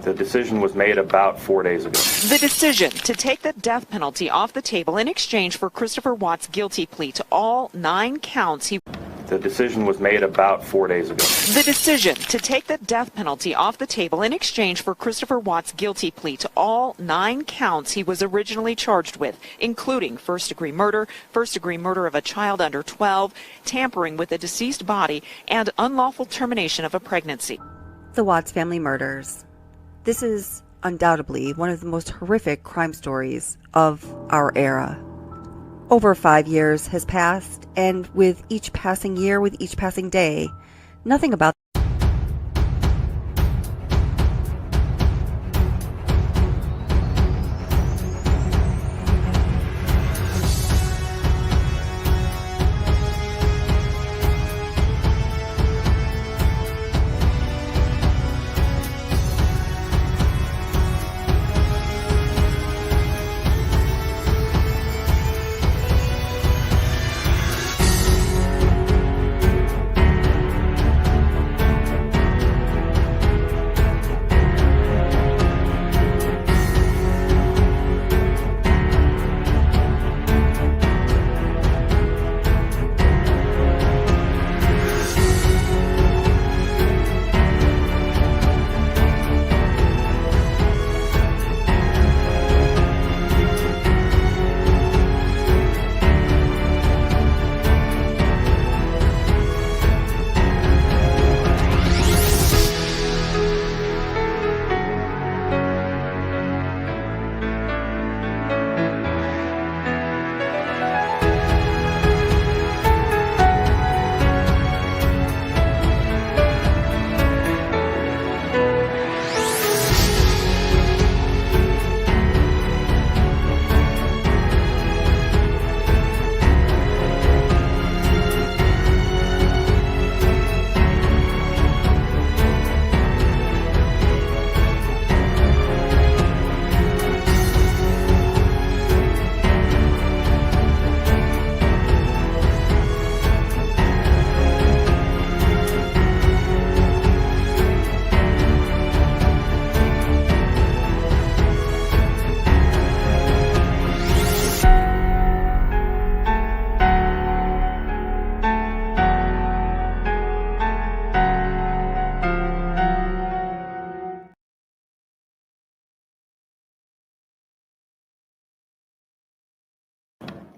The decision was made about 4 days ago. The decision to take the death penalty off the table in exchange for Christopher Watts' guilty plea to all 9 counts The decision was made about 4 days ago. The decision to take the death penalty off the table in exchange for Christopher Watts' guilty plea to all 9 counts he was originally charged with, including first-degree murder of a child under 12, tampering with a deceased body, and unlawful termination of a pregnancy. The Watts family murders. This is undoubtedly one of the most horrific crime stories of our era. Over 5 years has passed, and with each passing year, with each passing day, nothing about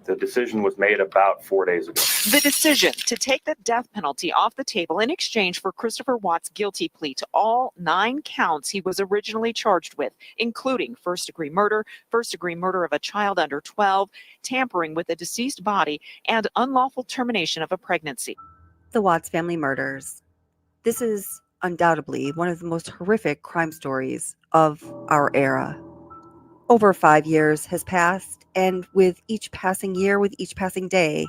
The decision was made about 4 days ago. The decision to take the death penalty off the table in exchange for Christopher Watts' guilty plea to all 9 counts he was originally charged with, including first-degree murder of a child under 12, tampering with a deceased body, and unlawful termination of a pregnancy. the Watts family murders. This is undoubtedly one of the most horrific crime stories of our era. Over 5 years has passed, and with each passing year, with each passing day,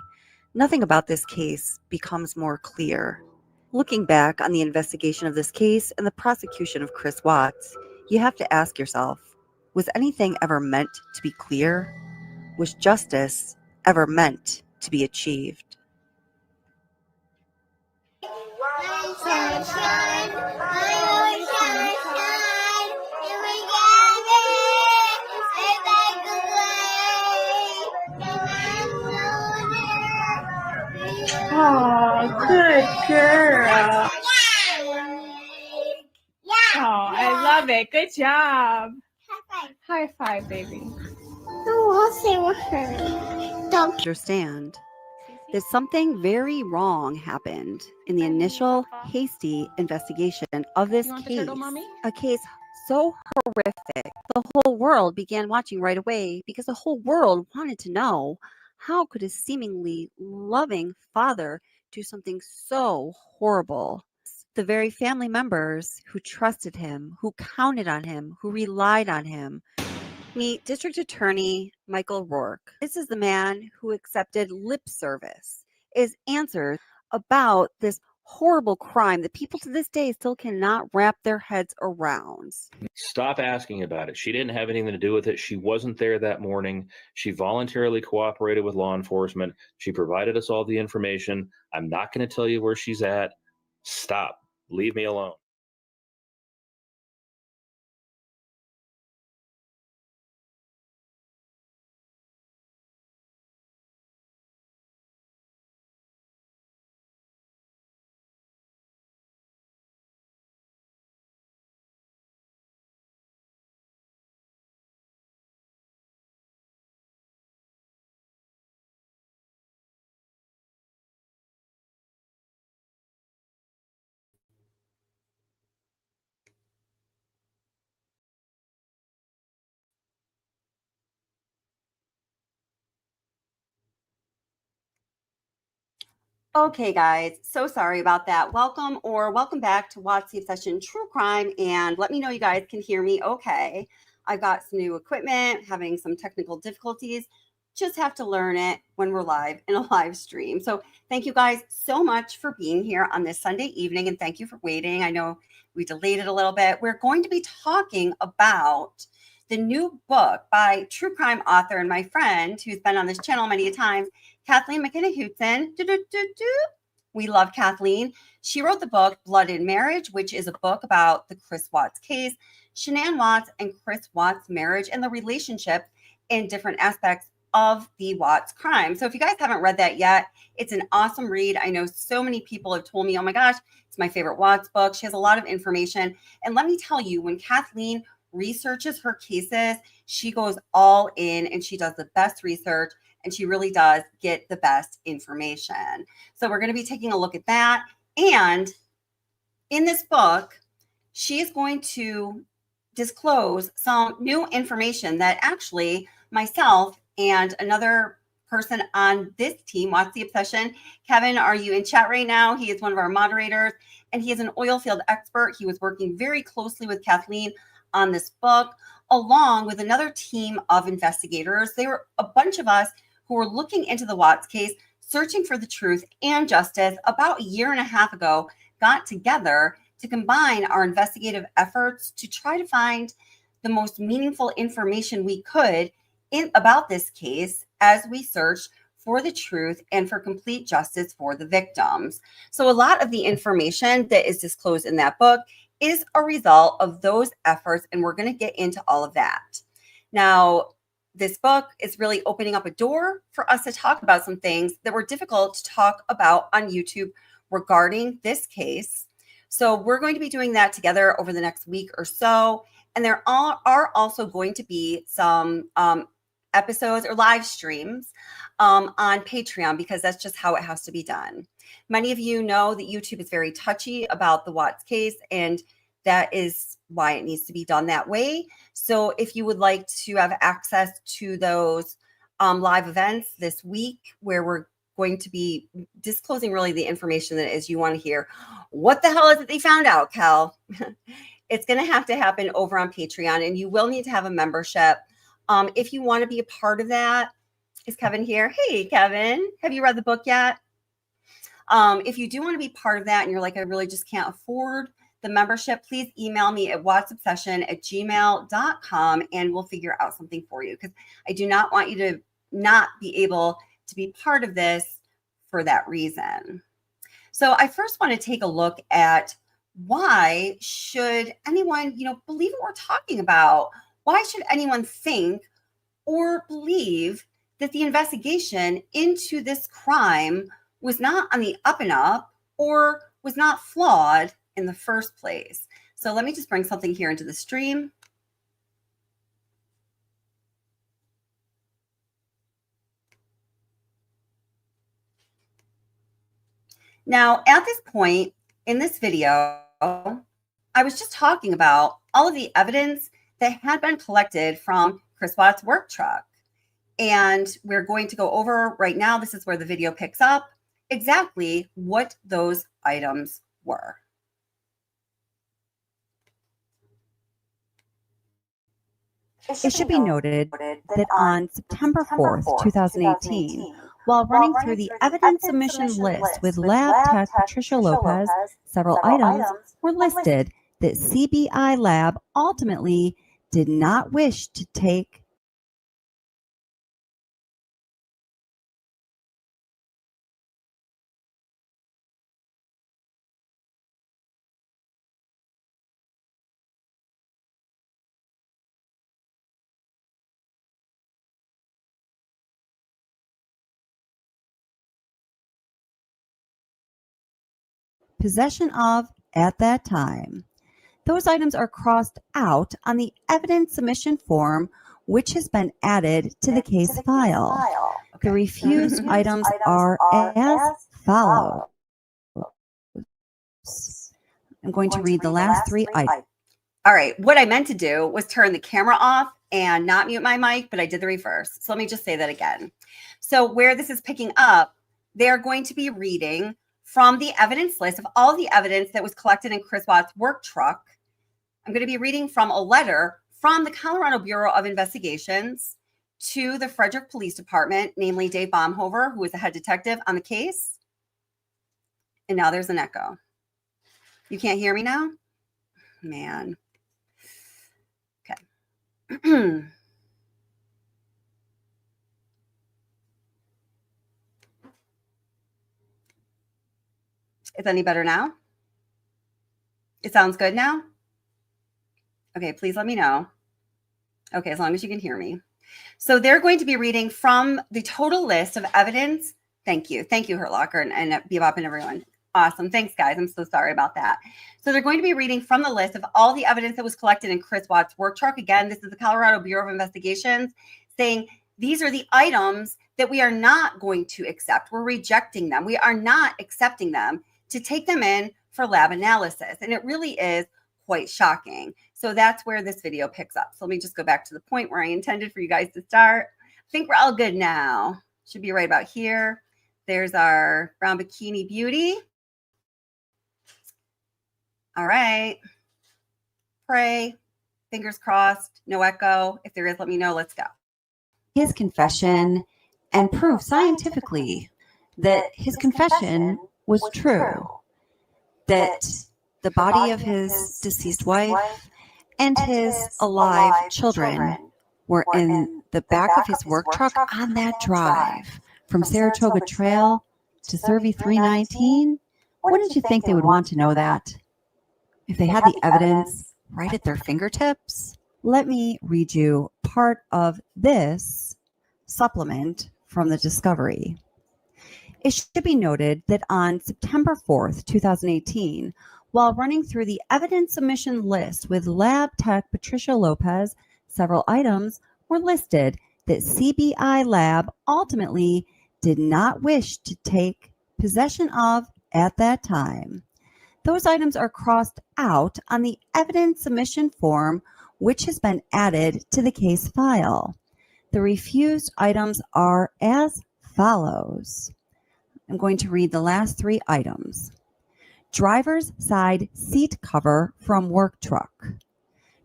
nothing about this case becomes more clear. Looking back on the investigation of this case and the prosecution of Chris Watts, you have to ask yourself, was anything ever meant to be clear? Was justice ever meant to be achieved? Oh, good girl. Oh, I love it. Good job. High five, baby. Understand that something very wrong happened in the initial hasty investigation of this case. A case so horrific, the whole world began watching right away because the whole world wanted to know, how could a seemingly loving father do something so horrible? The very family members who trusted him, who counted on him, who relied on him. Meet District Attorney Michael Rourke. This is the man who accepted lip service as answers about this horrible crime that people to this day still cannot wrap their heads around. Stop asking about it. She didn't have anything to do with it. She wasn't there that morning. She voluntarily cooperated with law enforcement. She provided us all the information. I'm not going to tell you where she's at. Stop. Leave me alone. Okay, guys, so sorry about that. Welcome back to Watts the Obsession True Crime. And let me know you guys can hear me okay. I've got some new equipment, having some technical difficulties. Just have to learn it when we're live in a live stream. So thank you guys so much for being here on this Sunday evening. And thank you for waiting. I know we delayed it a little bit. We're going to be talking about the new book by true crime author and my friend who's been on this channel many times, Kathleen McKenna Hewtsen. We love Kathleen. She wrote the book Blood in Marriage, which is a book about the Chris Watts case, Shanann Watts and Chris Watts' marriage and the relationship in different aspects of the Watts crime. So if you guys haven't read that yet, it's an awesome read. I know so many people have told me, oh my gosh, it's my favorite Watts book. She has a lot of information. And let me tell you, when Kathleen researches her cases, she goes all in and she does the best research. And she really does get the best information. So we're going to be taking a look at that. And in this book, she is going to disclose some new information that actually myself and another person on this team, Watts the Obsession, Kevin, are you in chat right now? He is one of our moderators, and he is an oil field expert. He was working very closely with Kathleen on this book, along with another team of investigators. They were a bunch of us who were looking into the Watts case, searching for the truth and justice. About a year and a half ago, got together to combine our investigative efforts to try to find the most meaningful information we could about this case as we searched for the truth and for complete justice for the victims. So a lot of the information that is disclosed in that book is a result of those efforts, and we're going to get into all of that. Now, this book is really opening up a door for us to talk about some things that were difficult to talk about on YouTube regarding this case. So we're going to be doing that together over the next week or so. And there are also going to be some episodes or live streams on Patreon, because that's just how it has to be done. Many of you know that YouTube is very touchy about the Watts case, and that is why it needs to be done that way. So if you would like to have access to those live events this week, where we're going to be disclosing really the information that is you want to hear, what the hell is it they found out, Cal? It's going to have to happen over on Patreon, and you will need to have a membership. If you want to be a part of that, is Kevin here? Hey, Kevin, have you read the book yet? If you do want to be part of that and you're like, I really just can't afford the membership, please email me at wattsobsession@gmail.com and we'll figure out something for you, because I do not want you to not be able to be part of this for that reason. So I first want to take a look at why should anyone, believe what we're talking about? Why should anyone think or believe that the investigation into this crime was not on the up and up or was not flawed in the first place? So let me just bring something here into the stream. Now, at this point in this video, I was just talking about all of the evidence that had been collected from Chris Watts' work truck. And we're going to go over right now, this is where the video picks up, exactly what those items were. It should be noted that on September 4th, 2018, while running through the evidence submission list with lab tech Patricia Lopez, several items were listed that CBI Lab ultimately did not wish to take possession of at that time. Those items are crossed out on the evidence submission form, which has been added to the case file. The refused items are as follows. I'm going to read the last three items. All right, what I meant to do was turn the camera off and not mute my mic, but I did the reverse. So let me just say that again. So where this is picking up, they are going to be reading from the evidence list of all the evidence that was collected in Chris Watts' work truck. I'm going to be reading from a letter from the Colorado Bureau of Investigations to the Frederick Police Department, namely Dave Baumhover, who was the head detective on the case. And now there's an echo. You can't hear me now? Man. Okay. Is any better now? It sounds good now? Okay, please let me know. Okay, as long as you can hear me. So they're going to be reading from the total list of evidence. Thank you. Thank you, Hurt Locker and Bebop and everyone. Awesome. Thanks, guys. I'm so sorry about that. So they're going to be reading from the list of all the evidence that was collected in Chris Watts' work truck. Again, this is the Colorado Bureau of Investigations saying these are the items that we are not going to accept. We're rejecting them. We are not accepting them to take them in for lab analysis. And it really is quite shocking. So that's where this video picks up. So let me just go back to the point where I intended for you guys to start. I think we're all good now. Should be right about here. There's our brown bikini beauty. All right. Pray. Fingers crossed. No echo. If there is, let me know. Let's go. His confession and proof scientifically that his confession was true. That the body of his deceased wife and his alive children were in the back of his work truck on that drive from Saratoga Trail to Survey 319. Wouldn't you think they would want to know that? If they had the evidence right at their fingertips? Let me read you part of this supplement from the discovery. It should be noted that on September 4th, 2018, while running through the evidence submission list with lab tech Patricia Lopez, several items were listed that CBI Lab ultimately did not wish to take possession of at that time. Those items are crossed out on the evidence submission form, which has been added to the case file. The refused items are as follows. I'm going to read the last three items. Driver's side seat cover from work truck.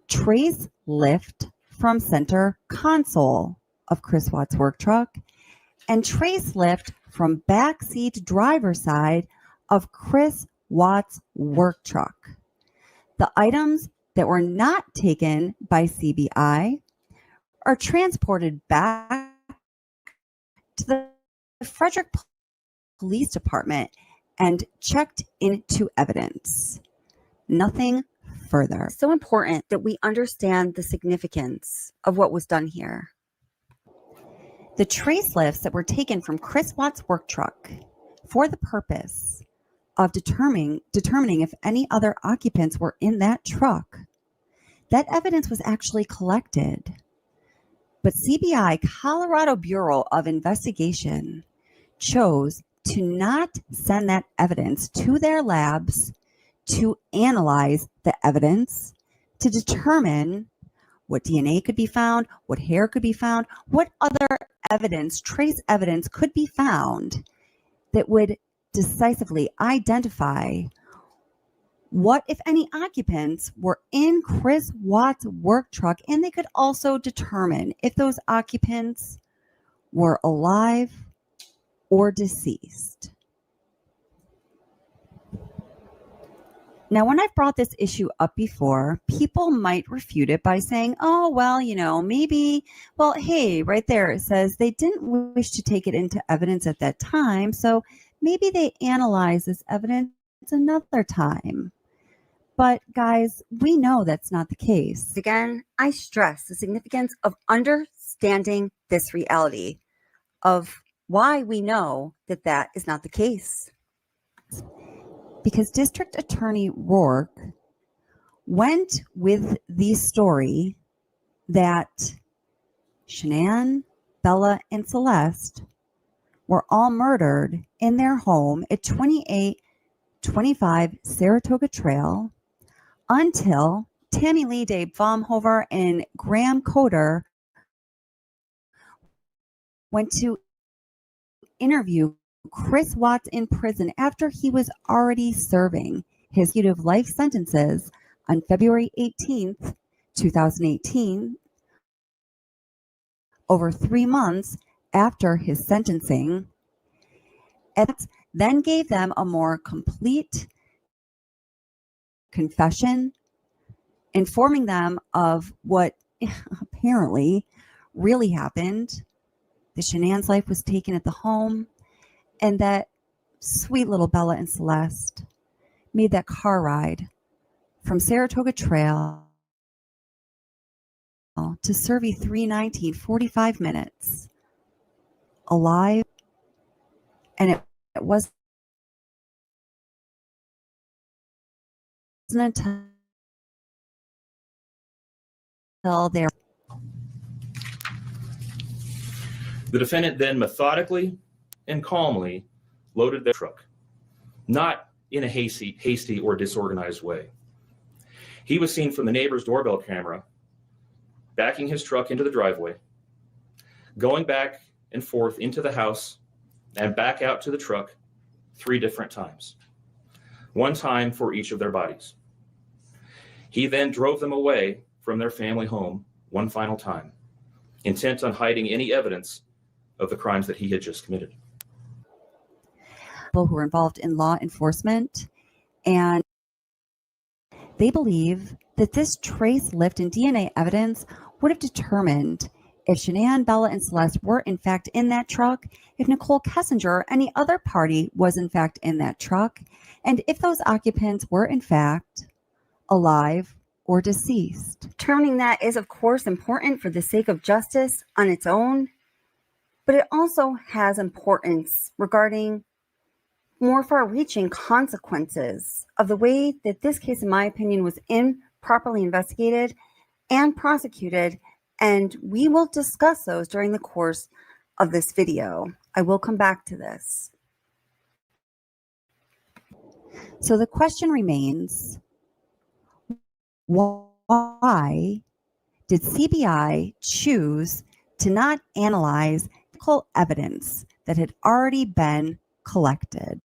Trace lift from center console of Chris Watts' work truck. And trace lift from back seat driver's side of Chris Watts' work truck. The items that were not taken by CBI are transported back to the Frederick Police Department and checked into evidence. Nothing further. So important that we understand the significance of what was done here. The trace lifts that were taken from Chris Watts' work truck for the purpose of determining if any other occupants were in that truck. That evidence was actually collected. But CBI, Colorado Bureau of Investigation, chose to not send that evidence to their labs to analyze the evidence, to determine what DNA could be found, what hair could be found, what other evidence, trace evidence could be found that would decisively identify what, if any, occupants were in Chris Watts' work truck, and they could also determine if those occupants were alive or deceased. Now, when I've brought this issue up before, people might refute it by saying, oh, well, maybe, well, hey, right there, it says they didn't wish to take it into evidence at that time, so maybe they analyze this evidence another time. But guys, we know that's not the case. Again, I stress the significance of understanding this reality of why we know that that is not the case. Because District Attorney Rourke went with the story that Shanann, Bella, and Celeste were all murdered in their home at 2825 Saratoga Trail until Tammy Lee, Dave Baumhover, and Graham Coder went to interview Chris Watts in prison after he was already serving his consecutive life sentences on February 18th, 2018, over 3 months after his sentencing, and then gave them a more complete confession, informing them of what apparently really happened, that Shanann's life was taken at the home, and that sweet little Bella and Celeste made that car ride from Saratoga Trail to Survey 319, 45 minutes, alive, and it wasn't until there. The defendant then methodically and calmly loaded their truck, not in a hasty or disorganized way. He was seen from the neighbor's doorbell camera backing his truck into the driveway, going back and forth into the house and back out to the truck 3 different times, 1 time for each of their bodies. He then drove them away from their family home 1 final time, intent on hiding any evidence of the crimes that he had just committed. People who were involved in law enforcement, and they believe that this trace lift and DNA evidence would have determined if Shanann, Bella, and Celeste were in fact in that truck, if Nicole Kessinger or any other party was in fact in that truck, and if those occupants were in fact alive or deceased. Determining that is, of course, important for the sake of justice on its own, but it also has importance regarding more far-reaching consequences of the way that this case, in my opinion, was improperly investigated and prosecuted, and we will discuss those during the course of this video. I will come back to this. So the question remains, why did CBI choose to not analyze medical evidence that had already been collected?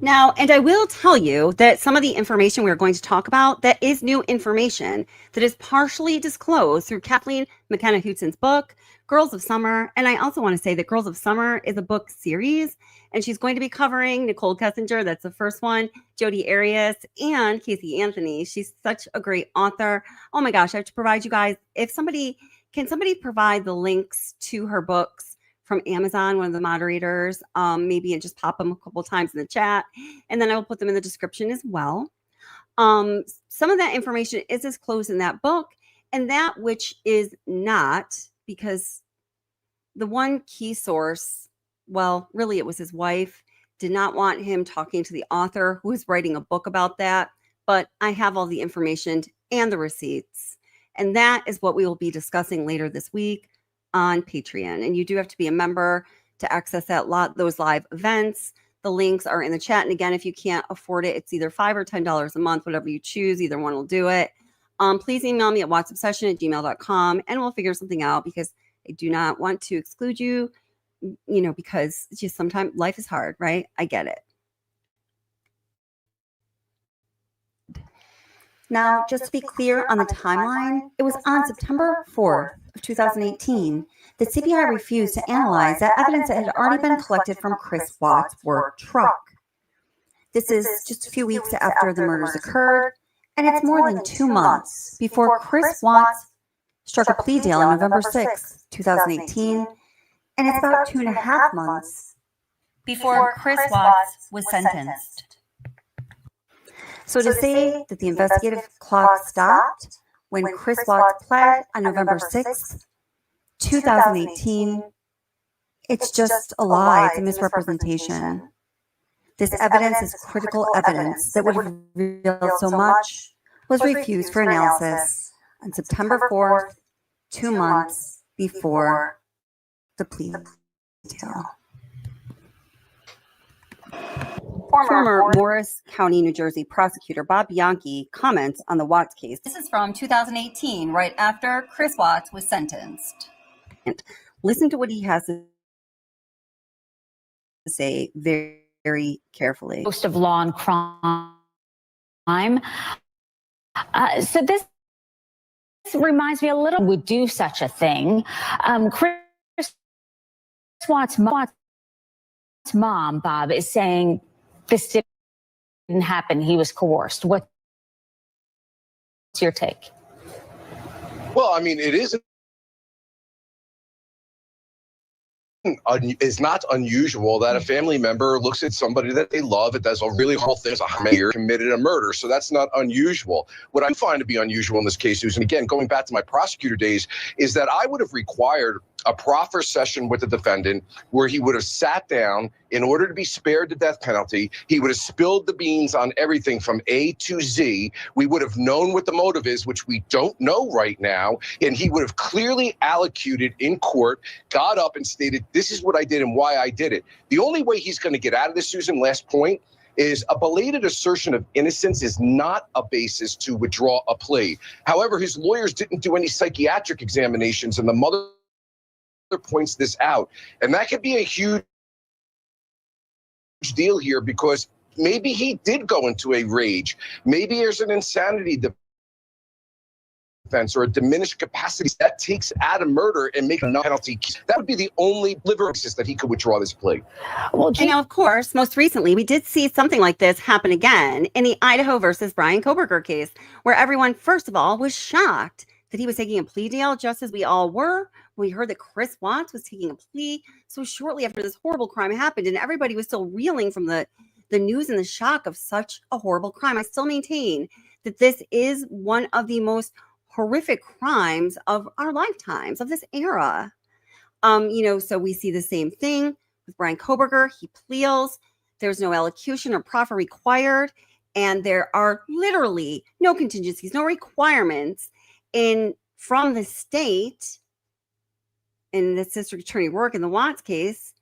Now, and I will tell you that some of the information we're going to talk about, that is new information that is partially disclosed through Kathleen McKenna Hewtsen's book, Girls of Summer. And I also want to say that Girls of Summer is a book series, and she's going to be covering Nicole Kessinger, that's the first one, Jodi Arias, and Casey Anthony. She's such a great author. Oh my gosh, I have to provide you guys, can somebody provide the links to her books from Amazon, one of the moderators, maybe, and just pop them a couple times in the chat, and then I will put them in the description as well. Some of that information is disclosed in that book, and that which is not, because the one key source, well, really it was his wife, did not want him talking to the author who is writing a book about that, but I have all the information and the receipts, and that is what we will be discussing later this week on Patreon. And you do have to be a member to access those live events. The links are in the chat. And again, if you can't afford it, it's either $5 or $10 a month, whatever you choose. Either one will do it. Please email me at wattsobsession@gmail.com, and we'll figure something out, because I do not want to exclude you, because it's just sometimes life is hard, right? I get it. Now, just to be clear on the timeline, it was on September 4th of 2018 that CBI refused to analyze that evidence that had already been collected from Chris Watts' work truck. This is just a few weeks after the murders occurred, and it's more than 2 months before Chris Watts struck a plea deal on November 6th, 2018, and it's about 2.5 months before Chris Watts was sentenced. So to say that the investigative clock stopped when Chris Watts pled on November 6th, 2018, it's just a lie. It's a misrepresentation. This evidence is critical evidence that would have revealed so much was refused for analysis on September 4th, 2 months before the plea deal. Former Morris County, New Jersey prosecutor Bob Bianchi comments on the Watts case. This is from 2018, right after Chris Watts was sentenced. And listen to what he has to say very, very carefully. Most of law and crime. So this reminds me a little would do such a thing. Chris Watts' mom, Bob, is saying this didn't happen. He was coerced. What's your take? Well, I mean, it isn't. It's not unusual that a family member looks at somebody that they love. It does a really horrible thing. As a mayor committed a murder, so that's not unusual. What I find to be unusual in this case, Susan, again, going back to my prosecutor days, is that I would have required a proffer session with the defendant where he would have sat down in order to be spared the death penalty. He would have spilled the beans on everything from A to Z. We would have known what the motive is, which we don't know right now. And he would have clearly allocated in court, got up and stated, this is what I did and why I did it. The only way he's going to get out of this, Susan, last point, is a belated assertion of innocence is not a basis to withdraw a plea. However, his lawyers didn't do any psychiatric examinations, and the mother points this out. And that could be a huge deal here, because maybe he did go into a rage. Maybe there's an insanity defense or a diminished capacity that takes out a murder and makes a penalty. That would be the only liver basis that he could withdraw this plea. Well, you know, of course, most recently, we did see something like this happen again in the Idaho versus Brian Koberger case, where everyone, first of all, was shocked that he was taking a plea deal, just as we all were. We heard that Chris Watts was taking a plea so shortly after this horrible crime happened, and everybody was still reeling from the news and the shock of such a horrible crime. I still maintain that this is one of the most horrific crimes of our lifetimes, of this era. So we see the same thing with Brian Koberger. He pleads. There's no elocution or proffer required, and there are literally no contingencies, no requirements from the state in the district attorney work in the Watts case,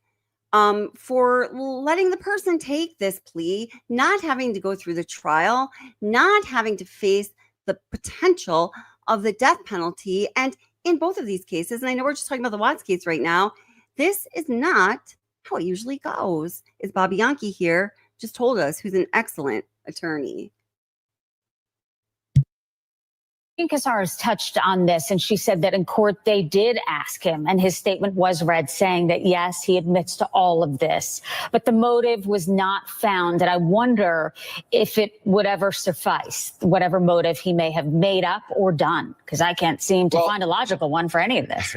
for letting the person take this plea, not having to go through the trial, not having to face the potential of the death penalty. And in both of these cases, and I know we're just talking about the Watts case right now, this is not how it usually goes. As Bob Bianchi here just told us, who's an excellent attorney. Kessinger has touched on this, and she said that in court they did ask him, and his statement was read saying that, yes, he admits to all of this, but the motive was not found. And I wonder if it would ever suffice, whatever motive he may have made up or done, because I can't seem to find a logical one for any of this.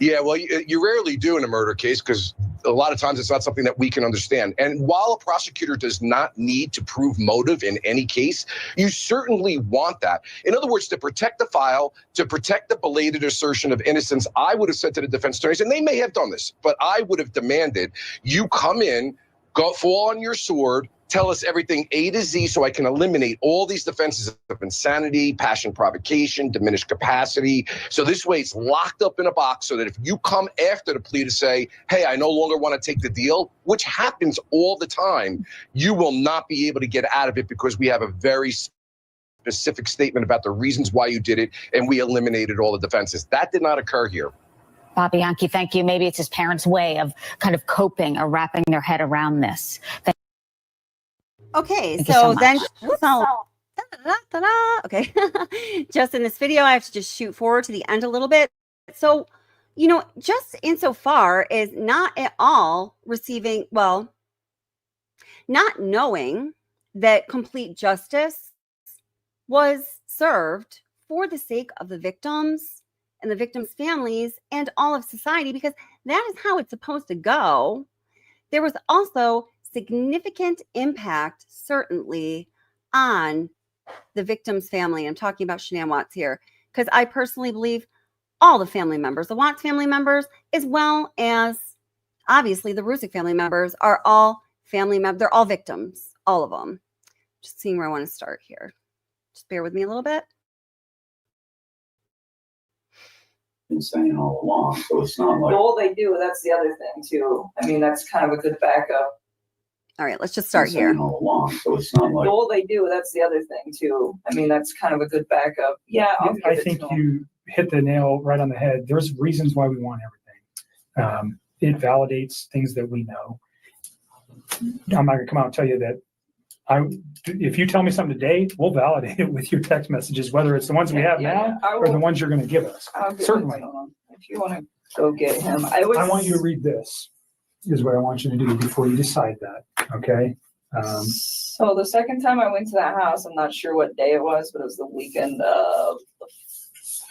Yeah, well, you rarely do in a murder case, because a lot of times it's not something that we can understand. And while a prosecutor does not need to prove motive in any case, you certainly want that. In other words, to protect the file, to protect the belated assertion of innocence, I would have said to the defense attorneys, and they may have done this, but I would have demanded, you come in, go fall on your sword, tell us everything A to Z so I can eliminate all these defenses of insanity, passion provocation, diminished capacity. So this way it's locked up in a box so that if you come after the plea to say, hey, I no longer want to take the deal, which happens all the time, you will not be able to get out of it, because we have a very specific statement about the reasons why you did it, and we eliminated all the defenses. That did not occur here. Bob Bianchi, thank you. Maybe it's his parents' way of kind of coping or wrapping their head around this. Okay, so then, okay, just in this video, I have to just shoot forward to the end a little bit. So, just insofar as not at all not knowing that complete justice was served for the sake of the victims and the victims' families and all of society, because that is how it's supposed to go. There was also significant impact, certainly, on the victim's family. I'm talking about Shanann Watts here, because I personally believe all the family members, the Watts family members, as well as obviously the Rzucek family members, are all family members. They're all victims, all of them. Just seeing where I want to start here. Just bear with me a little bit. Been saying all along, so it's not like all they do. That's the other thing too. I mean, that's kind of a good backup. All right, let's just start here. All along, so it's not like all they do. That's the other thing too. I mean, that's kind of a good backup. Yeah, I think you hit the nail right on the head. There's reasons why we want everything. It validates things that we know. I'm not gonna come out and tell you that if you tell me something today, we'll validate it with your text messages, whether it's the ones we have now or the ones you're gonna give us. Certainly. If you want to go get him, I want you to read this, is what I want you to do before you decide that, okay? So the second time I went to that house, I'm not sure what day it was, but it was the weekend of the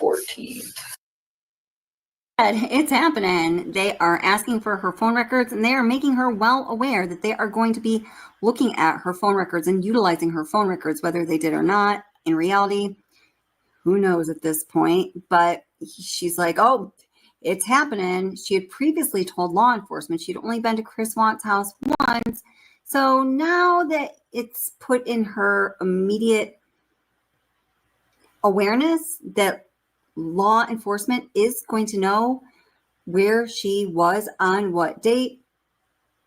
14th. It's happening. They are asking for her phone records, and they are making her well aware that they are going to be looking at her phone records and utilizing her phone records, whether they did or not. In reality, who knows at this point? But she's like, oh, it's happening. She had previously told law enforcement she'd only been to Chris Watts' house once. So now that it's put in her immediate awareness that law enforcement is going to know where she was on what date,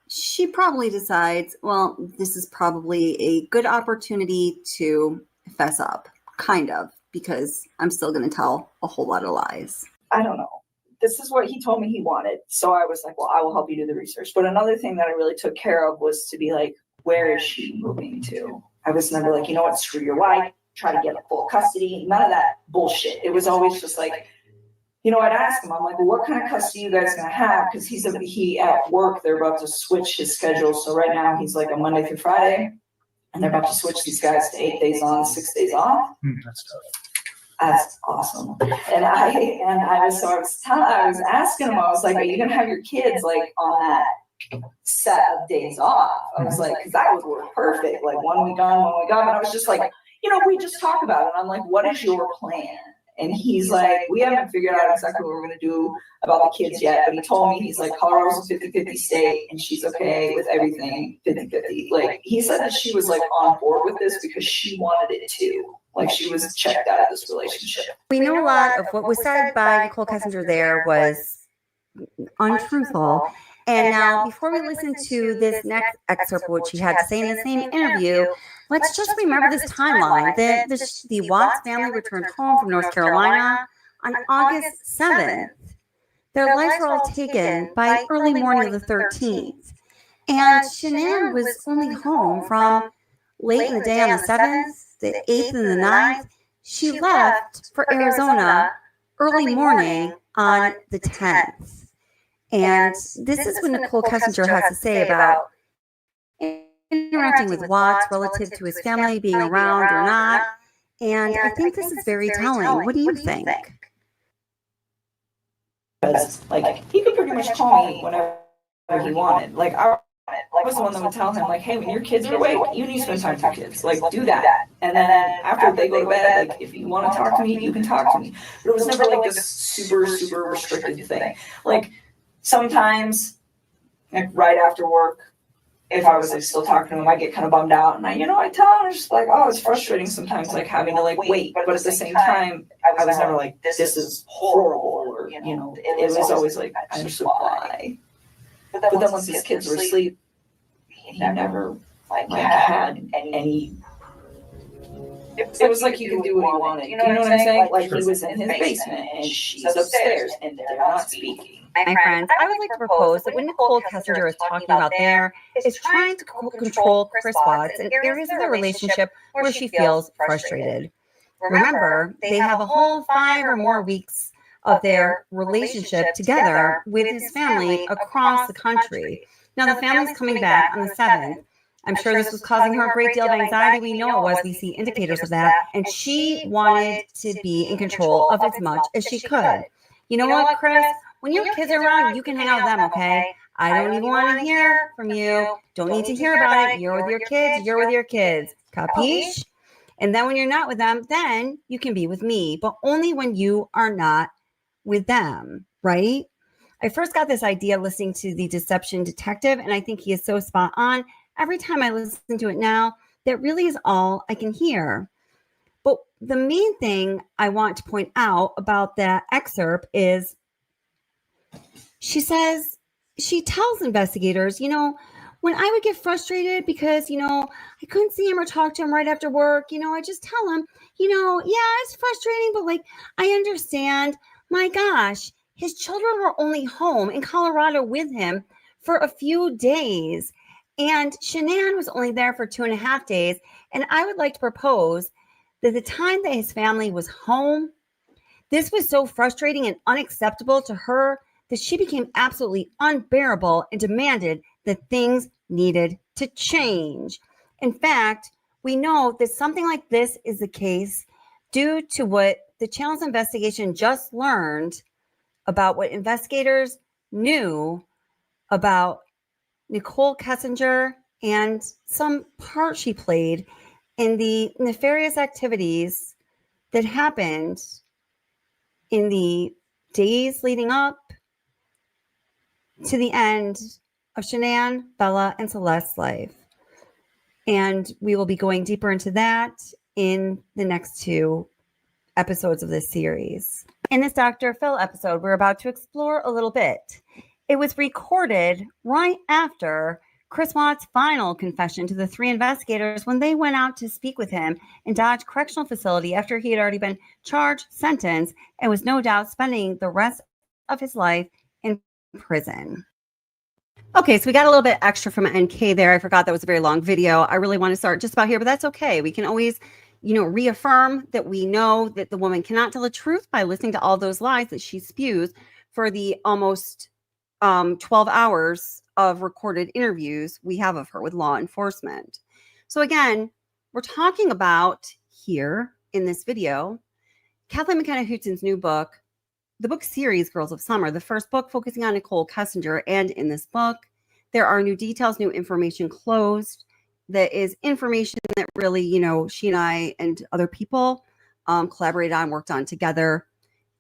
she probably decides, well, this is probably a good opportunity to fess up, kind of, because I'm still going to tell a whole lot of lies. I don't know. This is what he told me he wanted. So I was like, well, I will help you do the research. But another thing that I really took care of was to be like, where is she moving to? I was never like, you know what, screw your wife, try to get a full custody. None of that bullshit. It was always just like, you know, I'd ask him, I'm like, well, what kind of custody you guys gonna have? Because he at work, they're about to switch his schedule. So right now he's like a Monday through Friday, and they're about to switch these guys to 8 days on, 6 days off. That's tough. That's awesome. And I was asking him, I was like, are you gonna have your kids like on that set of days off? I was like, because that would work perfect. Like 1 week on, 1 week off. And I was just like, you know, we just talk about it. I'm like, what is your plan? And he's like, we haven't figured out exactly what we're going to do about the kids yet. But he told me, he's like, Colorado's a 50-50 state and she's okay with everything 50-50. Like, he said that she was like on board with this because she wanted it too. Like, she was checked out of this relationship. We know a lot of what was said by Nicole Kessinger there was untruthful. And now, before we listen to this next excerpt, what she had to say in the same interview, let's just remember this timeline. The Watts family returned home from North Carolina on August 7th. Their lives were all taken by early morning of the 13th. And Shanann was only home from late in the day on the 7th, the 8th and the 9th. She left for Arizona early morning on the 10th. And this is what Nicole Kessinger has to say about interacting with Watts relative to his family being around or not. And I think this is very telling. What do you think? Because, like, he could pretty much call me whenever he wanted. Like, I was the one that would tell him, like, hey, when your kids are awake, you need to spend time with your kids. Like, do that. And then after they go to bed, like, if you want to talk to me, you can talk to me. But it was never, like, this super, super restricted thing. Like, sometimes, like, right after work, if I was like still talking to him, I get kind of bummed out, and I tell him, just like, oh, it's frustrating sometimes, like having to like wait, but at the same time, I was never like, this is horrible, or it was always like, I understood why. But then once his kids were asleep, he never like had any. It was like he could do what he wanted. You know what I'm saying? Like, he was in his basement and she's upstairs, and they're not speaking. My friends, I would like to propose that what Nicole Kessinger is talking about there is trying to control Chris Watts in areas of the relationship where she feels frustrated. Remember, they have a whole 5 or more weeks of their relationship together with his family across the country. Now, the family's coming back on the 7th. I'm sure this was causing her a great deal of anxiety. We know it was. We see indicators of that. And she wanted to be in control of as much as she could. You know what, Chris? When your kids are around, you can hang out with them, okay? I don't even want to hear from you. Don't need to hear about it. You're with your kids. You're with your kids. Capiche? And then when you're not with them, then you can be with me. But only when you are not with them, right? I first got this idea listening to The Deception Detective, and I think he is so spot on. Every time I listen to it now, that really is all I can hear. But the main thing I want to point out about that excerpt is she tells investigators, when I would get frustrated because, I couldn't see him or talk to him right after work, I just tell him, yeah, it's frustrating, but like, I understand. My gosh, his children were only home in Colorado with him for a few days. And Shanann was only there for 2.5 days. And I would like to propose that the time that his family was home, this was so frustrating and unacceptable to her that she became absolutely unbearable and demanded that things needed to change. In fact, we know that something like this is the case due to what the chilse investigation just learned about what investigators knew about Nicole Kessinger and some part she played in the nefarious activities that happened in the days leading up to the end of Shanann, Bella, and Celeste's life. And we will be going deeper into that in the next 2 episodes of this series. In this Dr. Phil episode, we're about to explore a little bit. It was recorded right after Chris Watts' final confession to the 3 investigators when they went out to speak with him in Dodge Correctional Facility after he had already been charged, sentenced, and was no doubt spending the rest of his life in prison. Okay, so we got a little bit extra from NK there. I forgot that was a very long video. I really want to start just about here, but that's okay. We can always, reaffirm that we know that the woman cannot tell the truth by listening to all those lies that she spews for the almost 12 hours of recorded interviews we have of her with law enforcement. So again, we're talking about here in this video, Kathleen McKenna Hewtsen's new book, the book series Girls of Summer, the first book focusing on Nicole Kessinger. And in this book, there are new details, new information closed. That is information that really, she and I and other people collaborated on, worked on together.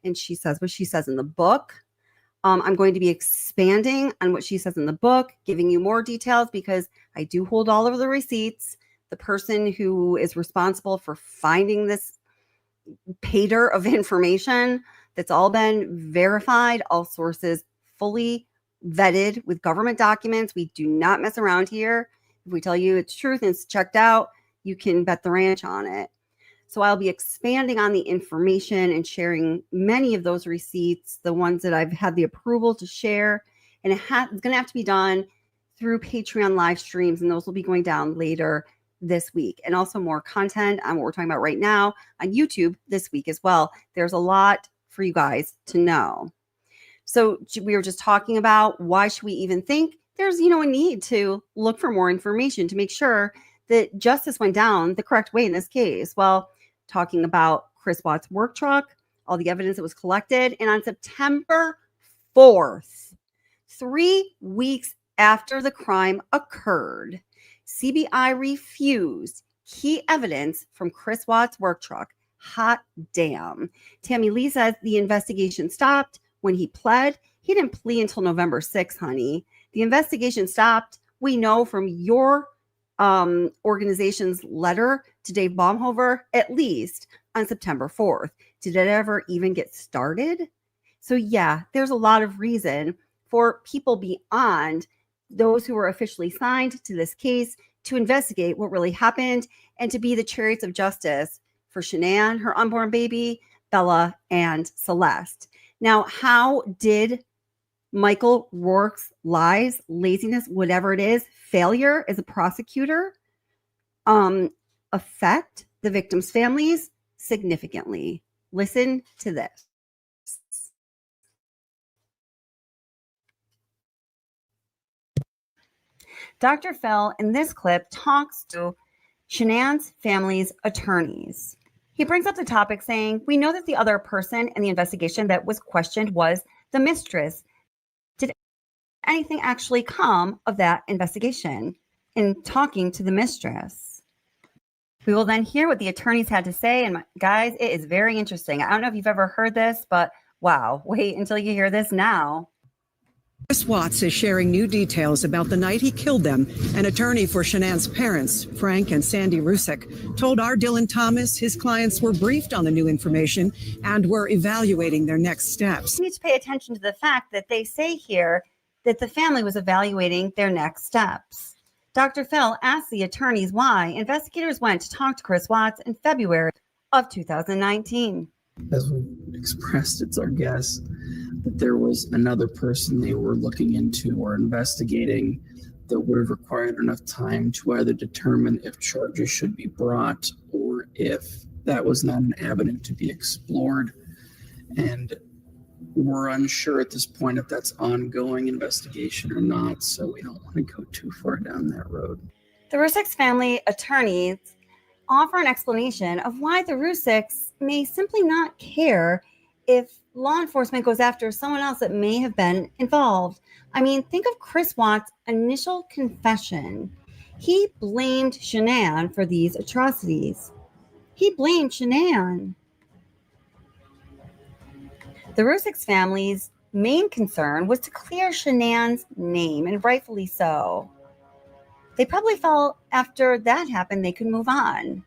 And she says what she says in the book. I'm going to be expanding on what she says in the book, giving you more details because I do hold all of the receipts. The person who is responsible for finding this pater of information that's all been verified, all sources fully vetted with government documents. We do not mess around here. If we tell you it's truth and it's checked out, you can bet the ranch on it. So I'll be expanding on the information and sharing many of those receipts, the ones that I've had the approval to share. And it's going to have to be done through Patreon live streams, and those will be going down later this week. And also more content on what we're talking about right now on YouTube this week as well. There's a lot for you guys to know. So we were just talking about why should we even think there's, a need to look for more information to make sure that justice went down the correct way in this case. Well, talking about Chris Watts' work truck, all the evidence that was collected. And on September 4th, 3 weeks after the crime occurred, CBI refused key evidence from Chris Watts' work truck. Hot damn. Tammy Lee says the investigation stopped when he pled. He didn't plea until November 6th, honey. The investigation stopped. We know from your organization's letter to Dave Baumhover, at least on September 4th. Did it ever even get started? So yeah, there's a lot of reason for people beyond those who were officially signed to this case to investigate what really happened and to be the chariots of justice for Shanann, her unborn baby, Bella, and Celeste. Now, how did Michael Rourke's lies, laziness, whatever it is, failure as a prosecutor, affect the victims' families significantly? Listen to this. Dr. Fell in this clip talks to Shanann's family's attorneys. He brings up the topic saying, we know that the other person in the investigation that was questioned was the mistress. Did anything actually come of that investigation in talking to the mistress? We will then hear what the attorneys had to say. And guys, it is very interesting. I don't know if you've ever heard this, but wow, wait until you hear this now. Chris Watts is sharing new details about the night he killed them. An attorney for Shanann's parents, Frank and Sandy Rzucek, told our Dylan Thomas his clients were briefed on the new information and were evaluating their next steps. You need to pay attention to the fact that they say here that the family was evaluating their next steps. Dr. Phil asked the attorneys why investigators went to talk to Chris Watts in February of 2019. As we expressed, it's our guess that there was another person they were looking into or investigating that would have required enough time to either determine if charges should be brought or if that was not an avenue to be explored. And we're unsure at this point if that's ongoing investigation or not, so we don't want to go too far down that road. The Rzucek's family attorneys offer an explanation of why the Rzuceks may simply not care if law enforcement goes after someone else that may have been involved. I mean, think of Chris Watts' initial confession. He blamed Shanann for these atrocities. He blamed Shanann. The Rzucek's family's main concern was to clear Shanann's name, and rightfully so. They probably felt after that happened, they could move on.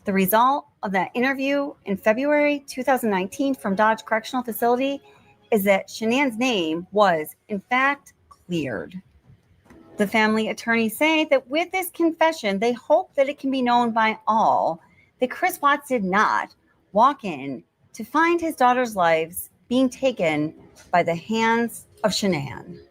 The result of that interview in February 2019 from Dodge Correctional Facility is that Shanann's name was, in fact, cleared. The family attorneys say that with this confession, they hope that it can be known by all that Chris Watts did not walk in to find his daughter's lives being taken by the hands of Shanann.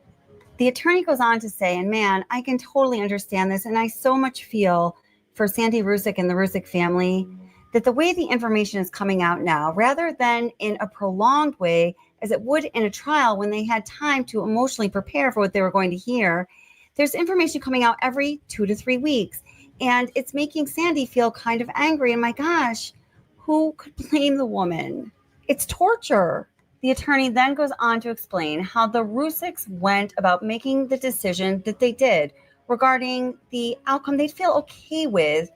The attorney goes on to say, and man, I can totally understand this, and I so much feel for Sandy Rzucek and the Rzucek family, that the way the information is coming out now, rather than in a prolonged way, as it would in a trial when they had time to emotionally prepare for what they were going to hear, there's information coming out every 2 to 3 weeks. And it's making Sandy feel kind of angry. And my gosh, who could blame the woman? It's torture. The attorney then goes on to explain how the Rzuceks went about making the decision that they did regarding the outcome they'd feel okay with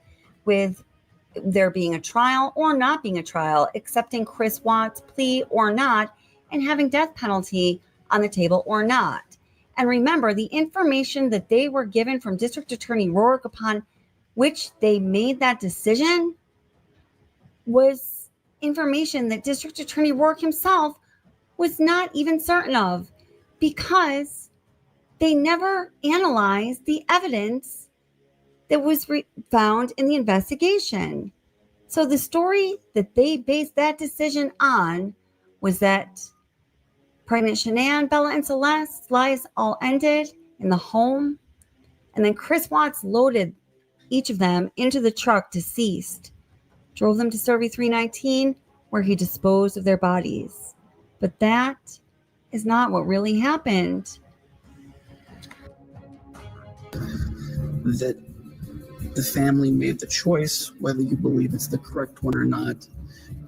there being a trial or not being a trial, accepting Chris Watts' plea or not, and having death penalty on the table or not. And remember, the information that they were given from District Attorney Rourke upon which they made that decision was information that District Attorney Rourke himself was not even certain of, because they never analyzed the evidence that was found in the investigation. So the story that they based that decision on was that pregnant Shanann, Bella, and Celeste's lives all ended in the home. And then Chris Watts loaded each of them into the truck deceased, drove them to Survey 319, where he disposed of their bodies. But that is not what really happened. That the family made the choice, whether you believe it's the correct one or not,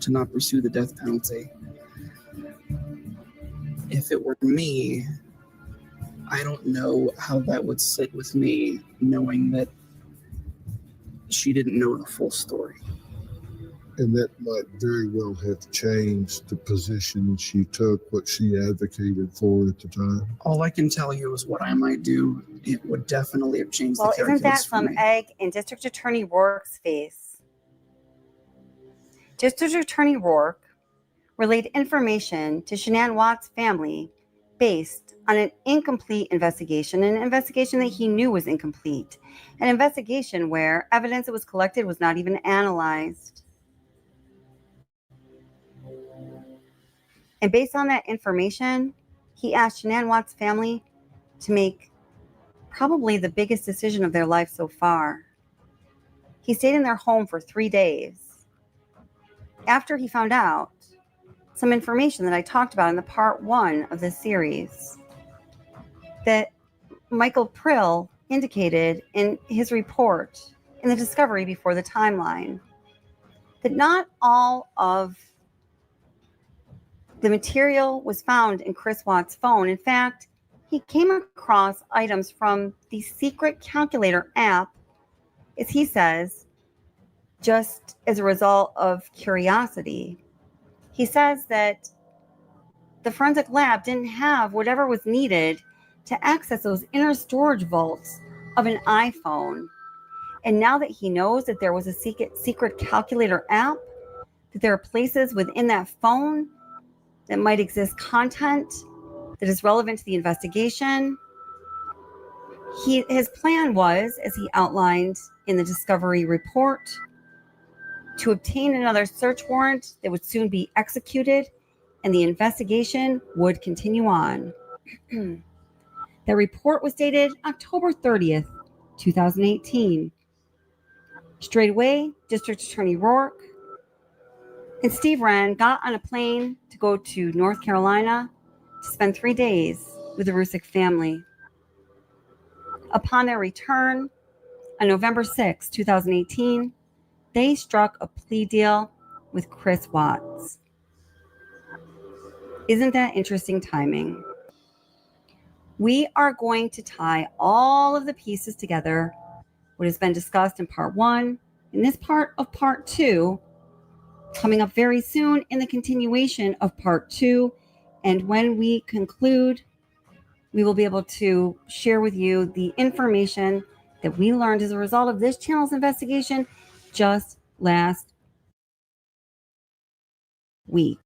to not pursue the death penalty. If it were me, I don't know how that would sit with me, knowing that she didn't know the full story. And that might very well have changed the position she took, what she advocated for at the time. All I can tell you is what I might do. It would definitely have changed the calculus. Well, isn't that for some me. egg in District Attorney Rourke's face? District Attorney Rourke relayed information to Shanann Watts' family based on an incomplete investigation, an investigation that he knew was incomplete, an investigation where evidence that was collected was not even analyzed. And based on that information, he asked Shanann Watts' family to make probably the biggest decision of their life so far. He stayed in their home for 3 days. After he found out some information that I talked about in the part 1 of this series, that Michael Prill indicated in his report in the discovery before the timeline, that not all of the material was found in Chris Watts' phone. In fact, he came across items from the secret calculator app, as he says, just as a result of curiosity. He says that the forensic lab didn't have whatever was needed to access those inner storage vaults of an iPhone. And now that he knows that there was a secret calculator app, that there are places within that phone that might exist content that is relevant to the investigation, his plan was, as he outlined in the discovery report, to obtain another search warrant that would soon be executed, and the investigation would continue on. That report was dated October 30th, 2018. Straight away, District Attorney Rourke and Steve Wren got on a plane to go to North Carolina to spend 3 days with the Rzucek family. Upon their return on November 6, 2018, they struck a plea deal with Chris Watts. Isn't that interesting timing? We are going to tie all of the pieces together, what has been discussed in part 1, in this part of part 2, coming up very soon in the continuation of part 2. And when we conclude, we will be able to share with you the information that we learned as a result of this channel's investigation just last week.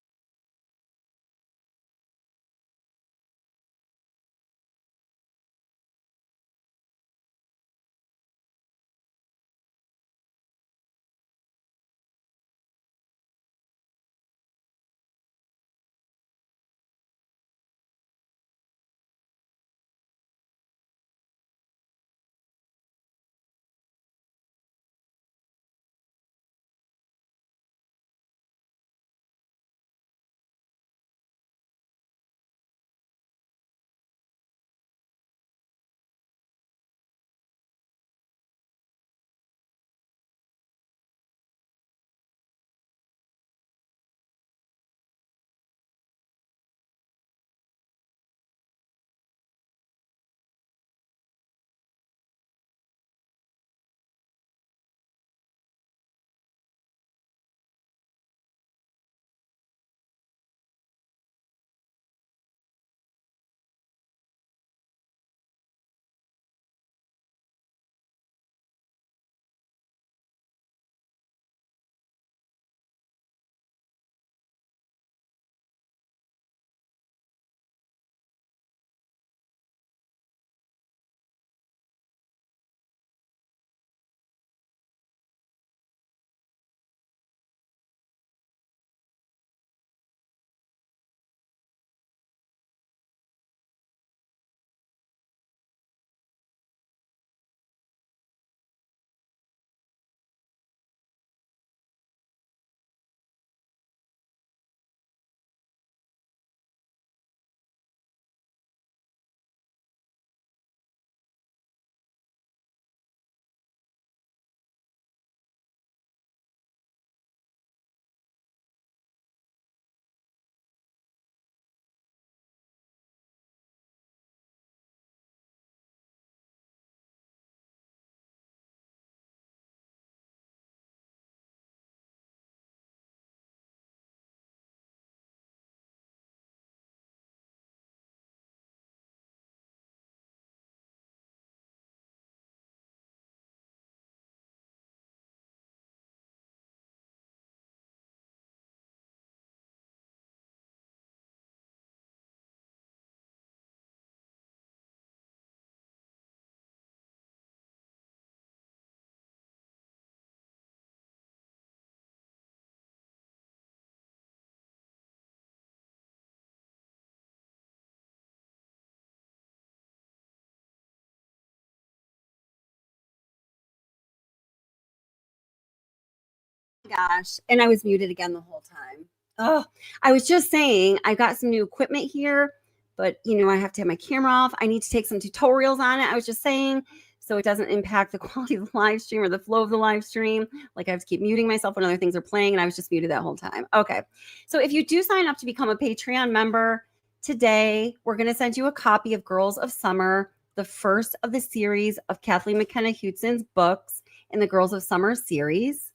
Gosh, and I was muted again the whole time. Oh, I was just saying, I've got some new equipment here, but I have to have my camera off. I need to take some tutorials on it. I was just saying, so it doesn't impact the quality of the live stream or the flow of the live stream. Like I have to keep muting myself when other things are playing, and I was just muted that whole time. Okay, so if you do sign up to become a Patreon member today, we're going to send you a copy of Girls of Summer, the first of the series of Kathleen McKenna Hewtsen's books in the Girls of Summer series.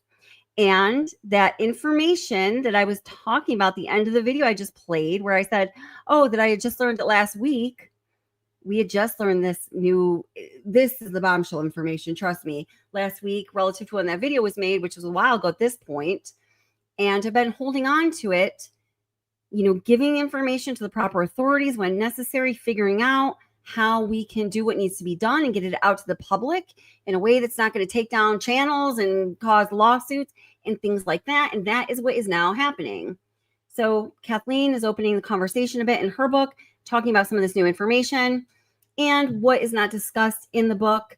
And that information that I was talking about, the end of the video I just played, where I said, oh, that I had just learned it last week. We had just learned this is the bombshell information, trust me, last week relative to when that video was made, which was a while ago at this point. And I've been holding on to it, giving information to the proper authorities when necessary, figuring out how we can do what needs to be done and get it out to the public in a way that's not going to take down channels and cause lawsuits and things like that. And that is what is now happening. So Kathleen is opening the conversation a bit in her book, talking about some of this new information. and what is not discussed in the book,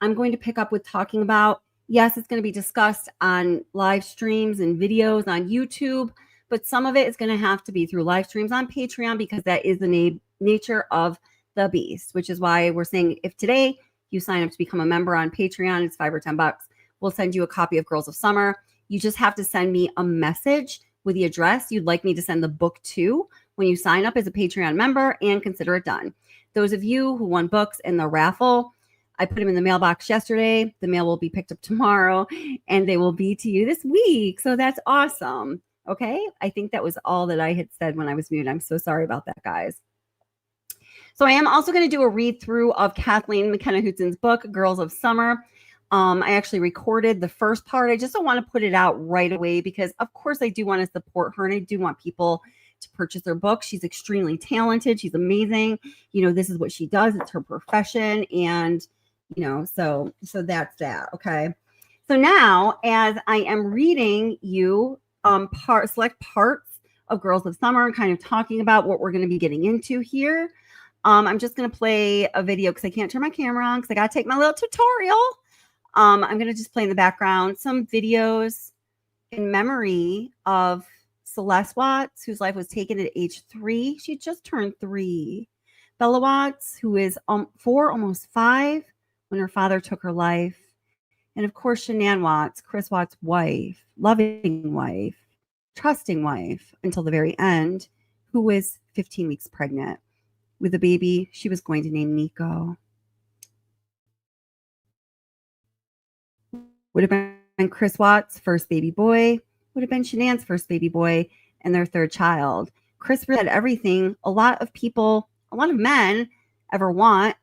I'm going to pick up with talking about. Yes, it's going to be discussed on live streams and videos on YouTube, but some of it is going to have to be through live streams on Patreon because that is the nature of the beast, which is why we're saying if today you sign up to become a member on Patreon, it's $5 or $10. We'll send you a copy of Girls of Summer. You just have to send me a message with the address you'd like me to send the book to when you sign up as a Patreon member and consider it done. Those of you who won books in the raffle, I put them in the mailbox yesterday. The mail will be picked up tomorrow and they will be to you this week. So that's awesome. Okay. I think that was all that I had said when I was muted. I'm so sorry about that, guys. So I am also going to do a read through of Kathleen McKenna Hewtsen's book, Girls of Summer. I actually recorded the first part. I just don't want to put it out right away because, of course, I do want to support her and I do want people to purchase her book. She's extremely talented. She's amazing. You know, this is what she does. It's her profession. And, you know, so that's that. Okay. So now, as I am reading you select parts of Girls of Summer and kind of talking about what we're going to be getting into here, I'm just going to play a video because I can't turn my camera on because I got to take my little tutorial. I'm going to just play in the background some videos in memory of Celeste Watts, whose life was taken at age 3. She just turned 3. Bella Watts, who is 4, almost 5, when her father took her life. And of course, Shanann Watts, Chris Watts' wife, loving wife, trusting wife until the very end, who was 15 weeks pregnant with a baby she was going to name Nicol. Would have been Chris Watts' first baby boy, would have been Shanann's first baby boy, and their third child. Chris really had everything a lot of people, a lot of men ever want: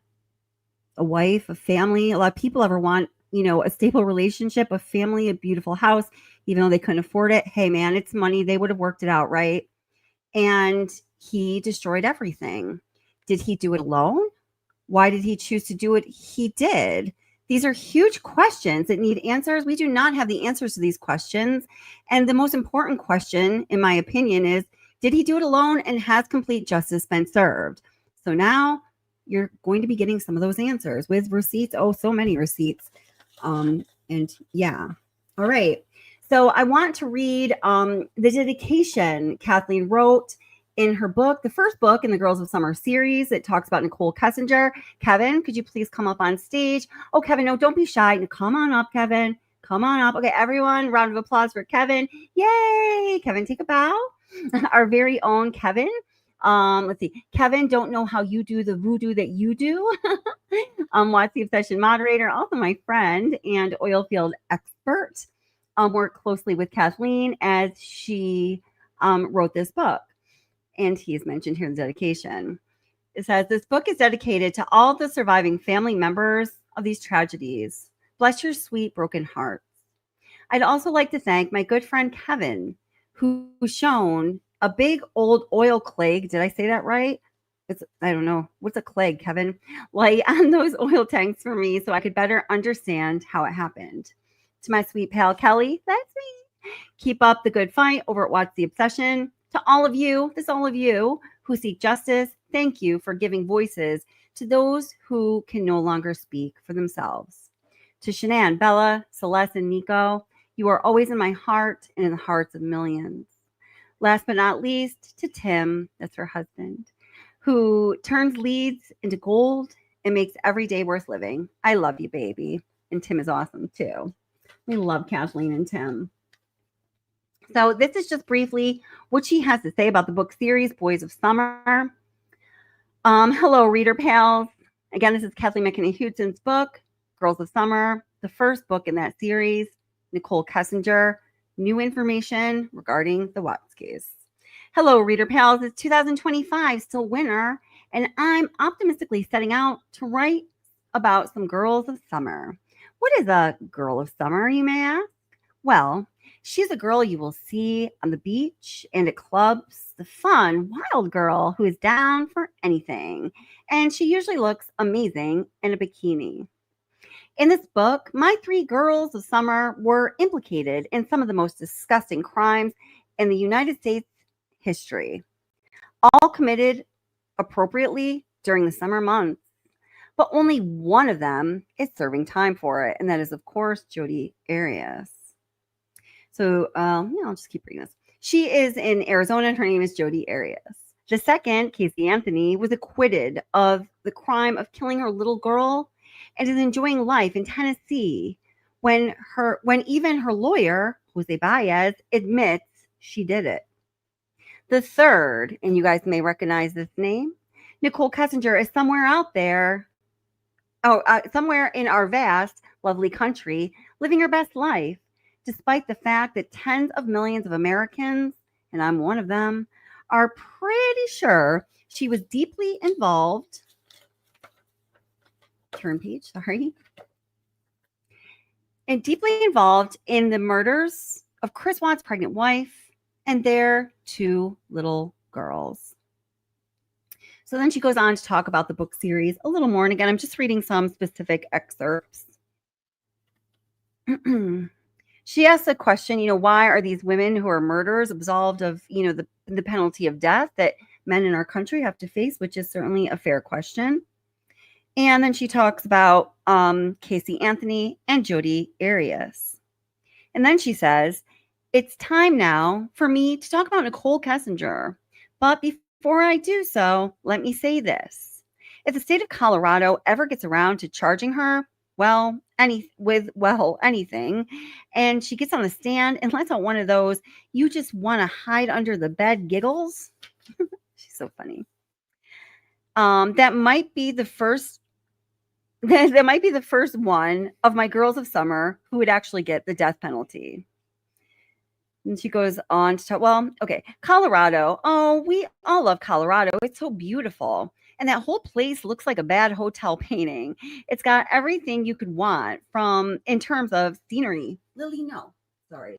a wife, a family. A lot of people ever want, you know, a stable relationship, a family, a beautiful house, even though they couldn't afford it. Hey, man, it's money. They would have worked it out, right? And he destroyed everything. Did he do it alone? Why did he choose to do it? He did. These are huge questions that need answers. We do not have the answers to these questions. And the most important question, in my opinion, is, did he do it alone and has complete justice been served? So now you're going to be getting some of those answers with receipts. Oh, so many receipts. And yeah. All right. So I want to read the dedication Kathleen wrote in her book, the first book in the Girls of Summer series that talks about Nicole Kessinger. Kevin, could you please come up on stage? Oh, Kevin, no, don't be shy. No, come on up, Kevin. Come on up. Okay, everyone, round of applause for Kevin. Yay! Kevin, take a bow. Our very own Kevin. Let's see. Kevin, don't know how you do the voodoo that you do. Watts the Obsession moderator, also my friend and oil field expert. Worked closely with Kathleen as she wrote this book. And he's mentioned here in the dedication. It says, this book is dedicated to all the surviving family members of these tragedies. Bless your sweet broken hearts. I'd also like to thank my good friend Kevin, who shone a big old oil clag. Did I say that right? I don't know. What's a clag, Kevin? Light on those oil tanks for me so I could better understand how it happened. To my sweet pal Kelly, that's me. Keep up the good fight over at Watts the Obsession. To all of you who seek justice, thank you for giving voices to those who can no longer speak for themselves. To Shanann, Bella, Celeste, and Nicol, you are always in my heart and in the hearts of millions. Last but not least, to Tim, that's her husband, who turns leads into gold and makes every day worth living. I love you, baby. And Tim is awesome, too. We love Kathleen and Tim. So this is just briefly what she has to say about the book series, Boys of Summer. Hello, reader pals. Again, this is Kathleen McKenna Hewtsen's book, Girls of Summer, the first book in that series. Nicole Kessinger, new information regarding the Watts case. Hello, reader pals. It's 2025, still winter, and I'm optimistically setting out to write about some girls of summer. What is a girl of summer, you may ask? Well, she's a girl you will see on the beach and at clubs, the fun, wild girl who is down for anything. And she usually looks amazing in a bikini. In this book, my 3 girls of summer were implicated in some of the most disgusting crimes in the United States history, all committed appropriately during the summer months. but only one of them is serving time for it, and that is, of course, Jodi Arias. So, I'll just keep reading this. She is in Arizona, and her name is Jodi Arias. The second, Casey Anthony, was acquitted of the crime of killing her little girl and is enjoying life in Tennessee when even her lawyer, Jose Baez, admits she did it. The third, and you guys may recognize this name, Nicole Kessinger, is somewhere out there, somewhere in our vast, lovely country, living her best life, despite the fact that tens of millions of Americans, and I'm one of them, are pretty sure she was deeply involved. Turn page, sorry. And deeply involved in the murders of Chris Watts' pregnant wife and their two little girls. So then she goes on to talk about the book series a little more. And again, I'm just reading some specific excerpts. She asks a question, why are these women who are murderers absolved of, the penalty of death that men in our country have to face, which is certainly a fair question. And then she talks about Casey Anthony and Jodi Arias. And then she says, it's time now for me to talk about Nicole Kessinger. But before I do so, let me say this. If the state of Colorado ever gets around to charging her, anything, and she gets on the stand and lets out one of those, you just want to hide under the bed giggles. She's so funny. That might be the first one of my girls of summer who would actually get the death penalty. And she goes on to talk, Colorado. Oh, we all love Colorado. It's so beautiful. And that whole place looks like a bad hotel painting. It's got everything you could want in terms of scenery. Lily, no. Sorry.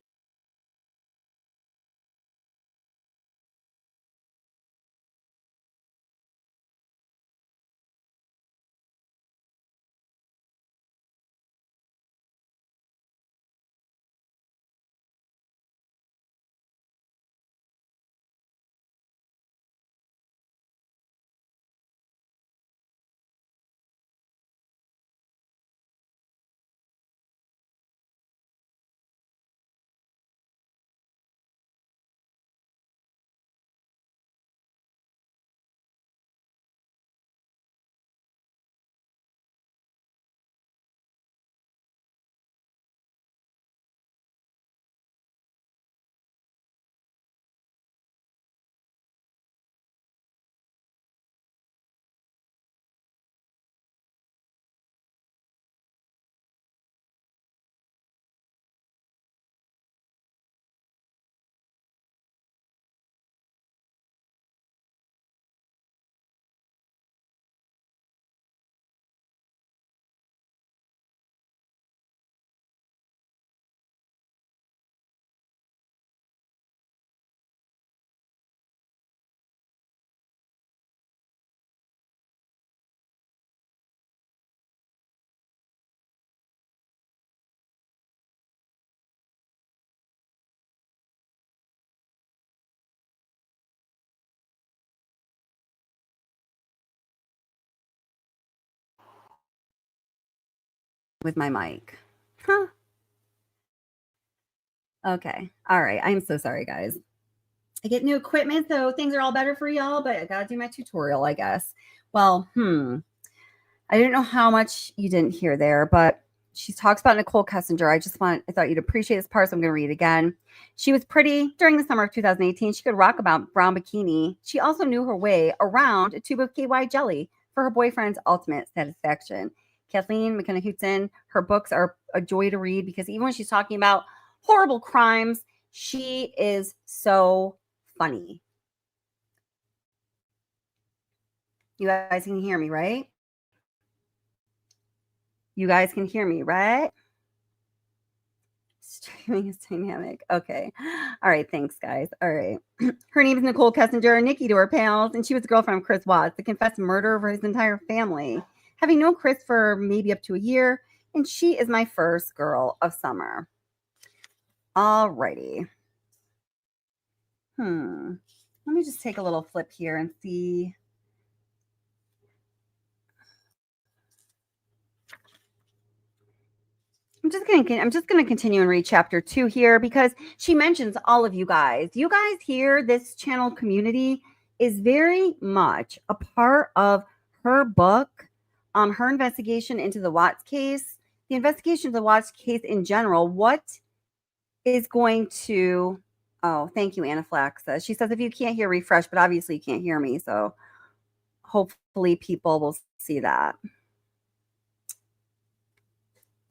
With my mic. Huh. Okay. All right. I'm so sorry, guys. I get new equipment, so things are all better for y'all, but I gotta do my tutorial, I guess. Well, I didn't know how much you didn't hear there, but she talks about Nicole Kessinger. I thought you'd appreciate this part, so I'm going to read it again. She was pretty during the summer of 2018. She could rock a brown bikini. She also knew her way around a tube of KY jelly for her boyfriend's ultimate satisfaction. Kathleen, McKenna, Hewtsen, her books are a joy to read because even when she's talking about horrible crimes, she is so funny. You guys can hear me, right? You guys can hear me, right? Streaming is dynamic. Okay. All right. Thanks, guys. All right. Her name is Nicole Kessinger, Nikki to her pals, and she was the girlfriend of Chris Watts, the confessed murder of his entire family. Having known Chris for maybe up to a year, and she is my first girl of summer. All righty. Let me just take a little flip here and see. I'm just gonna continue and read chapter 2 here because she mentions all of you guys. You guys here, this channel community is very much a part of her book, her investigation into the Watts case, the investigation of the Watts case in general. What is going to? Oh, thank you, Anaphylaxis. She says if you can't hear, refresh, but obviously you can't hear me, so hopefully people will see that.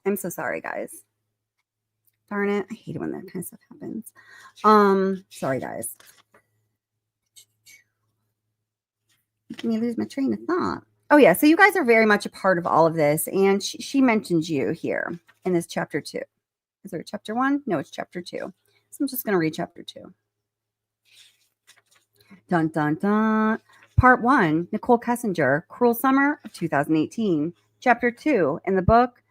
I'm so sorry, guys. Darn it. I hate it when that kind of stuff happens. Sorry, guys. Let me lose my train of thought. Oh, yeah. So you guys are very much a part of all of this. And she mentions you here in this chapter 2. Is there a chapter 1? No, it's chapter 2. So I'm just going to read chapter 2. Dun, dun, dun. Part 1, Nicole Kessinger, Cruel Summer of 2018. Chapter 2 in the book,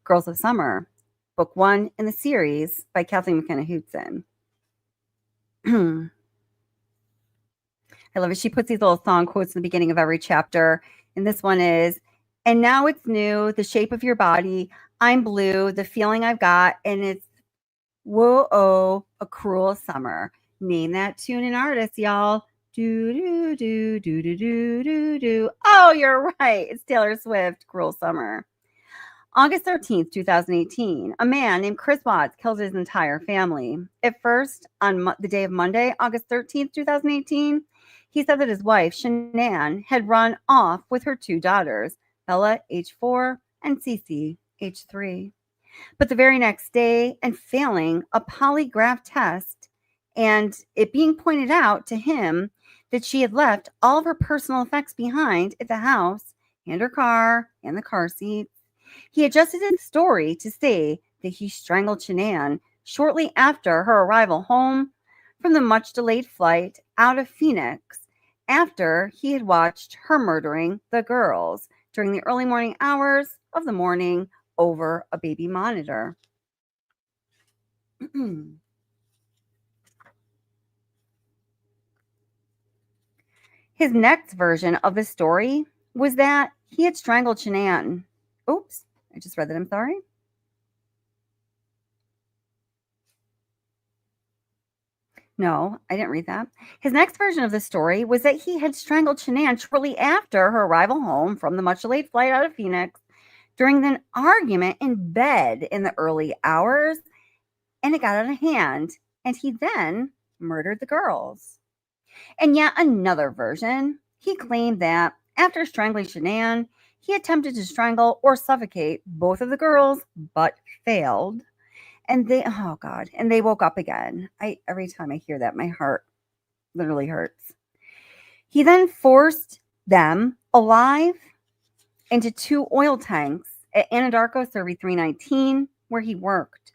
Girls of Summer. Book 1 in the series by Kathleen McKenna Hewtsen. I love it. She puts these little song quotes in the beginning of every chapter. And this one is, and now it's new, the shape of your body. I'm blue, the feeling I've got. And it's, whoa, a cruel summer. Name that tune and artist, y'all. Do, do, do, do, do, do, do, do. Oh, you're right. It's Taylor Swift, Cruel Summer. August 13th, 2018, a man named Chris Watts killed his entire family. At first, on the day of Monday, August 13th, 2018, he said that his wife, Shanann, had run off with her 2 daughters, Bella, age 4, and Cece, age 3. But the very next day, and failing a polygraph test, and it being pointed out to him that she had left all of her personal effects behind at the house, and her car, and the car seat, he adjusted his story to say that he strangled Shanann shortly after her arrival home from the much-delayed flight out of Phoenix after he had watched her murdering the girls during the early morning hours of the morning over a baby monitor. His next version of the story was that he had strangled Shanann. Oops, I just read that. I'm sorry. No, I didn't read that. His next version of the story was that he had strangled Shanann shortly after her arrival home from the much-delayed flight out of Phoenix during an argument in bed in the early hours, and it got out of hand, and he then murdered the girls. And yet another version, he claimed that after strangling Shanann, he attempted to strangle or suffocate both of the girls, but failed. And they, oh God, and they woke up again. Every time I hear that, my heart literally hurts. He then forced them alive into 2 oil tanks at Anadarko Survey 319, where he worked,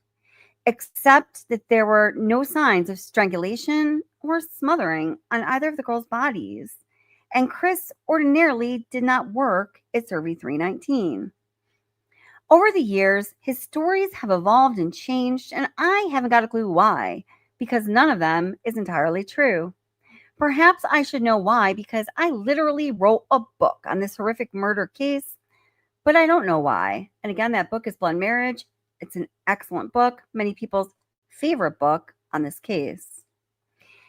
except that there were no signs of strangulation or smothering on either of the girls' bodies. And Chris ordinarily did not work at Survey 319. Over the years, his stories have evolved and changed, and I haven't got a clue why, because none of them is entirely true. Perhaps I should know why, because I literally wrote a book on this horrific murder case, but I don't know why. And again, that book is Blood Marriage. It's an excellent book, many people's favorite book on this case.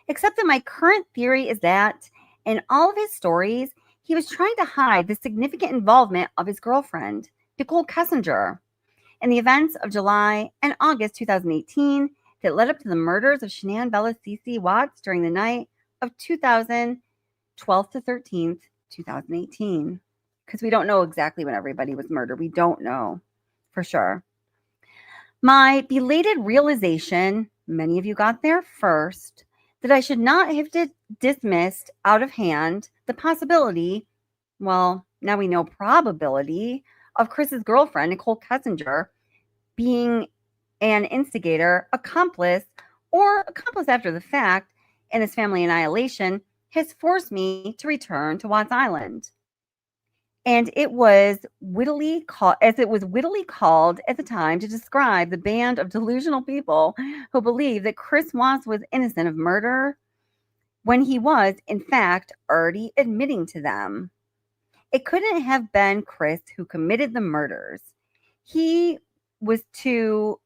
Except that my current theory is that in all of his stories, he was trying to hide the significant involvement of his girlfriend, Nicole Kessinger, in the events of July and August 2018 that led up to the murders of Shanann Bella Cece Watts during the night of 12th to 13th, 2018. Because we don't know exactly when everybody was murdered. We don't know for sure. My belated realization, many of you got there first, that I should not have dismissed out of hand the possibility, well, now we know probability, of Chris's girlfriend, Nicole Kessinger, being an instigator, accomplice, or accomplice after the fact in this family annihilation has forced me to return to Watts Island. And it was wittily called, as it was wittily called at the time, to describe the band of delusional people who believed that Chris Watts was innocent of murder when he was, in fact, already admitting to them. It couldn't have been Chris who committed the murders. He was to,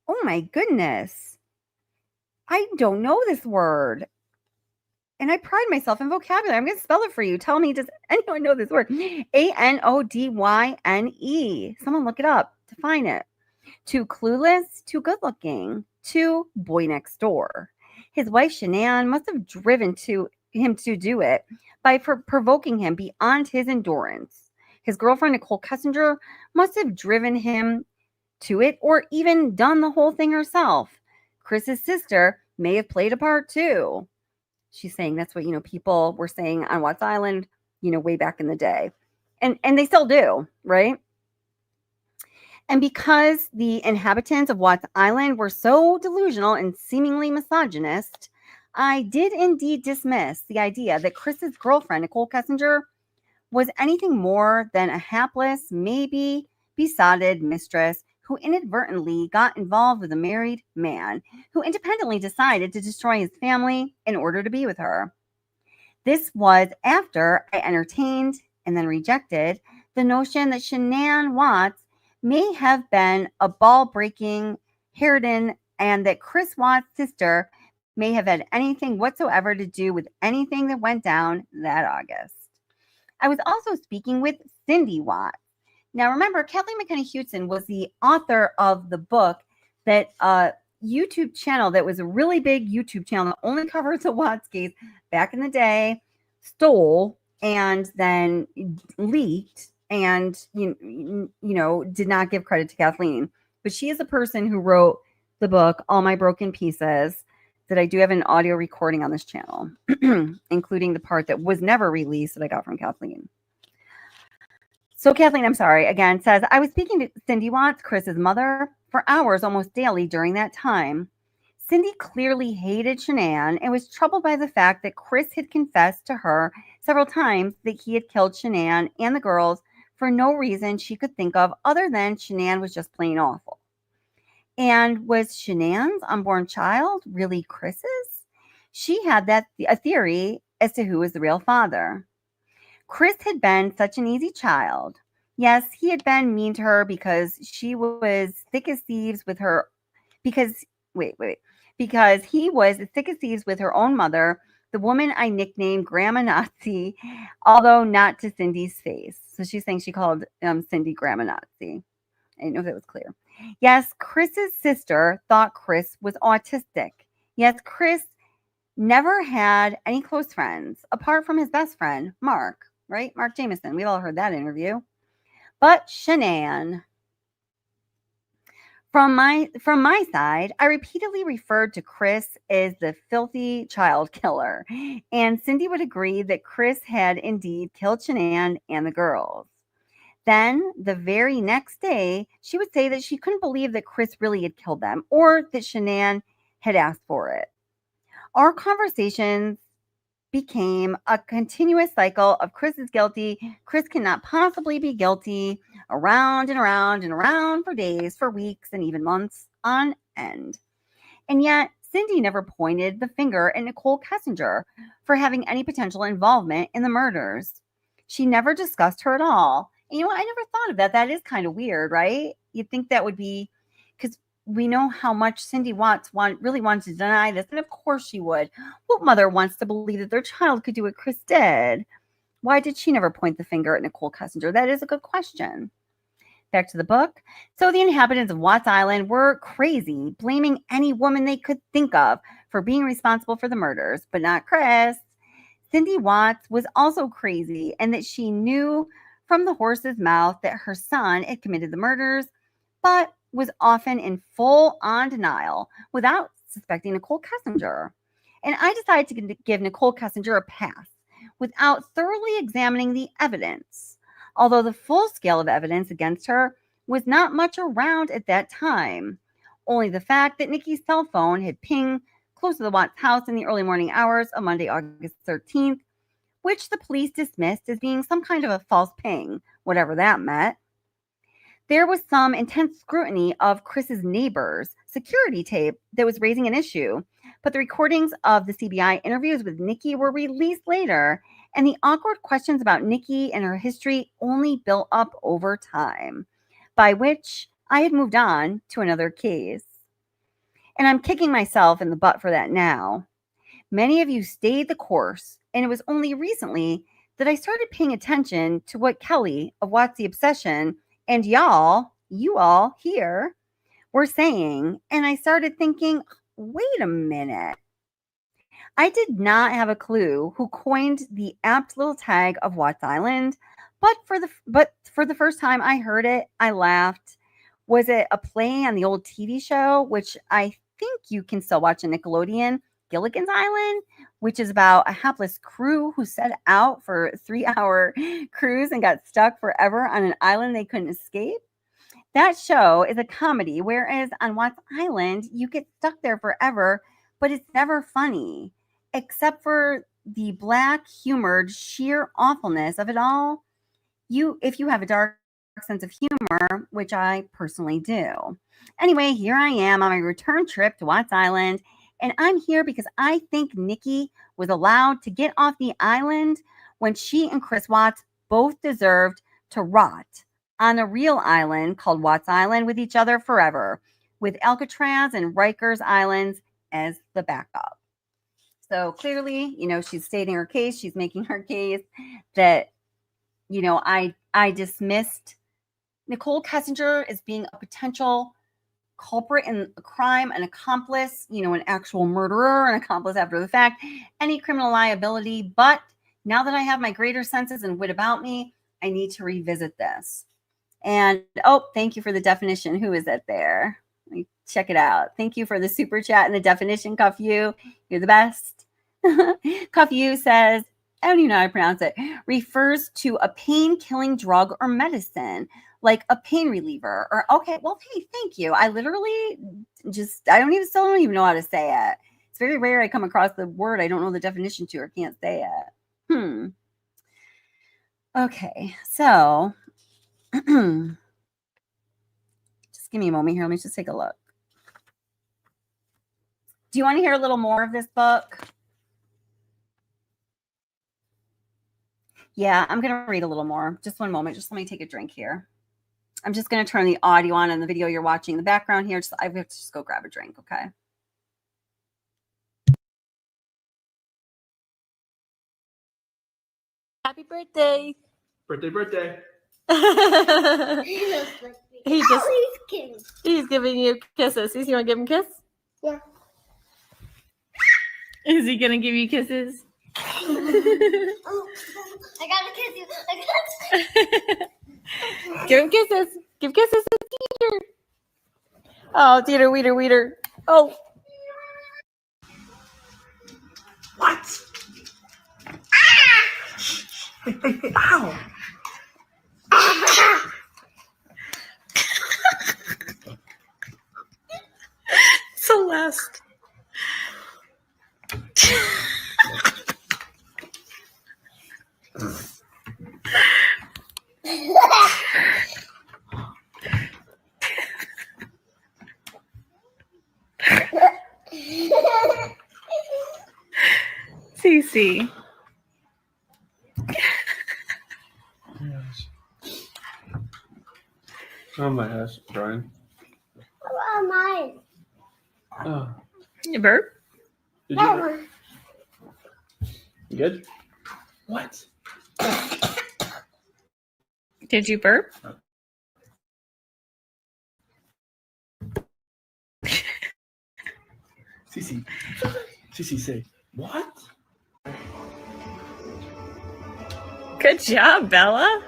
oh my goodness, I don't know this word. And I pride myself in vocabulary. I'm going to spell it for you. Tell me, does anyone know this word? Anodyne. Someone look it up. Define it. Too clueless, too good looking, too boy next door. His wife, Shanann, must have driven him to do it by provoking him beyond his endurance. His girlfriend, Nicole Kessinger, must have driven him to it or even done the whole thing herself. Chris's sister may have played a part too. She's saying that's what, people were saying on Watts Island, way back in the day. And they still do, right? And because the inhabitants of Watts Island were so delusional and seemingly misogynist, I did indeed dismiss the idea that Chris's girlfriend, Nicole Kessinger, was anything more than a hapless, maybe besotted mistress who inadvertently got involved with a married man who independently decided to destroy his family in order to be with her. This was after I entertained and then rejected the notion that Shanann Watts may have been a ball-breaking harridan and that Chris Watts' sister may have had anything whatsoever to do with anything that went down that August. I was also speaking with Cindy Watts. Now, remember, Kathleen McKenna Hewtsen was the author of the book that YouTube channel that was a really big YouTube channel that only covered the Watts case back in the day, stole and then leaked and, did not give credit to Kathleen. But she is the person who wrote the book, All My Broken Pieces, that I do have an audio recording on this channel, including the part that was never released that I got from Kathleen. So Kathleen, I'm sorry, again, says, I was speaking to Cindy Watts, Chris's mother, for hours almost daily during that time. Cindy clearly hated Shanann and was troubled by the fact that Chris had confessed to her several times that he had killed Shanann and the girls for no reason she could think of other than Shanann was just plain awful. And was Shanann's unborn child really Chris's? She had a theory as to who was the real father. Chris had been such an easy child. Yes, he had been mean to her because she was thick as thieves with her, because he was as thick as thieves with her own mother, the woman I nicknamed Grandma Nazi, although not to Cindy's face. So she's saying she called Cindy Grandma Nazi. I didn't know if that was clear. Yes, Chris's sister thought Chris was autistic. Yes, Chris never had any close friends apart from his best friend, Mark, right? Mark Jameson. We've all heard that interview. But Shanann. From my side, I repeatedly referred to Chris as the filthy child killer, and Cindy would agree that Chris had indeed killed Shanann and the girls. Then, the very next day, she would say that she couldn't believe that Chris really had killed them or that Shanann had asked for it. Our conversations became a continuous cycle of Chris is guilty, Chris cannot possibly be guilty, around and around and around for days, for weeks, and even months on end. And yet, Cindy never pointed the finger at Nicole Kessinger for having any potential involvement in the murders. She never discussed her at all. And I never thought of that. That is kind of weird, right? You'd think that would be, because we know how much Cindy Watts really wanted to deny this. And of course she would. What mother wants to believe that their child could do what Chris did? Why did she never point the finger at Nicole Kessinger? That is a good question. Back to the book. So the inhabitants of Watts Island were crazy, blaming any woman they could think of for being responsible for the murders, but not Chris. Cindy Watts was also crazy, and that she knew from the horse's mouth that her son had committed the murders, but was often in full-on denial without suspecting Nicole Kessinger. And I decided to give Nicole Kessinger a pass without thoroughly examining the evidence, although the full scale of evidence against her was not much around at that time. Only the fact that Nikki's cell phone had pinged close to the Watts house in the early morning hours of Monday, August 13th, which the police dismissed as being some kind of a false ping, whatever that meant. There was some intense scrutiny of Chris's neighbors' security tape that was raising an issue, but the recordings of the CBI interviews with Nikki were released later, and the awkward questions about Nikki and her history only built up over time, by which I had moved on to another case. And I'm kicking myself in the butt for that now. Many of you stayed the course, and it was only recently that I started paying attention to what Kelly of Watts the Obsession and you all here were saying. And I started thinking, wait a minute. I did not have a clue who coined the apt little tag of Watts Island, but for the first time I heard it, I laughed. Was it a play on the old TV show, which I think you can still watch on Nickelodeon, Gilligan's Island, which is about a hapless crew who set out for a 3-hour cruise and got stuck forever on an island they couldn't escape? That show is a comedy, whereas on Watts Island, you get stuck there forever, but it's never funny, except for the black humored sheer awfulness of it all. If you have a dark sense of humor, which I personally do. Anyway, here I am on my return trip to Watts Island, and I'm here because I think Nikki was allowed to get off the island when she and Chris Watts both deserved to rot on a real island called Watts Island with each other forever, with Alcatraz and Rikers Islands as the backup. So clearly, she's stating her case. She's making her case that, I dismissed Nicole Kessinger as being a potential culprit in a crime, an accomplice, an actual murderer, an accomplice after the fact, any criminal liability. But now that I have my greater senses and wit about me, I need to revisit this. And, thank you for the definition. Who is that there? Let me check it out. Thank you for the super chat and the definition, Cuff You. You're the best. Cuff You says, I don't even know how to pronounce it, refers to a pain-killing drug or medicine, like a pain reliever. Or, okay, well, hey, thank you. I literally still don't even know how to say it. It's very rare I come across the word I don't know the definition to or can't say it. Okay, so just give me a moment here. Let me just take a look. Do you want to hear a little more of this book? Yeah, I'm going to read a little more. Just one moment. Just let me take a drink here. I'm just going to turn the audio on in the video you're watching in the background here. I have to just go grab a drink, okay? Happy birthday. Birthday. He's giving you kisses. You want to give him a kiss? Yeah. Is he going to give you kisses? I gotta kiss you. Give him kisses. Give kisses to Dieter. Oh, Dieter, Weeder. Oh. What? Ow. Celeste. Cece. Oh my gosh, Brian. What am I? Oh. You burp? Did you burp? You good? What? Did you burp? Cece, say, what? Good job, Bella.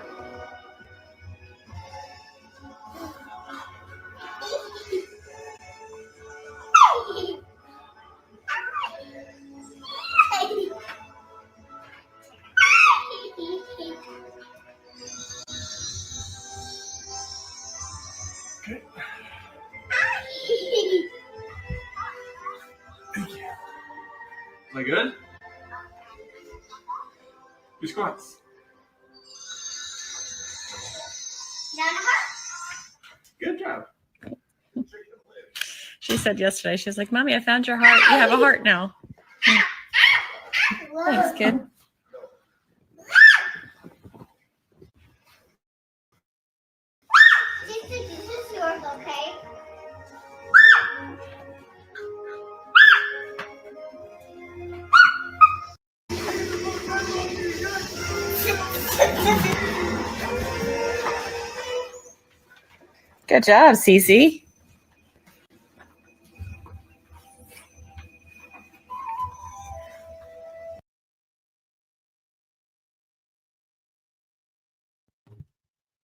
Am I good? Do squats. Good job. She said yesterday, she was like, Mommy, I found your heart. You have a heart now. Thanks, kid. This is your Good job, Cece.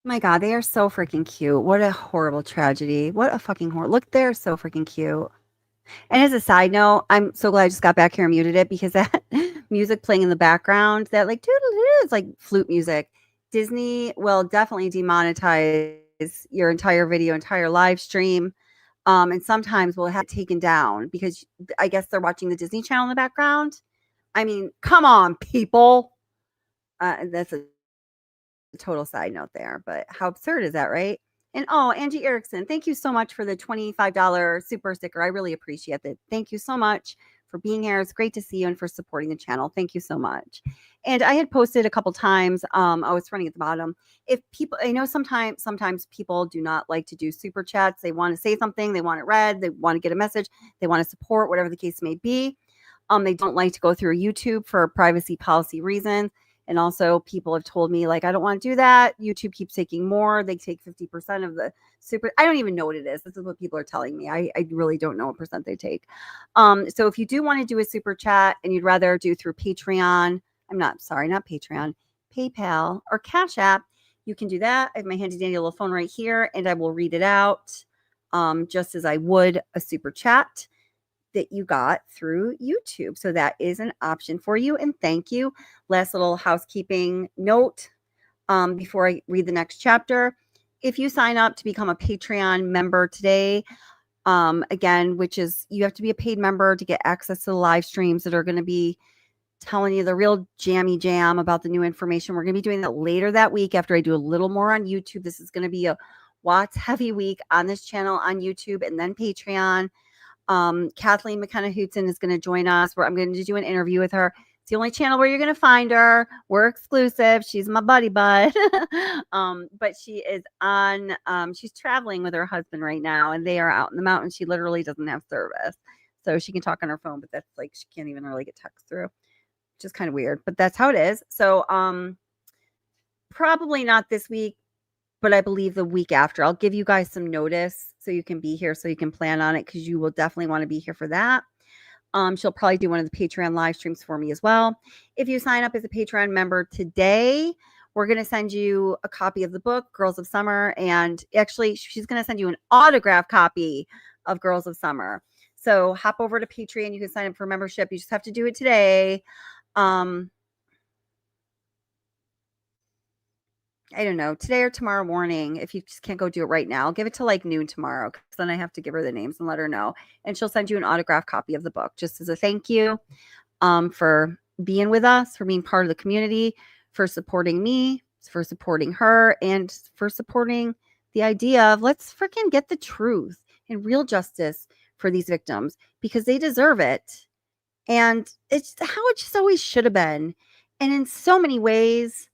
My God, they are so freaking cute. What a horrible tragedy. What a fucking horror. Look, they're so freaking cute. And as a side note, I'm so glad I just got back here and muted it because that music playing in the background, that like it's like flute music. Disney will definitely demonetize your entire video, entire live stream. And sometimes we'll have it taken down because I guess they're watching the Disney Channel in the background. I mean, come on, people. That's a total side note there, but how absurd is that, right? And oh, Angie Erickson, thank you so much for the $25 super sticker. I really appreciate it. Thank you so much for being here. It's great to see you and for supporting the channel. Thank you so much. And I had posted a couple times. I was running at the bottom. If people, I know sometimes people do not like to do super chats. They want to say something, they want it read, they want to get a message, they want to support, whatever the case may be. They don't like to go through YouTube for privacy policy reasons. And also people have told me, like, I don't want to do that. YouTube keeps taking more. They take 50% of the super. I don't even know what it is. This is what people are telling me. I really don't know what percent they take. So if you do want to do a super chat and you'd rather do through Patreon, not Patreon, PayPal or Cash App, you can do that. I have my handy dandy little phone right here and I will read it out just as I would a super chat that you got through YouTube. So that is an option for you. And thank you. Last little housekeeping note before I read the next chapter. If you sign up to become a Patreon member today, again, which is you have to be a paid member to get access to the live streams that are going to be telling you the real jammy jam about the new information. We're going to be doing that later that week after I do a little more on YouTube. This is going to be a Watts heavy week on this channel on YouTube and then Patreon. Kathleen McKenna Hewtsen is going to join us where I'm going to do an interview with her. It's the only channel where you're going to find her. We're exclusive. She's my buddy bud. But she is on, she's traveling with her husband right now and they are out in the mountains. She literally doesn't have service. So she can talk on her phone, but that's like, she can't even really get text through, which is kind of weird, but that's how it is. So, probably not this week, but I believe the week after. I'll give you guys some notice so you can be here, so you can plan on it because you will definitely want to be here for that. She'll probably do one of the Patreon live streams for me as well. If you sign up as a Patreon member today, we're going to send you a copy of the book, Girls of Summer. And actually, she's going to send you an autographed copy of Girls of Summer. So hop over to Patreon. You can sign up for membership. You just have to do it today. I don't know, today or tomorrow morning. If you just can't go do it right now, I'll give it to like noon tomorrow because then I have to give her the names and let her know. And she'll send you an autographed copy of the book just as a thank you for being with us, for being part of the community, for supporting me, for supporting her, and for supporting the idea of let's freaking get the truth and real justice for these victims because they deserve it. And it's how it just always should have been. And in so many ways,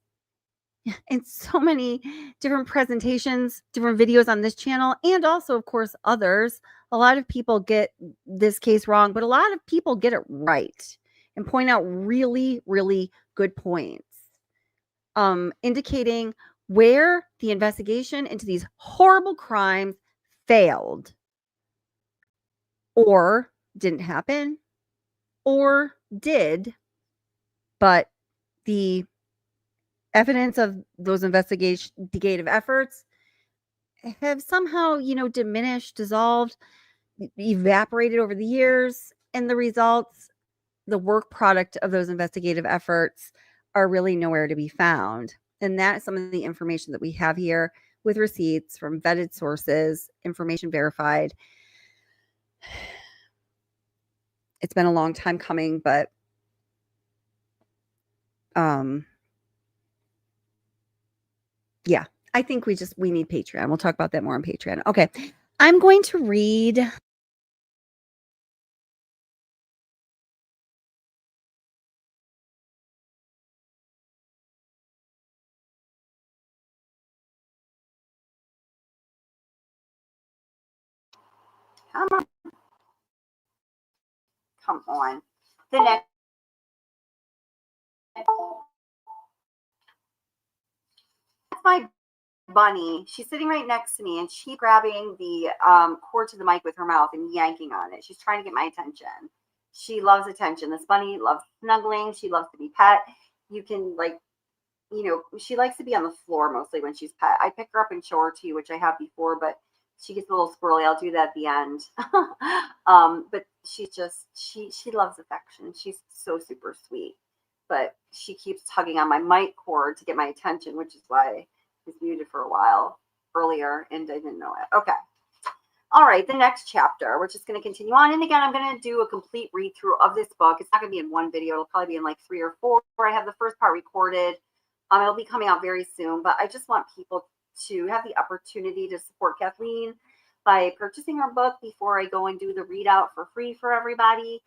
in so many different presentations, different videos on this channel, and also, of course, others. A lot of people get this case wrong, but a lot of people get it right and point out really, really good points, indicating where the investigation into these horrible crimes failed or didn't happen or did, but the evidence of those investigative efforts have somehow, diminished, dissolved, evaporated over the years. And the results, the work product of those investigative efforts are really nowhere to be found. And that's some of the information that we have here with receipts from vetted sources, information verified. It's been a long time coming, but yeah, I think we need Patreon. We'll talk about that more on Patreon. Okay. I'm going to read Come on. The next my bunny. She's sitting right next to me, and she's grabbing the cord to the mic with her mouth and yanking on it. She's trying to get my attention. She loves attention. This bunny loves snuggling. She loves to be pet. You can, like, you know, she likes to be on the floor mostly when she's pet. I pick her up and show her to you, which I have before, but she gets a little squirrely. I'll do that at the end. But she's just, she loves affection. She's so super sweet. But she keeps tugging on my mic cord to get my attention, which is why I was muted for a while earlier and I didn't know it. Okay. All right, the next chapter, we're just going to continue on. And again, I'm going to do a complete read through of this book. It's not going to be in one video. It'll probably be in like 3 or 4. I have the first part recorded. It'll be coming out very soon, but I just want people to have the opportunity to support Kathleen by purchasing her book before I go and do the readout for free for everybody.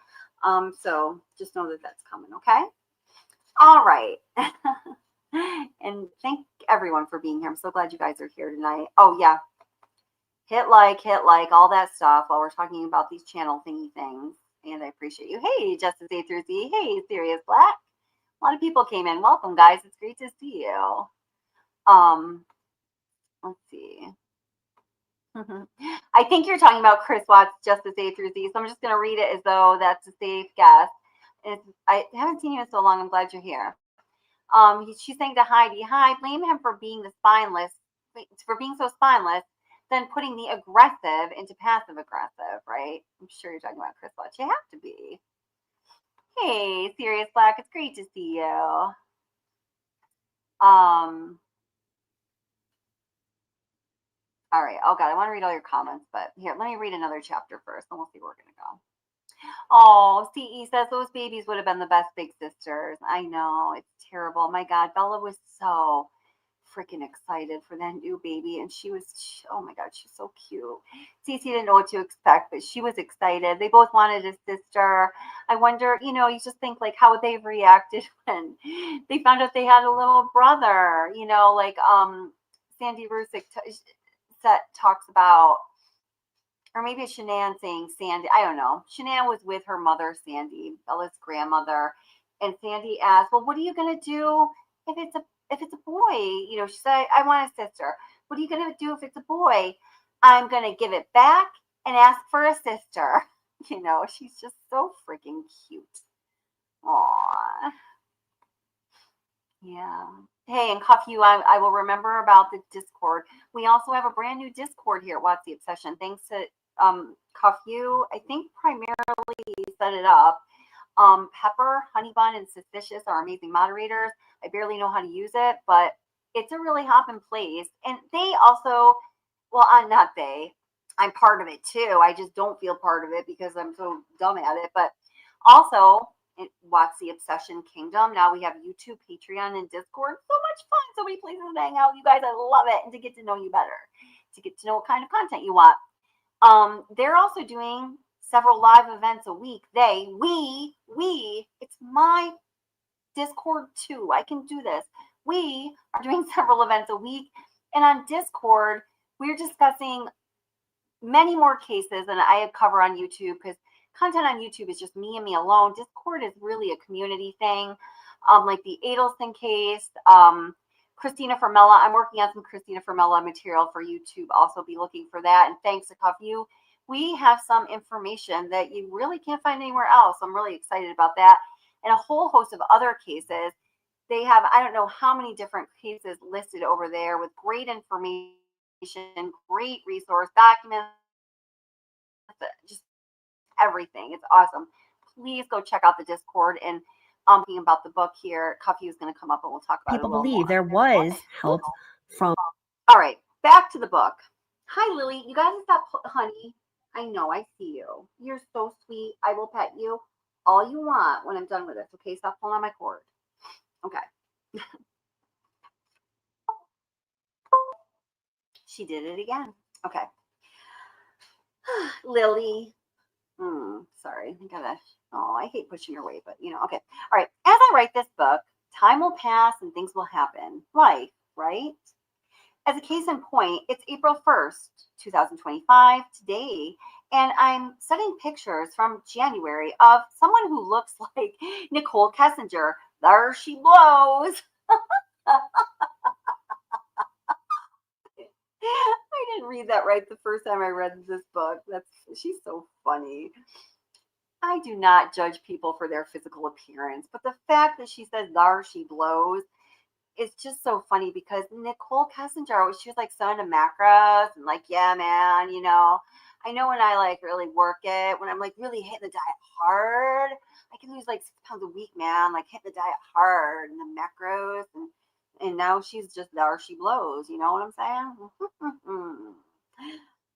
So just know that that's coming, okay? All right. And thank everyone for being here. I'm so glad you guys are here tonight. Oh, yeah. Hit like, all that stuff while we're talking about these channel thingy things. And I appreciate you. Hey, Justice A through Z. Hey, Serious Black. A lot of people came in. Welcome, guys. It's great to see you. Let's see. I think you're talking about Chris Watts, Justice A through Z. So I'm just going to read it as though that's a safe guess. I haven't seen you in so long. I'm glad you're here. She's saying to Heidi, hi, blame him for being so spineless, then putting the aggressive into passive aggressive, right? I'm sure you're talking about Chris Watts. You have to be. Hey, Serious Black, it's great to see you. All right. Oh, God, I want to read all your comments, but here, let me read another chapter first, and we'll see where we're going to go. Oh, CE says those babies would have been the best big sisters. I know. It's terrible. My God, Bella was so freaking excited for that new baby, and she was, oh, my God, she's so cute. Cece didn't know what to expect, but she was excited. They both wanted a sister. I wonder, you know, you just think, like, how would they have reacted when they found out they had a little brother, you know, like Sandy Rzucek talks about, or maybe it's Shanann saying Sandy, I don't know. Shanann was with her mother, Sandy, Bella's grandmother, and Sandy asked, well, what are you going to do if it's a boy? You know, she said, I want a sister. What are you going to do if it's a boy? I'm going to give it back and ask for a sister. You know, she's just so freaking cute. Aww. Yeah. Hey, and Cuff You, I will remember about the Discord. We also have a brand new Discord here at What's the Obsession. Thanks to Cuff You, I think primarily set it up. Pepper, Honey Bun, and Suspicious are amazing moderators. I barely know how to use it, but it's a really hopping place. And they also, well, not they, I'm part of it too. I just don't feel part of it because I'm so dumb at it. But also, What's the Obsession Kingdom. Now we have YouTube, Patreon, and Discord. So much fun. So many places to hang out. You guys, I love it. And to get to know you better, to get to know what kind of content you want. They're also doing several live events a week. It's my Discord too. I can do this. We are doing several events a week. And on Discord, we're discussing many more cases than I cover on YouTube, because content on YouTube is just me and me alone. Discord is really a community thing. Like the Adelson case, Christina Fermella. I'm working on some Christina Fermella material for YouTube. Also be looking for that. And thanks to Cuff You, we have some information that you really can't find anywhere else. I'm really excited about that. And a whole host of other cases. They have, I don't know how many different cases listed over there with great information, great resource documents, just everything. It's awesome. Please go check out the Discord. And talking about the book here, Cuffy is going to come up and we'll talk about it a little more. There was help from. All right, back to the book. Hi, Lily. You guys stop, honey. I know. I see you. You're so sweet. I will pet you all you want when I'm done with this. Okay, stop pulling on my cord. Okay. She did it again. Okay. Lily. Sorry. I hate pushing your weight, but you know, okay. All right. As I write this book, time will pass and things will happen. Life, right? As a case in point, it's April 1st, 2025 today, and I'm studying pictures from January of someone who looks like Nicole Kessinger. There she blows. I didn't read that right the first time I read this book. She's so funny. I do not judge people for their physical appearance, but the fact that she says "thar she blows" is just so funny because Nicole Kessinger, she was like so into macros and like, yeah, man, you know, I know when I like really work it, when I'm like really hitting the diet hard, I can lose like 6 pounds a week, man, like hitting the diet hard and the macros. And now she's just there, she blows. You know what I'm saying?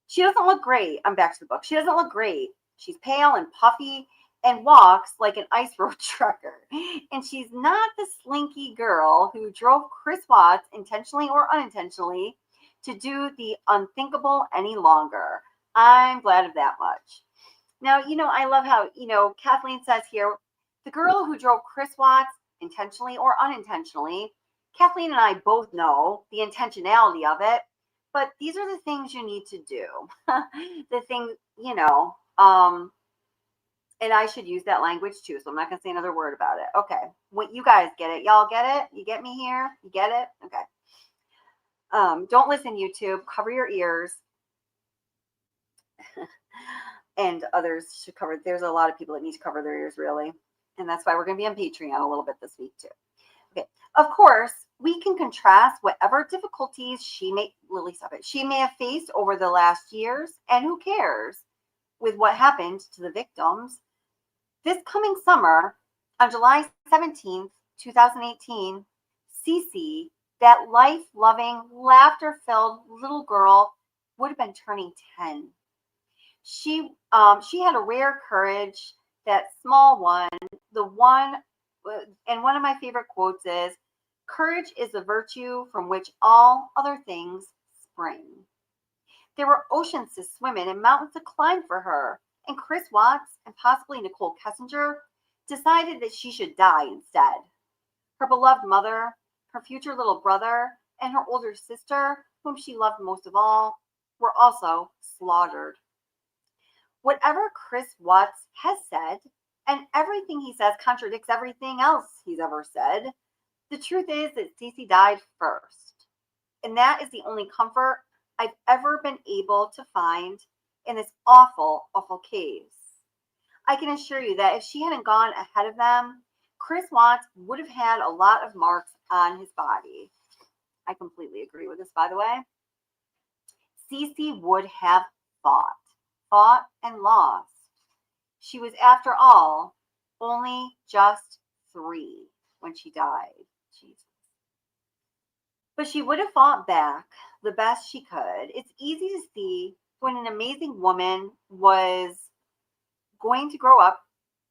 She doesn't look great. I'm back to the book. She doesn't look great. She's pale and puffy and walks like an ice road trucker. And she's not the slinky girl who drove Chris Watts intentionally or unintentionally to do the unthinkable any longer. I'm glad of that much. Now, you know, I love how, you know, Kathleen says here, the girl who drove Chris Watts intentionally or unintentionally, Kathleen and I both know the intentionality of it, but these are the things you need to do. The thing, you know, and I should use that language too, so I'm not going to say another word about it. Okay, what you guys get it? Y'all get it? You get me here? You get it? Okay. Don't listen, YouTube. Cover your ears. And others should cover. There's a lot of people that need to cover their ears, really. And that's why we're going to be on Patreon a little bit this week, too. Okay. Of course, we can contrast whatever difficulties she may have faced over the last years, and who cares, with what happened to the victims. This coming summer, on July 17th, 2018, Cece, that life-loving, laughter-filled little girl, would have been turning 10. She had a rare courage, that small one, and one of my favorite quotes is, "Courage is the virtue from which all other things spring." There were oceans to swim in and mountains to climb for her, and Chris Watts and possibly Nicole Kessinger decided that she should die instead. Her beloved mother, her future little brother, and her older sister, whom she loved most of all, were also slaughtered. Whatever Chris Watts has said, and everything he says contradicts everything else he's ever said, the truth is that Cece died first. And that is the only comfort I've ever been able to find in this awful, awful case. I can assure you that if she hadn't gone ahead of them, Chris Watts would have had a lot of marks on his body. I completely agree with this, by the way. Cece would have fought and lost. She was, after all, only just 3 when she died. Jesus. But she would have fought back the best she could. It's easy to see when an amazing woman was going to grow up,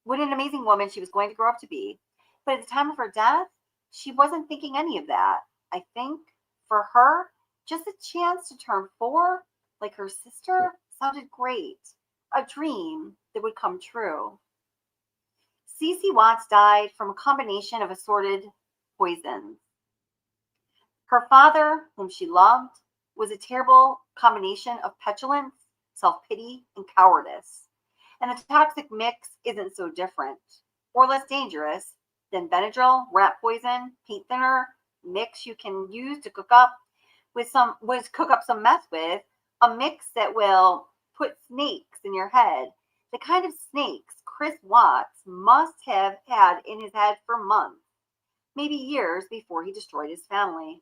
what an amazing woman she was going to grow up to be. But at the time of her death, she wasn't thinking any of that. I think for her, just a chance to turn 4, like her sister, sounded great. A dream that would come true. Cece Watts died from a combination of assorted poisons. Her father, whom she loved, was a terrible combination of petulance, self-pity, and cowardice. And the toxic mix isn't so different or less dangerous than Benadryl, rat poison, paint thinner mix you can use to cook up some meth with, a mix that will put snakes in your head, the kind of snakes Chris Watts must have had in his head for months, maybe years before he destroyed his family.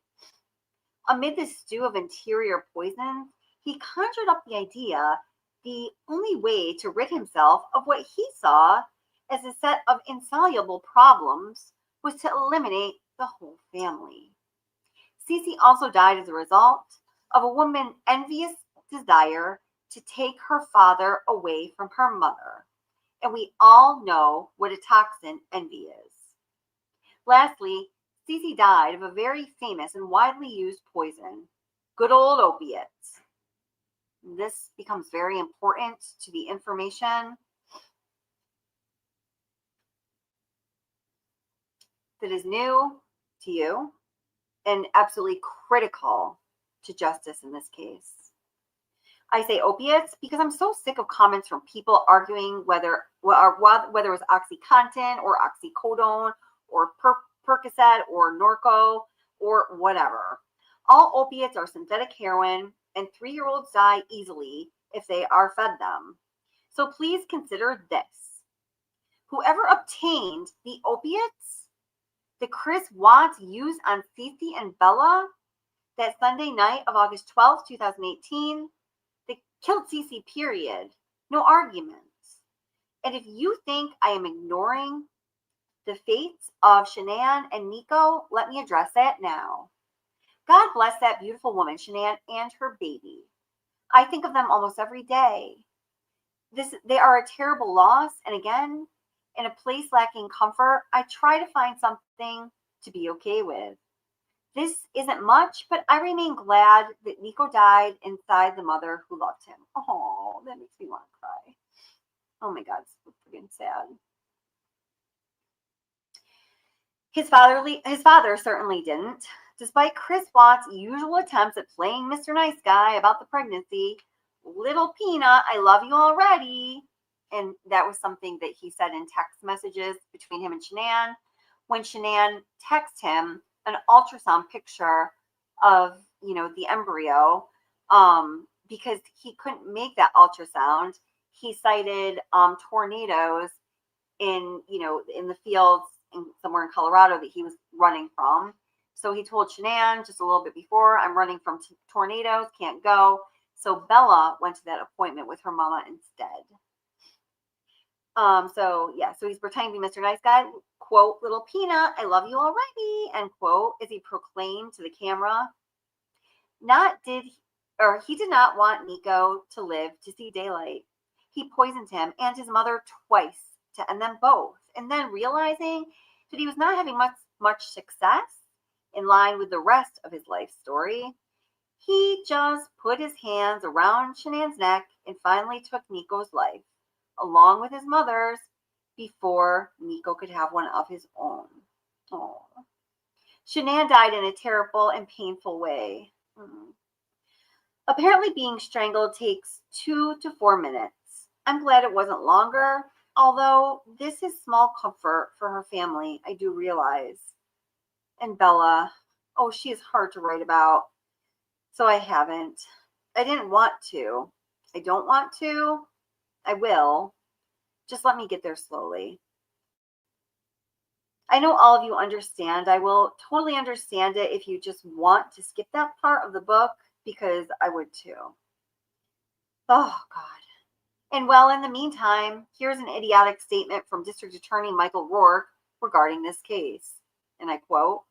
Amid this stew of interior poisons, he conjured up the idea the only way to rid himself of what he saw as a set of insoluble problems was to eliminate the whole family. Cece also died as a result of a woman's envious desire to take her father away from her mother. And we all know what a toxin envy is. Lastly, Cece died of a very famous and widely used poison, good old opiates. This becomes very important to the information that is new to you and absolutely critical to justice in this case. I say opiates because I'm so sick of comments from people arguing whether it was OxyContin or oxycodone or Percocet or Norco or whatever. All opiates are synthetic heroin, and 3-year-olds die easily if they are fed them. So please consider this. Whoever obtained the opiates that Chris Watts used on Cece and Bella that Sunday night of August 12th, 2018, they killed Cece, period. No arguments. And if you think I am ignoring the fates of Shanann and Nicol, let me address that now. God bless that beautiful woman, Shanann, and her baby. I think of them almost every day. They are a terrible loss, and again, in a place lacking comfort, I try to find something to be okay with. This isn't much, but I remain glad that Nicol died inside the mother who loved him. Oh, that makes me want to cry. Oh my God, it's so freaking sad. His father certainly didn't. Despite Chris Watts' usual attempts at playing Mr. Nice Guy about the pregnancy, little Peanut, I love you already. And that was something that he said in text messages between him and Shanann. When Shanann texted him an ultrasound picture of, the embryo, because he couldn't make that ultrasound, he cited tornadoes in the fields somewhere in Colorado that he was running from. So he told Shanann just a little bit before, I'm running from tornadoes, can't go. So Bella went to that appointment with her mama instead. So he's pretending to be Mr. Nice Guy. Quote, little Peanut, I love you already. End quote, as he proclaimed to the camera. He did not want Nicol to live to see daylight. He poisoned him and his mother twice to end them both. And then realizing that he was not having much success in line with the rest of his life story, he just put his hands around Shanann's neck and finally took Nico's life, along with his mother's, before Nicol could have one of his own. Oh. Shanann died in a terrible and painful way. Apparently being strangled takes 2 to 4 minutes. I'm glad it wasn't longer, although this is small comfort for her family, I do realize. And Bella, she is hard to write about, so I haven't. I didn't want to. I don't want to. I will. Just let me get there slowly. I know all of you understand. I will totally understand it if you just want to skip that part of the book, because I would too. Oh, God. And well, in the meantime, here's an idiotic statement from District Attorney Michael Rourke regarding this case. And I quote,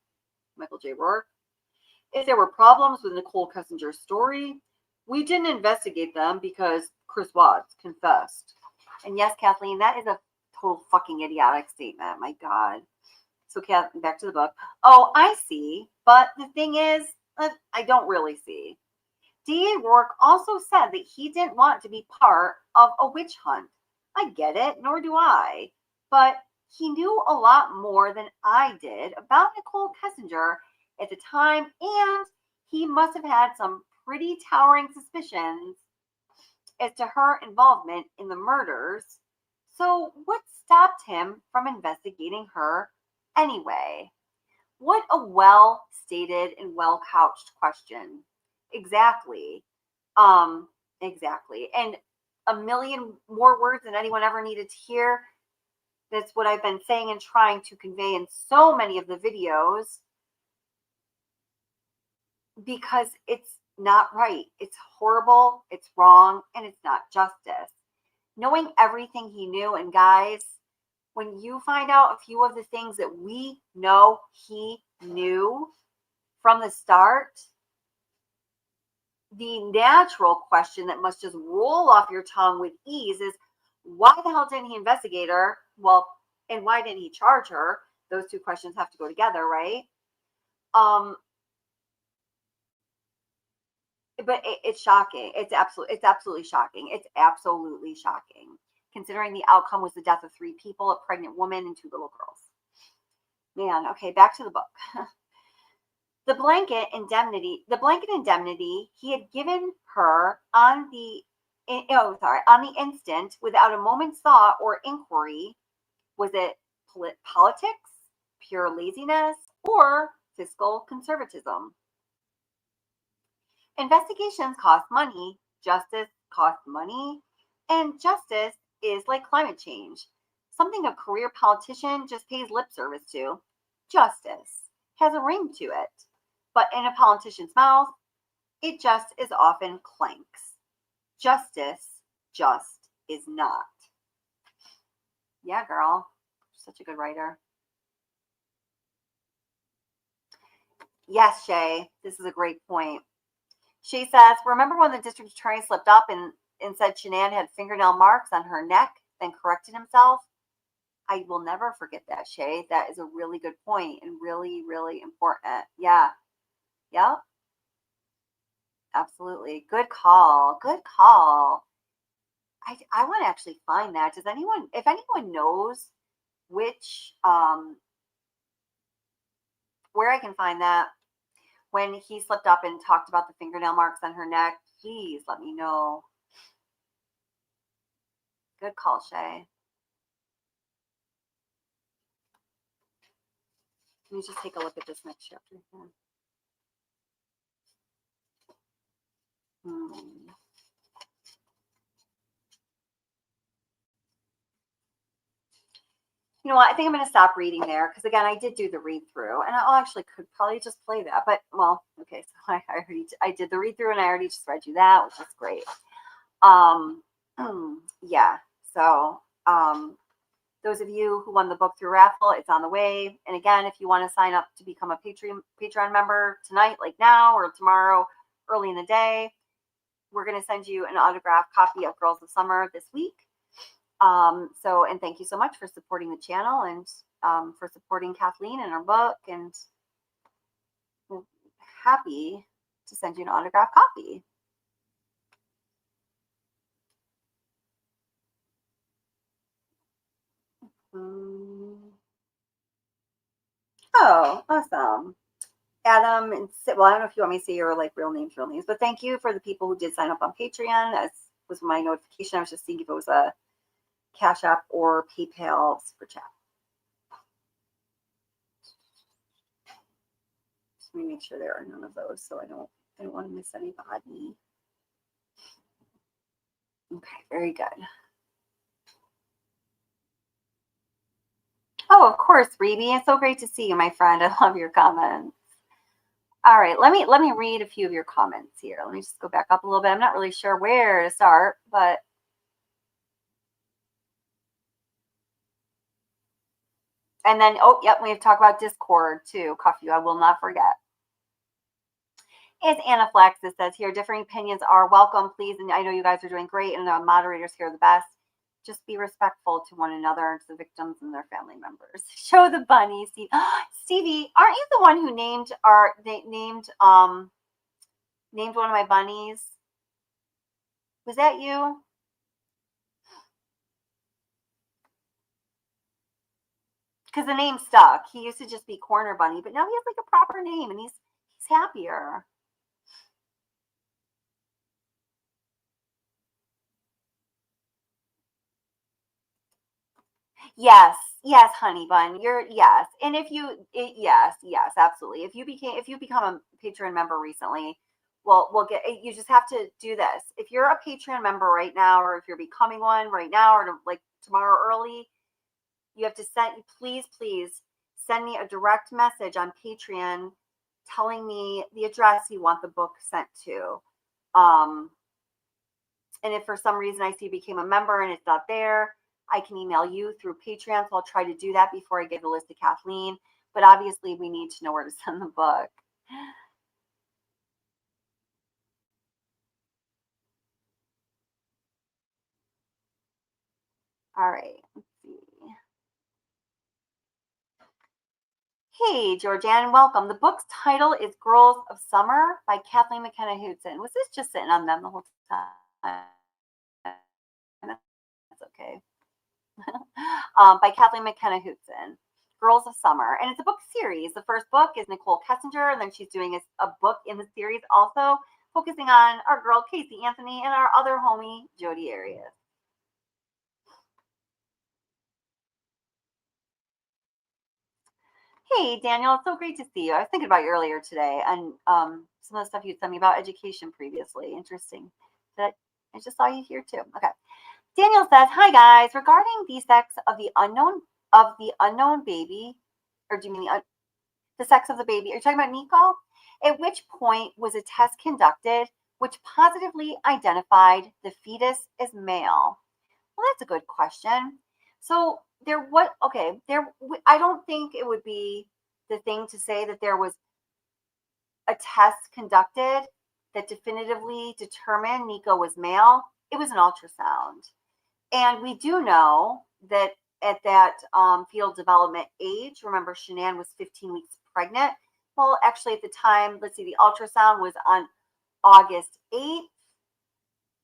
Michael J. Rourke, if there were problems with Nicole Kessinger's story, we didn't investigate them because Chris Watts confessed. And yes, Kathleen, that is a total fucking idiotic statement. My God. So, back to the book. Oh, I see. But the thing is, I don't really see. DA Rourke also said that he didn't want to be part of a witch hunt. I get it, nor do I. But he knew a lot more than I did about Nicole Kessinger at the time, and he must have had some pretty towering suspicions as to her involvement in the murders. So what stopped him from investigating her anyway? What a well-stated and well-couched question. Exactly. Exactly. And a million more words than anyone ever needed to hear. That's what I've been saying and trying to convey in so many of the videos, because it's not right. It's horrible, it's wrong, and it's not justice. Knowing everything he knew, and guys, when you find out a few of the things that we know he knew from the start, the natural question that must just roll off your tongue with ease is, why the hell didn't he investigate her? Well, and why didn't he charge her? Those two questions have to go together, right? But it's shocking. It's absolutely shocking. It's absolutely shocking, considering the outcome was the death of 3 people, a pregnant woman, and 2 little girls. Man, okay, back to the book. The blanket indemnity he had given her on the instant, without a moment's thought or inquiry. Was it politics, pure laziness, or fiscal conservatism? Investigations cost money, justice costs money, and justice is like climate change. Something a career politician just pays lip service to. Justice has a ring to it, but in a politician's mouth, it just as often clanks. Justice just is not. Yeah, girl. Such a good writer. Yes, Shay, this is a great point. She says, remember when the district attorney slipped up and said Shanann had fingernail marks on her neck, then corrected himself? I will never forget that, Shay. That is a really good point and really, really important. Yeah. Yep. Absolutely. Good call. Good call. I want to actually find that. If anyone knows which, where I can find that, when he slipped up and talked about the fingernail marks on her neck, please let me know. Good call, Shay. Let me just take a look at this next chapter here. You know what? I think I'm going to stop reading there because, again, I did do the read through, and I actually could probably just play that. But, well, okay, so I did the read through, and I already just read you that, which is great. Yeah. So, those of you who won the book through raffle, it's on the way. And again, if you want to sign up to become a Patreon member tonight, like now, or tomorrow, early in the day, we're going to send you an autographed copy of Girls of Summer this week. And thank you so much for supporting the channel and for supporting Kathleen and her book, and we're happy to send you an autographed copy. Oh, awesome. Adam and well, I don't know if you want me to say your like real names, but thank you for the people who did sign up on Patreon. That was my notification. I was just seeing if it was a Cash App or PayPal super chat. Just let me make sure there are none of those, so I don't want to miss anybody. Okay, very good. Oh, of course, Rebe. It's so great to see you, my friend. I love your comments. All right, let me read a few of your comments here. Let me just go back up a little bit. I'm not really sure where to start, but and then we have to talk about Discord too. Coffee, I will not forget. It's Anaphylaxis that says here, differing opinions are welcome, please. And I know you guys are doing great, and the moderators here are the best. Just be respectful to one another and to the victims and their family members. Show the bunny, Steve. Stevie, aren't you the one who named one of my bunnies? Was that you? Because the name stuck. He used to just be Corner Bunny, but now he has like a proper name, and he's happier. Yes, honey bun. Yes. And if yes, absolutely. If you become a Patreon member recently, we'll get, you just have to do this. If you're a Patreon member right now, or if you're becoming one right now, or like tomorrow early, you have to please send me a direct message on Patreon telling me the address you want the book sent to. And if for some reason I see you became a member and it's not there, I can email you through Patreon. So I'll try to do that before I give the list to Kathleen. But obviously we need to know where to send the book. All right, let's see. Hey, Georgianne, welcome. The book's title is Girls of Summer by Kathleen McKenna Hewtsen. Was this just sitting on them the whole time? That's okay. By Kathleen McKenna Hewtsen, Girls of Summer. And it's a book series. The first book is Nicole Kessinger, and then she's doing a book in the series also focusing on our girl Casey Anthony and our other homie Jodi Arias. Hey, Daniel, it's so great to see you. I was thinking about you earlier today, and some of the stuff you sent me about education previously. Interesting. That I just saw you here too. Okay. Daniel says, "Hi guys. Regarding the sex of the unknown baby, or do you mean the sex of the baby? Are you talking about Nicol? At which point was a test conducted which positively identified the fetus as male?" Well, that's a good question. So I don't think it would be the thing to say that there was a test conducted that definitively determined Nico was male. It was an ultrasound. And we do know that at that fetal development age, remember Shanann was 15 weeks pregnant. Well, actually at the time, let's see, the ultrasound was on August 8th.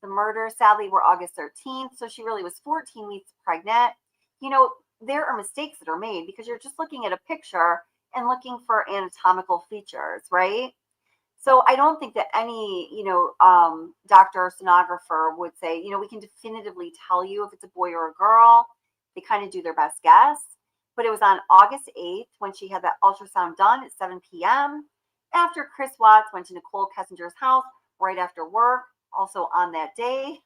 The murders, sadly, were August 13th. So she really was 14 weeks pregnant. You know, there are mistakes that are made because you're just looking at a picture and looking for anatomical features, right? So I don't think that any, doctor or sonographer would say, we can definitively tell you if it's a boy or a girl. They kind of do their best guess. But it was on August 8th when she had that ultrasound done at 7 p.m. after Chris Watts went to Nicole Kessinger's house right after work. Also on that day,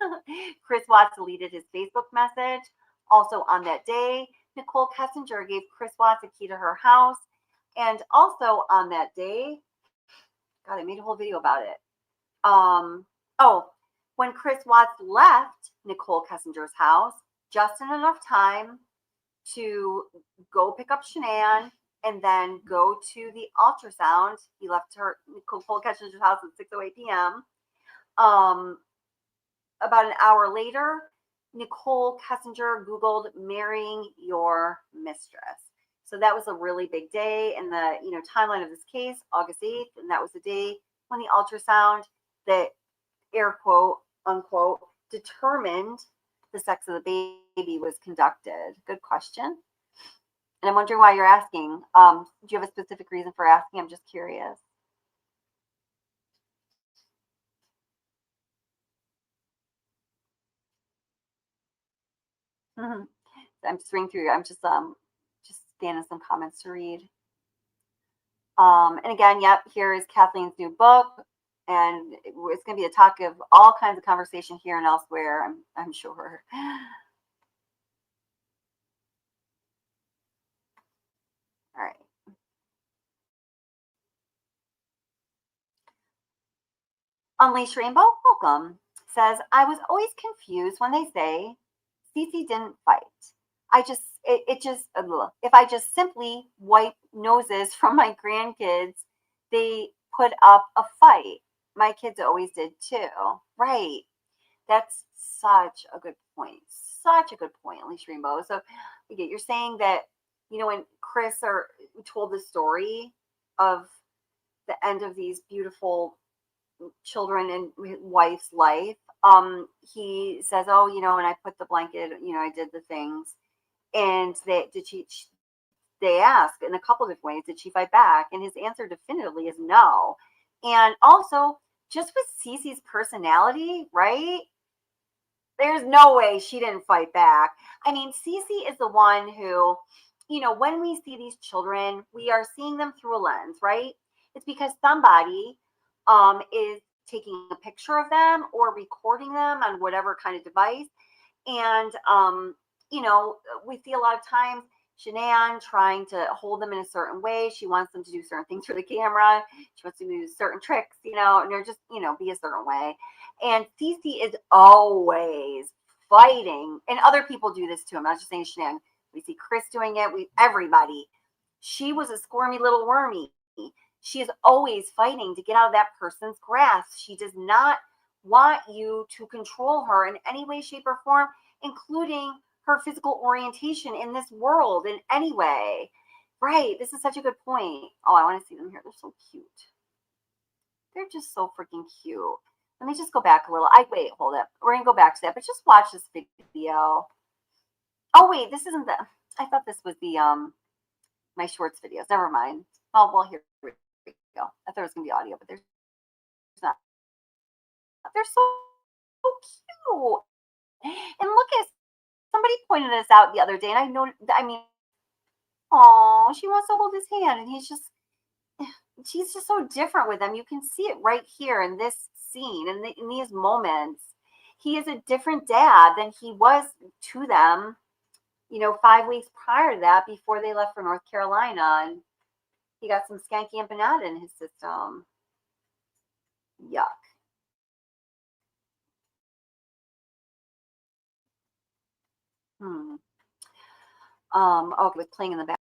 Chris Watts deleted his Facebook message. Also on that day, Nicole Kessinger gave Chris Watts a key to her house. And also on that day, God, I made a whole video about it. When Chris Watts left Nicole Kessinger's house, just in enough time to go pick up Shanann and then go to the ultrasound. He left Nicole Kessinger's house at 6:08 p.m. About an hour later, Nicole Kessinger Googled "marrying your mistress." So that was a really big day in the timeline of this case, August 8th, and that was the day when the ultrasound that air quote unquote determined the sex of the baby was conducted. Good question. And I'm wondering why you're asking. Do you have a specific reason for asking? I'm just curious. I'm just reading through. I'm just scanning some comments to read. And again, yep, here is Kathleen's new book, and it's going to be a talk of all kinds of conversation here and elsewhere. I'm sure. All right. Unleash Rainbow, welcome. Says, "I was always confused when they say Cece didn't fight. If I just simply wipe noses from my grandkids, they put up a fight. My kids always did too." Right. That's such a good point. Such a good point, Unleash Rainbow. So you're saying that, when Chris told the story of the end of these beautiful children and wife's life, he says, "Oh, when I put the blanket, I did the things." And they ask in a couple of different ways, did she fight back? And his answer definitively is no. And also, just with Cece's personality, right? There's no way she didn't fight back. I mean, Cece is the one who, when we see these children, we are seeing them through a lens, right? It's because somebody is taking a picture of them or recording them on whatever kind of device. And, we see a lot of times Shanann trying to hold them in a certain way. She wants them to do certain things for the camera. She wants to do certain tricks, and they're just, be a certain way. And Cece is always fighting. And other people do this too. I'm not just saying Shanann. We see Chris doing it. Everybody. She was a squirmy little wormy. She is always fighting to get out of that person's grasp. She does not want you to control her in any way, shape, or form, including her physical orientation in this world in any way. Right. This is such a good point. Oh, I want to see them here. They're so cute. They're just so freaking cute. Let me just go back a little. Wait, hold up. We're going to go back to that, but just watch this video. Oh, wait, this isn't the, I thought this was the, my shorts videos. Never mind. Oh, well, here we go. I thought it was going to be audio, but there's not. They're so cute. And look at, somebody pointed this out the other day, and I know, Oh, she wants to hold his hand, and she's just so different with him. You can see it right here in this scene, in these moments. He is a different dad than he was to them, 5 weeks prior to that, before they left for North Carolina, and he got some skanky empanada in his system. Yuck. Okay, with playing in the back.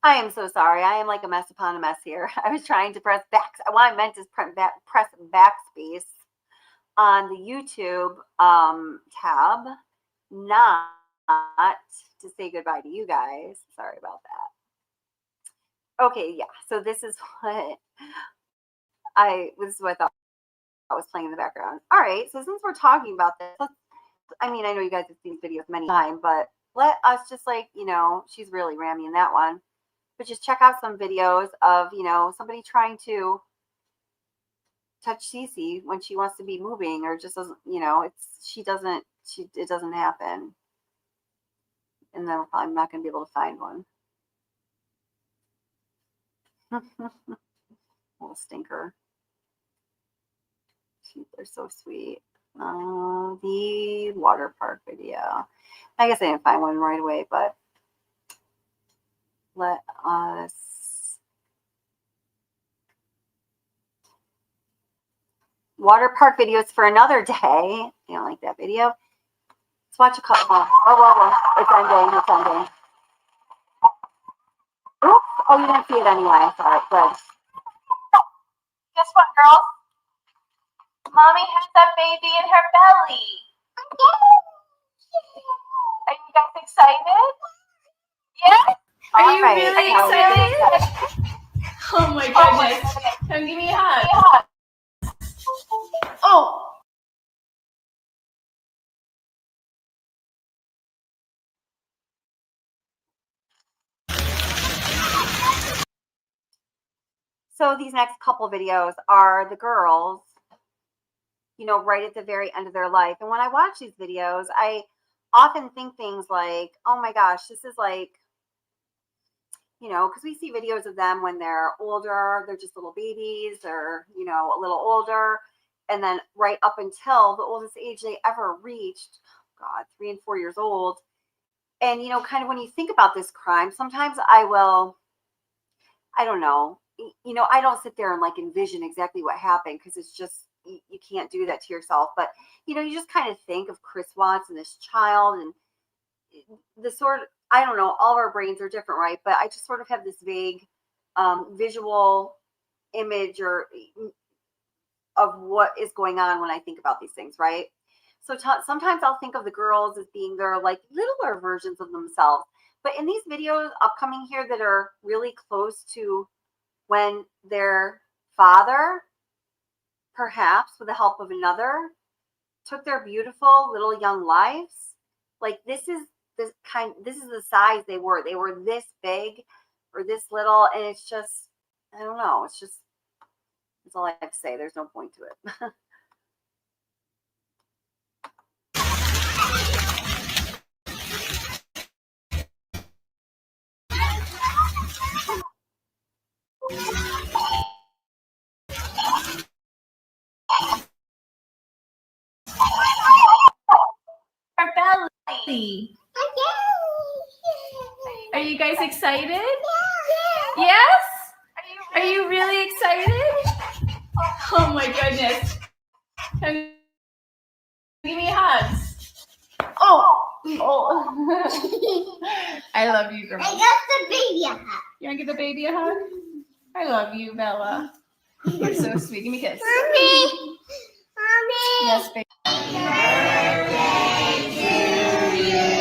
I am so sorry. I am like a mess upon a mess here. I was trying to press back. What I meant is press backspace on the YouTube tab, not to say goodbye to you guys. Sorry about that. Okay, yeah. So this is what I thought I was playing in the background. All right. So since we're talking about this, I know you guys have seen videos many times, but let us just she's really ramming that one. But just check out some videos of, somebody trying to touch Cece when she wants to be moving, or just doesn't, it doesn't happen. And then we're probably not going to be able to find one. Little stinker. They're so sweet. The water park video. I guess I didn't find one right away, but let us water park videos for another day. You don't like that video? Let's watch a couple more. Oh, it's ending. It's ending. Oops. Oh, you didn't see it anyway. Sorry. Good. Guess what, girls? Mommy has that baby in her belly. Are you guys excited? Yeah? Are you really excited? Oh my goodness. Come give me a hug. Oh. So these next couple videos are the girls, right at the very end of their life. And when I watch these videos, I often think things like, oh my gosh, this is like, because we see videos of them when they're older, they're just little babies, or, a little older. And then right up until the oldest age they ever reached, 3 and 4 years old. And, kind of when you think about this crime, sometimes I don't know, I don't sit there and envision exactly what happened, because it's just, you can't do that to yourself. But, you just kind of think of Chris Watts and this child, and the sort of, I don't know, all of our brains are different, right? But I just sort of have this vague visual image of what is going on when I think about these things, right? So sometimes I'll think of the girls as being their littler versions of themselves. But in these videos upcoming here that are really close to when their father, perhaps with the help of another, took their beautiful little young lives, this is the size they were. They were this big or this little, and it's just, I don't know. That's all I have to say. There's no point to it. Her belly. Are you guys excited? Yes? Are you really excited? Oh my goodness. Give me hugs. Oh. I love you, girl. I got the baby a hug. You want to give the baby a hug? I love you, Bella. You're so sweet. Give me a kiss. Mommy. Mommy. Yes, baby. Birthday to you.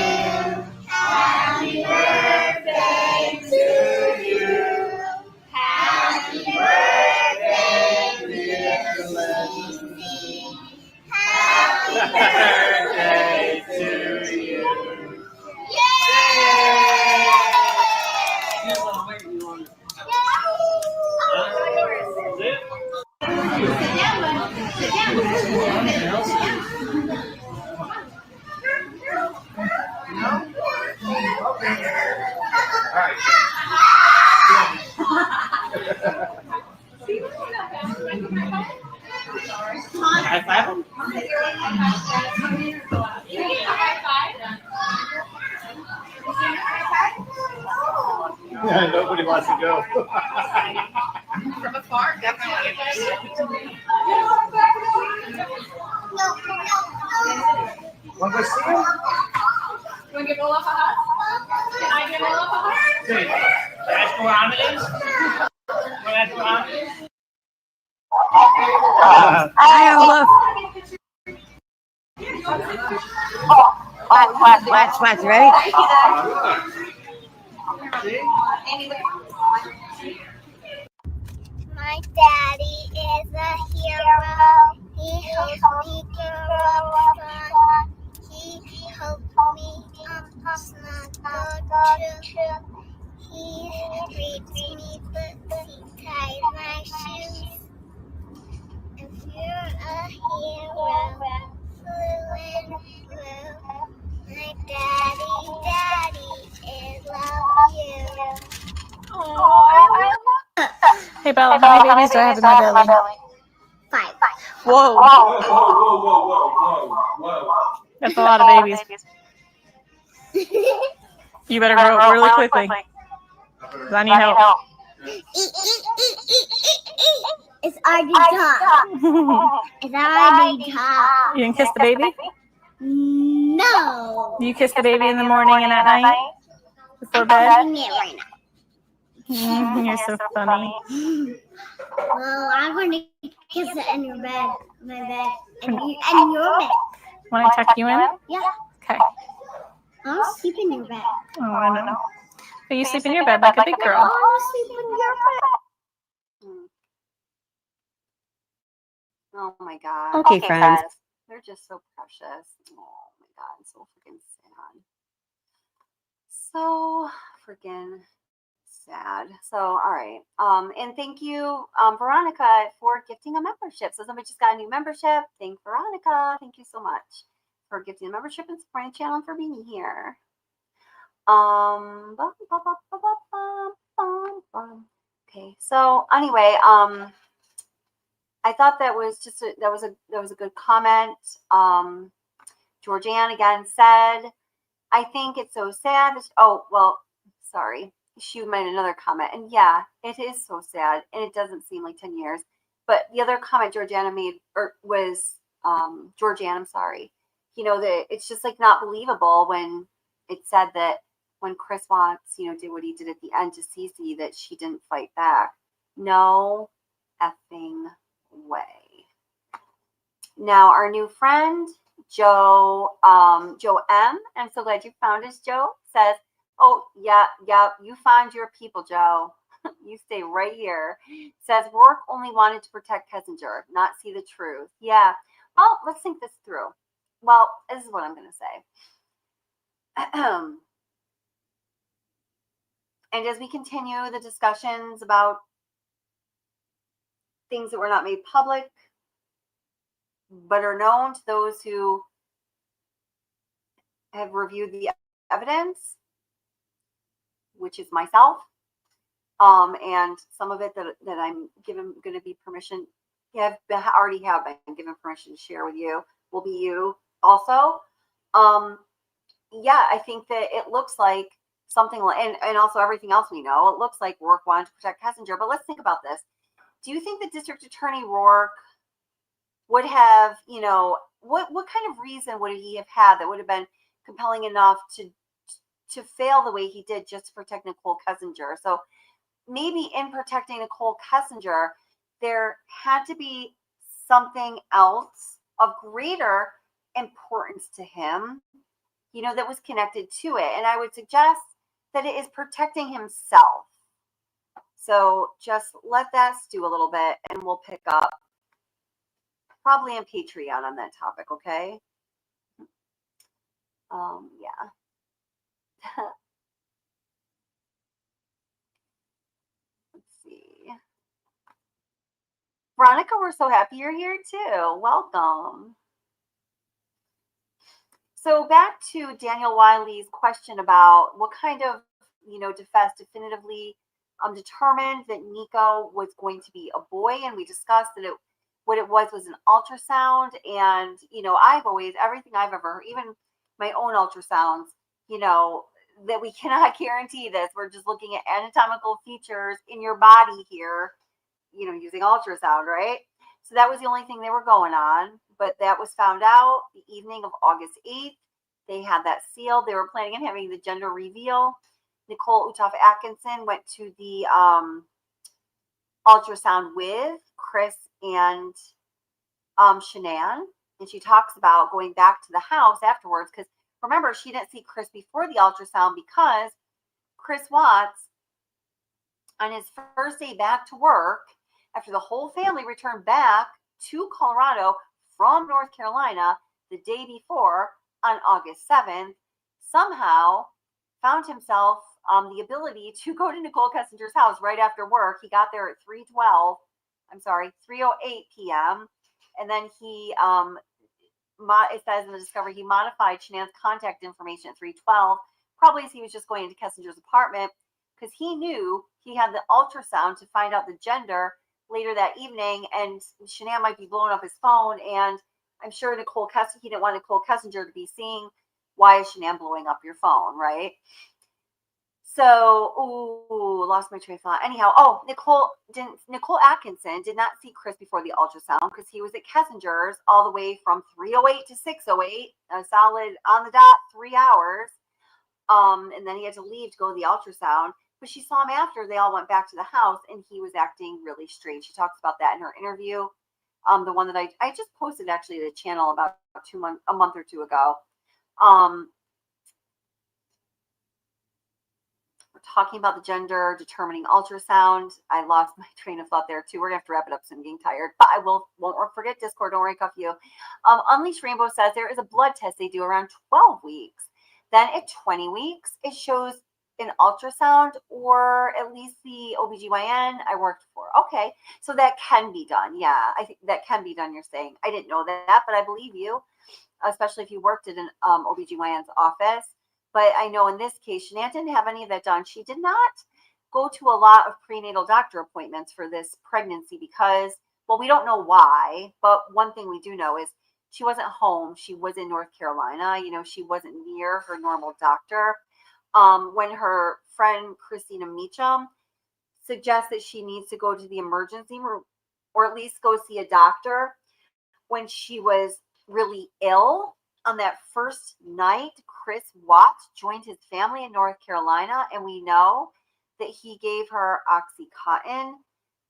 High five him? Yeah, nobody wants to go. From afar, definitely. Want to go see him? You want to give Olaf a hug? Can I give Olaf a hug? Hey, that's go on it is? That's go on it is? Hi, Olaf. Watch, ready? My daddy is a hero. He helped me grow up. He helped me not go true. He reads me books. He ties my shoes. If you're a hero, blue and blue, my daddy is love you. Hey, Bella, how many babies do I have in my belly? 5. Whoa. That's a lot of babies. You better grow up really quickly. 'Cause I need help. It's already done. It's already done. You didn't kiss the baby? No. Do you kiss the baby in the morning and at night? Before bed? I'm doing it right now. You're so funny. Well, I'm going to kiss it in your bed, my bed, and your bed. Want I tuck you in? Yeah. Okay. I'll sleep in your bed. Oh, I know. But you sleep in your bed like a big girl. I'll sleep in your bed. Oh my God. Okay, friends. They're just so precious. Oh my God, so freaking sad. So freaking sad. So, all right. And thank you, Veronica, for gifting a membership. So somebody just got a new membership. Thank Veronica. Thank you so much for gifting a membership and supporting the channel and for being here. Okay. So anyway, I thought that was just that was a good comment. Georgianne again said, I think it's so sad. Oh, well, sorry. She made another comment. And yeah, it is so sad. And it doesn't seem like 10 years. But the other comment Georgiana made was, Georgianne, I'm sorry. You know, that it's just like not believable when it said that when Chris Watts, you know, did what he did at the end to Cece, that she didn't fight back. No effing way. Now, our new friend, Joe M, I'm so glad you found us, Joe, says, oh, yeah, you found your people, Joe. You stay right here. Says, Rourke only wanted to protect Kessinger, not see the truth. Yeah, well, let's think this through. Well, this is what I'm going to say. And as we continue the discussions about things that were not made public, but are known to those who have reviewed the evidence, which is myself, and some of it that I'm going to be permission, already have been given permission to share with you, will be you also. Yeah, I think that it looks like something like, and also everything else we know, it looks like Rourke wanted to protect Kessinger. But let's think about this. Do you think the District Attorney Rourke would have, you know, what kind of reason would he have had that would have been compelling enough to fail the way he did just to protect Nicole Kessinger? So maybe in protecting Nicole Kessinger, there had to be something else of greater importance to him, you know, that was connected to it. And I would suggest that it is protecting himself. So just let that stew a little bit and we'll pick up probably on Patreon on that topic, okay? Yeah. Let's see. Veronica, we're so happy you're here too. Welcome. So back to Daniel Wiley's question about what kind of, defense definitively determined that Nico was going to be a boy, and we discussed that what it was an ultrasound, and I've always, everything I've ever, even my own ultrasounds, that we cannot guarantee this. We're just looking at anatomical features in your body here, using ultrasound, right? So that was the only thing they were going on, but that was found out the evening of August 8th. They had that sealed. They were planning on having the gender reveal. Nicole Atkinson went to the ultrasound with Chris and Shanann, and she talks about going back to the house afterwards, because remember, she didn't see Chris before the ultrasound because Chris Watts, on his first day back to work, after the whole family returned back to Colorado from North Carolina the day before on August 7th, somehow found himself the ability to go to Nicole Kessinger's house right after work. He got there at 3:08 p.m. And then he, it says in the discovery, he modified Shanann's contact information at 3:12, probably as he was just going into Kessinger's apartment, because he knew he had the ultrasound to find out the gender later that evening, and Shanann might be blowing up his phone, and I'm sure he didn't want Nicole Kessinger to be seeing, why is Shanann blowing up your phone, right? So, lost my train of thought. Anyhow, Nicole Atkinson did not see Chris before the ultrasound because he was at Kessinger's all the way from 3:08 to 6:08, a solid on the dot 3 hours. And then he had to leave to go to the ultrasound. But she saw him after they all went back to the house, and he was acting really strange. She talks about that in her interview. The one that I just posted actually to the channel about a month or two ago. We're talking about the gender determining ultrasound. I lost my train of thought there too. We're gonna have to wrap it up soon. I'm getting tired, but I won't forget Discord. Don't worry, cuff you. Unleashed Rainbow says there is a blood test they do around 12 weeks. Then at 20 weeks, it shows an ultrasound or at least the OBGYN I worked for. Okay, so that can be done. Yeah, I think that can be done, you're saying. I didn't know that, but I believe you, especially if you worked at an OBGYN's office. But I know in this case, Shanann didn't have any of that done. She did not go to a lot of prenatal doctor appointments for this pregnancy because, well, we don't know why, but one thing we do know is she wasn't home. She was in North Carolina. She wasn't near her normal doctor. When her friend Christina Meacham suggests that she needs to go to the emergency room or at least go see a doctor when she was really ill on that first night, Chris Watts joined his family in North Carolina, and we know that he gave her OxyContin.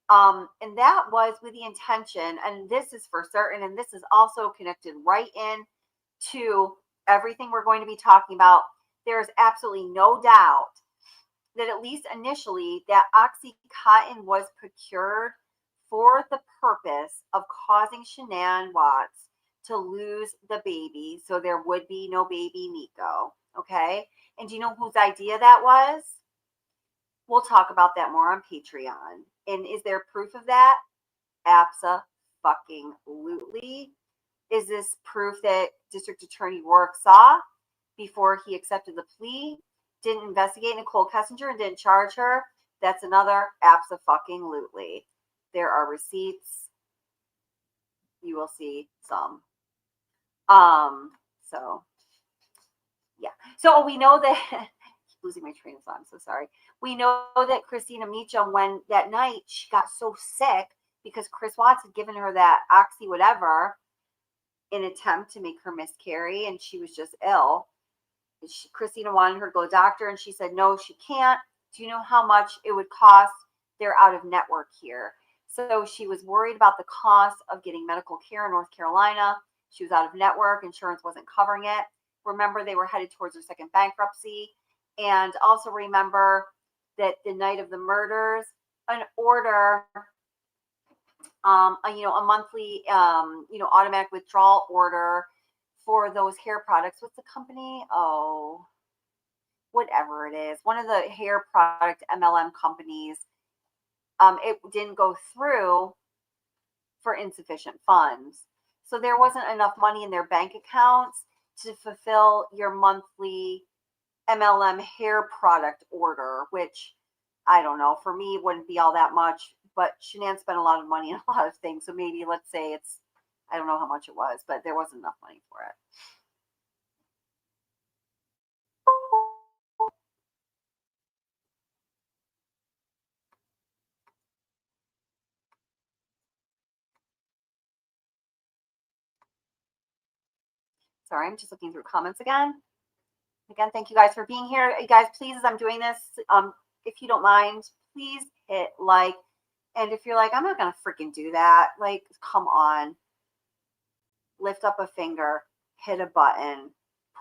And that was with the intention, and this is for certain, and this is also connected right in to everything we're going to be talking about. There is absolutely no doubt that at least initially that OxyContin was procured for the purpose of causing Shanann Watts to lose the baby, so there would be no baby Nico. Okay, and do you know whose idea that was? We'll talk about that more on Patreon. And is there proof of that? Abso-fucking-lutely. Is this proof that District Attorney Rourke saw before he accepted the plea? Didn't investigate Nicole Kessinger and didn't charge her? That's another abso-fucking-lutely. There are receipts. You will see some. So yeah. So we know that losing my train of thought. I'm so sorry. We know that Christina Meacham, when that night she got so sick because Chris Watts had given her that oxy whatever in attempt to make her miscarry, and she was just ill. Christina wanted her to go to the doctor, and she said no, she can't. Do you know how much it would cost? They're out of network here. So she was worried about the cost of getting medical care in North Carolina. She was out of network. Insurance wasn't covering it. Remember, they were headed towards their second bankruptcy. And also remember that the night of the murders, an order, a monthly, automatic withdrawal order for those hair products. What's the company? Oh, whatever it is. One of the hair product MLM companies. It didn't go through for insufficient funds. So there wasn't enough money in their bank accounts to fulfill your monthly MLM hair product order, which I don't know, for me, it wouldn't be all that much, but Shanann spent a lot of money on a lot of things. So maybe let's say it's, I don't know how much it was, but there wasn't enough money for it. Sorry, I'm just looking through comments again. Again, thank you guys for being here. You guys, please, as I'm doing this, if you don't mind, please hit like. And if you're like, I'm not going to freaking do that, like, come on. Lift up a finger, hit a button,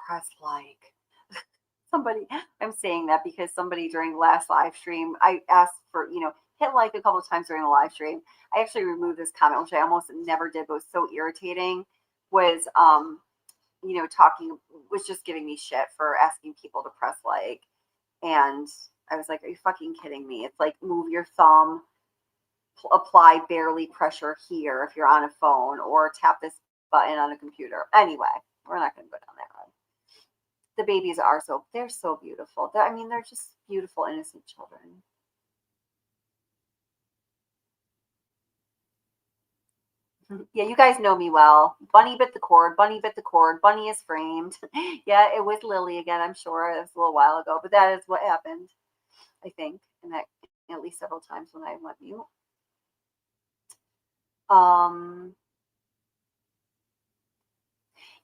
press like. Somebody, I'm saying that because somebody during the last live stream, I asked for, hit like a couple of times during the live stream. I actually removed this comment, which I almost never did, but was so irritating, was, was just giving me shit for asking people to press like. And I was like, are you fucking kidding me? It's like, move your thumb, apply barely pressure here if you're on a phone, or tap this button on a computer. Anyway, we're not going to go down that road. The babies are they're so beautiful. They're just beautiful, innocent children. Yeah, you guys know me well. Bunny bit the cord. Bunny bit the cord. Bunny is framed. Yeah, it was Lily again, I'm sure. It was a little while ago, but that is what happened, I think, and that at least several times when I went mute.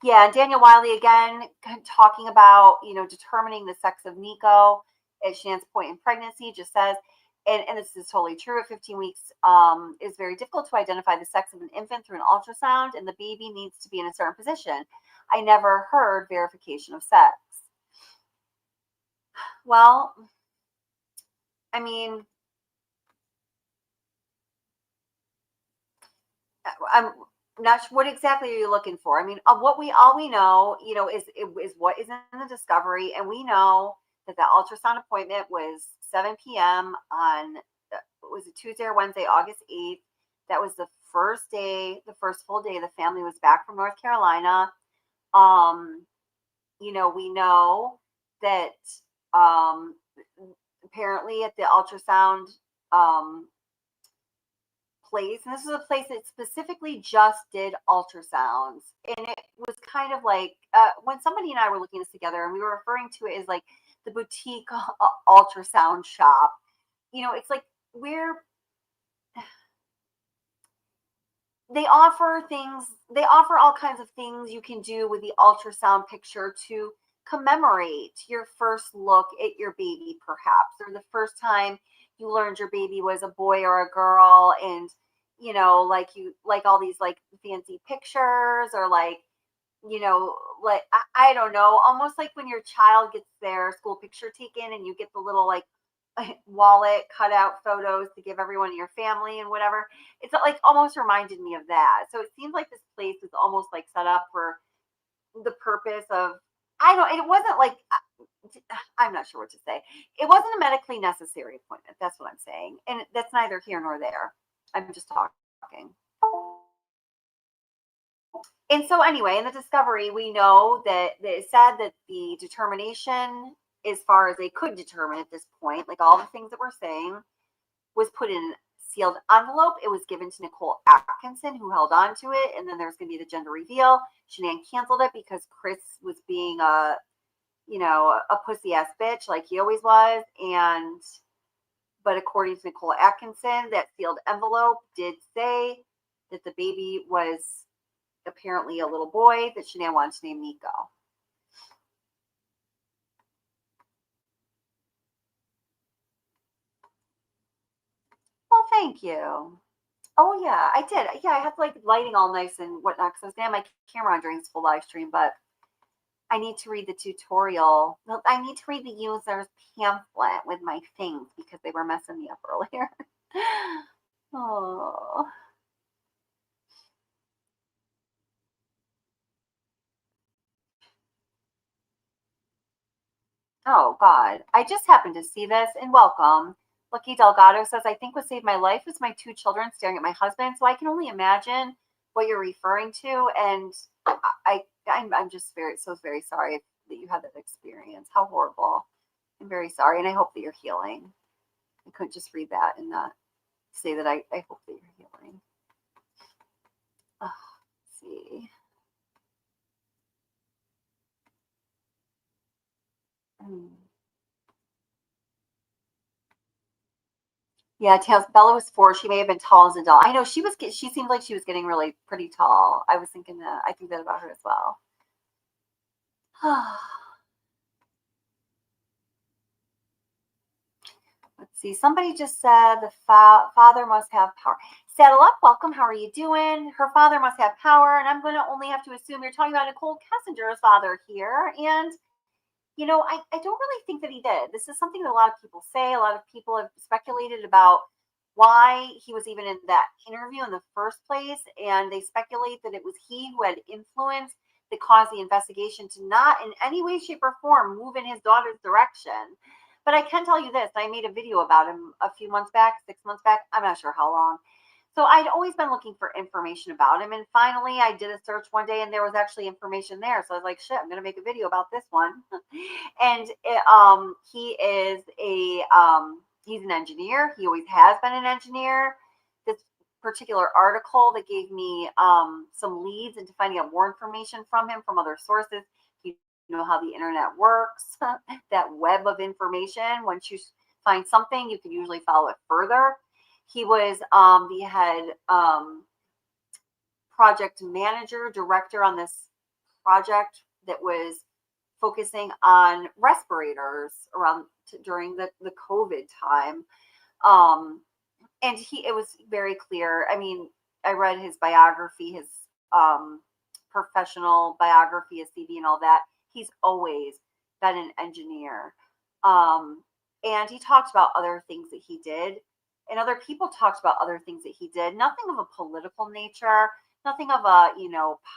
Yeah, and Daniel Wiley again talking about, determining the sex of Nico at Shanann's point in pregnancy, just says, and this is totally true, at 15 weeks is very difficult to identify the sex of an infant through an ultrasound, and the baby needs to be in a certain position. I never heard verification of sex. Well, I'm not sure, what exactly are you looking for? All we know, is what is in the discovery, and we know that the ultrasound appointment was 7 p.m. on, was it Tuesday or Wednesday, August 8th? That was the first full day the family was back from North Carolina. We know that apparently at the ultrasound place, and this is a place that specifically just did ultrasounds, and it was kind of like when somebody and I were looking at this together, and we were referring to it as like the boutique ultrasound shop. It's like where they offer all kinds of things you can do with the ultrasound picture to commemorate your first look at your baby, perhaps, or the first time you learned your baby was a boy or a girl, and like all these like fancy pictures, or like I don't know, almost like when your child gets their school picture taken and you get the little like wallet cutout photos to give everyone in your family and whatever. It's like almost reminded me of that. So it seems like this place is almost like set up for the purpose of, it wasn't like, I'm not sure what to say. It wasn't a medically necessary appointment. That's what I'm saying. And that's neither here nor there. I'm just talking. And so anyway, in the discovery, we know that it said that the determination, as far as they could determine at this point, like all the things that we're saying, was put in a sealed envelope. It was given to Nicole Atkinson, who held on to it. And then there's going to be the gender reveal. Shanann canceled it because Chris was being a pussy ass bitch like he always was. But according to Nicole Atkinson, that sealed envelope did say that the baby was apparently a little boy that Shanann wanted to name Nico. Well, thank you. Oh yeah, I did. Yeah, I had like lighting all nice and whatnot because I was gonna have my camera on during this full live stream, but I need to read the tutorial. I need to read the user's pamphlet with my things because they were messing me up earlier. Oh. Oh, God. I just happened to see this, and welcome. Lucky Delgado says, I think what saved my life was my 2 children staring at my husband, so I can only imagine what you're referring to, and I'm just very sorry that you had that experience. How horrible. I'm very sorry, and I hope that you're healing. I couldn't just read that and not say that I hope that you're healing. Let's see. Yeah, Bella was 4. She may have been tall as an adult. I know she seemed like she was getting really pretty tall. I was thinking that. I think that about her as well. Let's see. Somebody just said the father must have power. Saddle up. Welcome. How are you doing? Her father must have power, and I'm going to only have to assume you're talking about Nicole Kessinger's father here. And you know, I don't really think that he did. This is something that a lot of people say. A lot of people have speculated about why he was even in that interview in the first place. And they speculate that it was he who had influence that caused the investigation to not in any way, shape, or form move in his daughter's direction. But I can tell you this. I made a video about him a few months back, 6 months back. I'm not sure how long. So I'd always been looking for information about him. And finally, I did a search one day and there was actually information there. So I was like, shit, I'm going to make a video about this one. And he's an engineer. He always has been an engineer. This particular article that gave me some leads into finding out more information from him from other sources. You know how the internet works, that web of information. Once you find something, you can usually follow it further. He was the head project manager, director on this project that was focusing on respirators during the COVID time. And it was very clear. I mean, I read his biography, his professional biography, his CV and all that. He's always been an engineer. And he talked about other things that he did. And other people talked about other things that he did. Nothing of a political nature, nothing of a,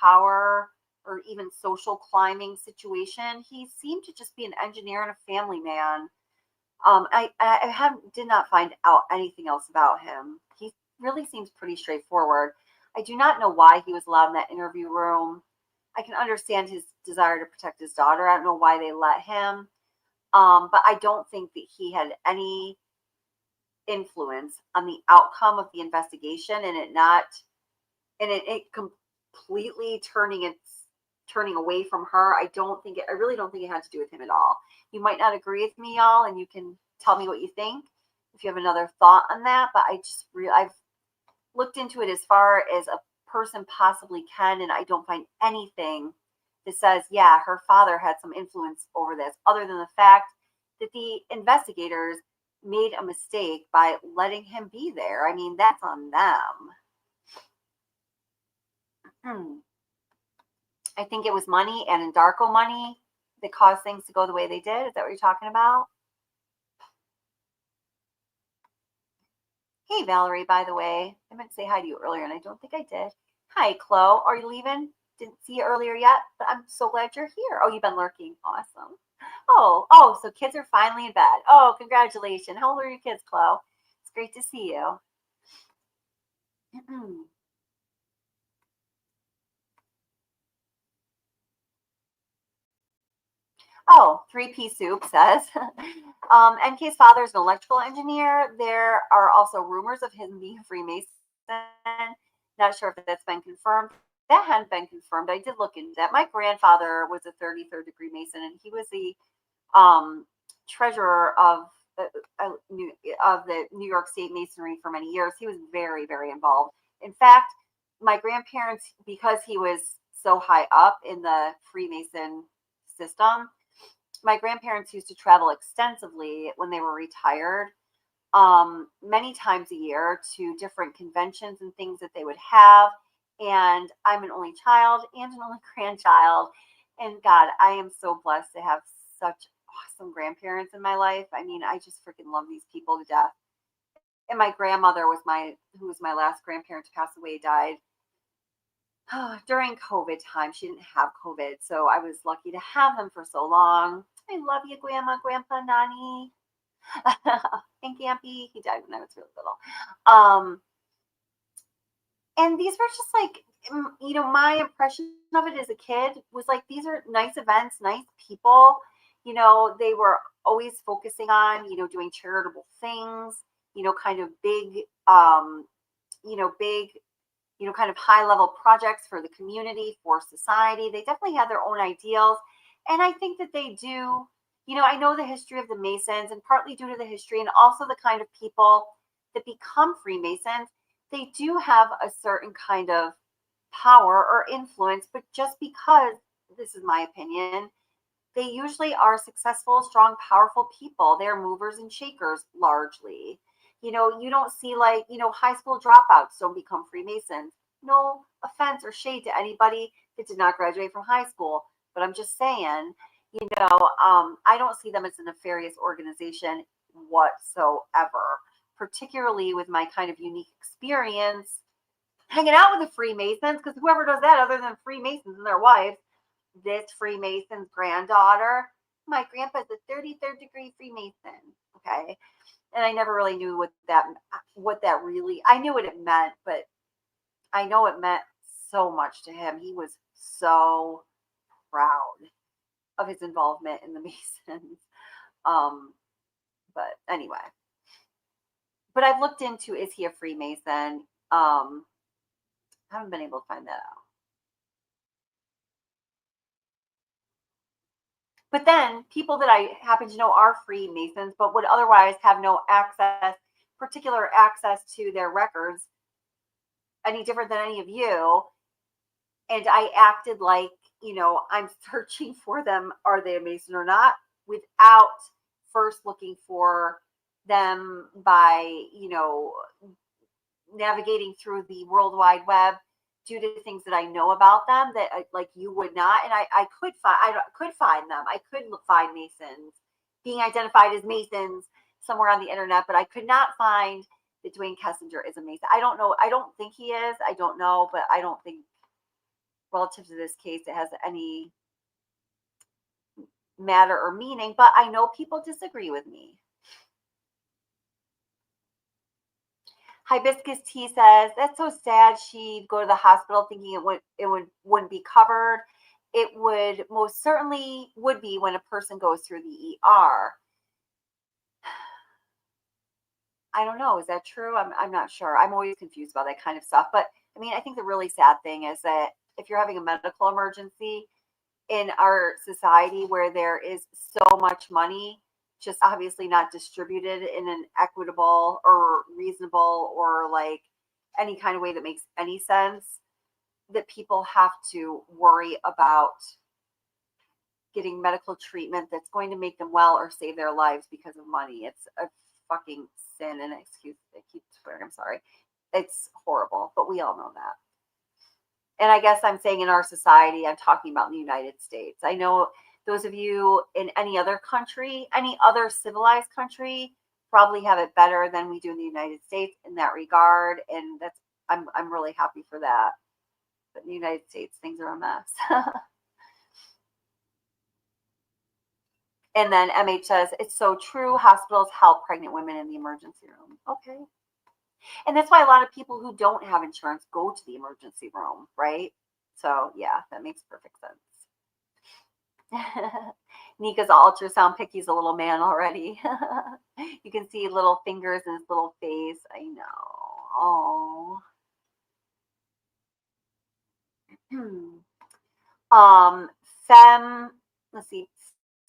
power or even social climbing situation. He seemed to just be an engineer and a family man. I did not find out anything else about him. He really seems pretty straightforward. I do not know why he was allowed in that interview room. I can understand his desire to protect his daughter. I don't know why they let him. But I don't think that he had any influence on the outcome of the investigation and it completely turning away from her. I really don't think it had to do with him at all. You might not agree with me, y'all, and you can tell me what you think if you have another thought on that. But I've looked into it as far as a person possibly can, and I don't find anything that says, yeah, her father had some influence over this, other than the fact that the investigators made a mistake by letting him be there. I mean, that's on them. I think it was money and Darko money that caused things to go the way they did. Is that what you're talking about? Hey, Valerie, by the way, I meant to say hi to you earlier and I don't think I did. Hi, Chloe. Are you leaving? Didn't see you earlier yet, but I'm so glad you're here. Oh, you've been lurking. Awesome. Oh, so kids are finally in bed. Oh, congratulations. How old are your kids, Chloe? It's great to see you. Oh, 3P Soup says, NK's father is an electrical engineer. There are also rumors of him being a Freemason. Not sure if that's been confirmed. That hadn't been confirmed. I did look into that. My grandfather was a 33rd degree Mason, and he was the treasurer of the New York State Masonry for many years. He was very, very involved. In fact, my grandparents, because he was so high up in the Freemason system, my grandparents used to travel extensively when they were retired, many times a year to different conventions and things that they would have. And I'm an only child and an only grandchild. And God, I am so blessed to have such awesome grandparents in my life. I mean, I just freaking love these people to death. And my grandmother who was my last grandparent to pass away, died during COVID time. She didn't have COVID, so I was lucky to have them for so long. I love you, Grandma, Grandpa, Nani, and Gampy. He died when I was really little. And these were just like my impression of it as a kid was like, these are nice events, nice people. They were always focusing on, doing charitable things, kind of big, kind of high level projects for the community, for society. They definitely had their own ideals. And I think that they do, I know the history of the Masons, and partly due to the history and also the kind of people that become Freemasons, they do have a certain kind of power or influence, but just because, this is my opinion, they usually are successful, strong, powerful people. They're movers and shakers largely. You don't see high school dropouts don't become Freemasons. No offense or shade to anybody that did not graduate from high school, but I'm just saying, I don't see them as a nefarious organization whatsoever, particularly with my kind of unique experience hanging out with the Freemasons, because whoever does that other than Freemasons and their wives, this Freemason's granddaughter, my grandpa's a 33rd degree Freemason, okay? And I never really knew what that really, I knew what it meant, but I know it meant so much to him. He was so proud of his involvement in the Masons. But anyway, but I've looked into, is he a Freemason? Haven't been able to find that out. But then people that I happen to know are Freemasons, but would otherwise have no particular access to their records, any different than any of you. And I acted like, I'm searching for them. Are they a Mason or not? Without first looking for them by, navigating through the World Wide Web due to things that I know about them that like you would not. And I could find them. I could find Masons being identified as Masons somewhere on the internet, but I could not find that Dwayne Kessinger is a Mason. I don't know. I don't think he is. I don't know, but I don't think relative to this case it has any matter or meaning, but I know people disagree with me. Hibiscus Tea says, that's so sad. She'd go to the hospital thinking it wouldn't be covered. It would most certainly would be when a person goes through the ER. I don't know. Is that true? I'm not sure. I'm always confused about that kind of stuff. But I mean, I think the really sad thing is that if you're having a medical emergency in our society where there is so much money, just obviously not distributed in an equitable or reasonable or like any kind of way that makes any sense, that people have to worry about getting medical treatment that's going to make them well or save their lives because of money. It's a fucking sin, and excuse, I keep swearing, I'm sorry. It's horrible, but we all know that. And I guess I'm saying in our society, I'm talking about in the United States. I know those of you in any other country, any other civilized country, probably have it better than we do in the United States in that regard. And that's, I'm really happy for that. But in the United States, things are a mess. And then MH says, it's so true. Hospitals help pregnant women in the emergency room. Okay. And that's why a lot of people who don't have insurance go to the emergency room, right? So yeah, that makes perfect sense. Nika's ultrasound pick. He's a little man already. You can see little fingers in his little face. I know. Oh. Let's see.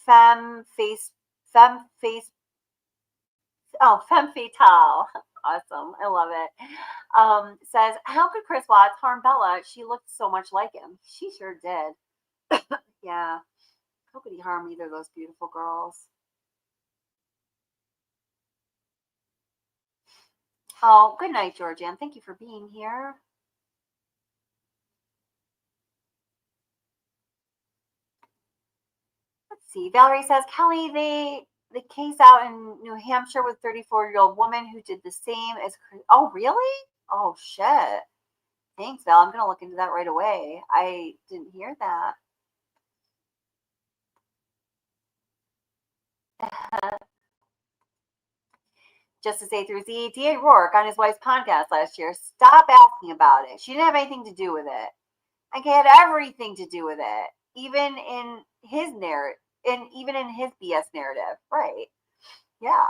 Femme fatale. Awesome. I love it. Says, how could Chris Watts harm Bella? She looked so much like him. She sure did. Yeah. How could he harm either of those beautiful girls? Oh, good night, Georgianne. Thank you for being here. Let's see. Valerie says, Kelly, the case out in New Hampshire with 34-year-old woman who did the same as Chris. Oh, really? Oh, shit. Thanks, Val. I'm going to look into that right away. I didn't hear that. Justice A through Z, D.A. Rourke on his wife's podcast last year. Stop asking about it. She didn't have anything to do with it. Like, it had everything to do with it, even in his narrative, and even in his BS narrative. Right. Yeah.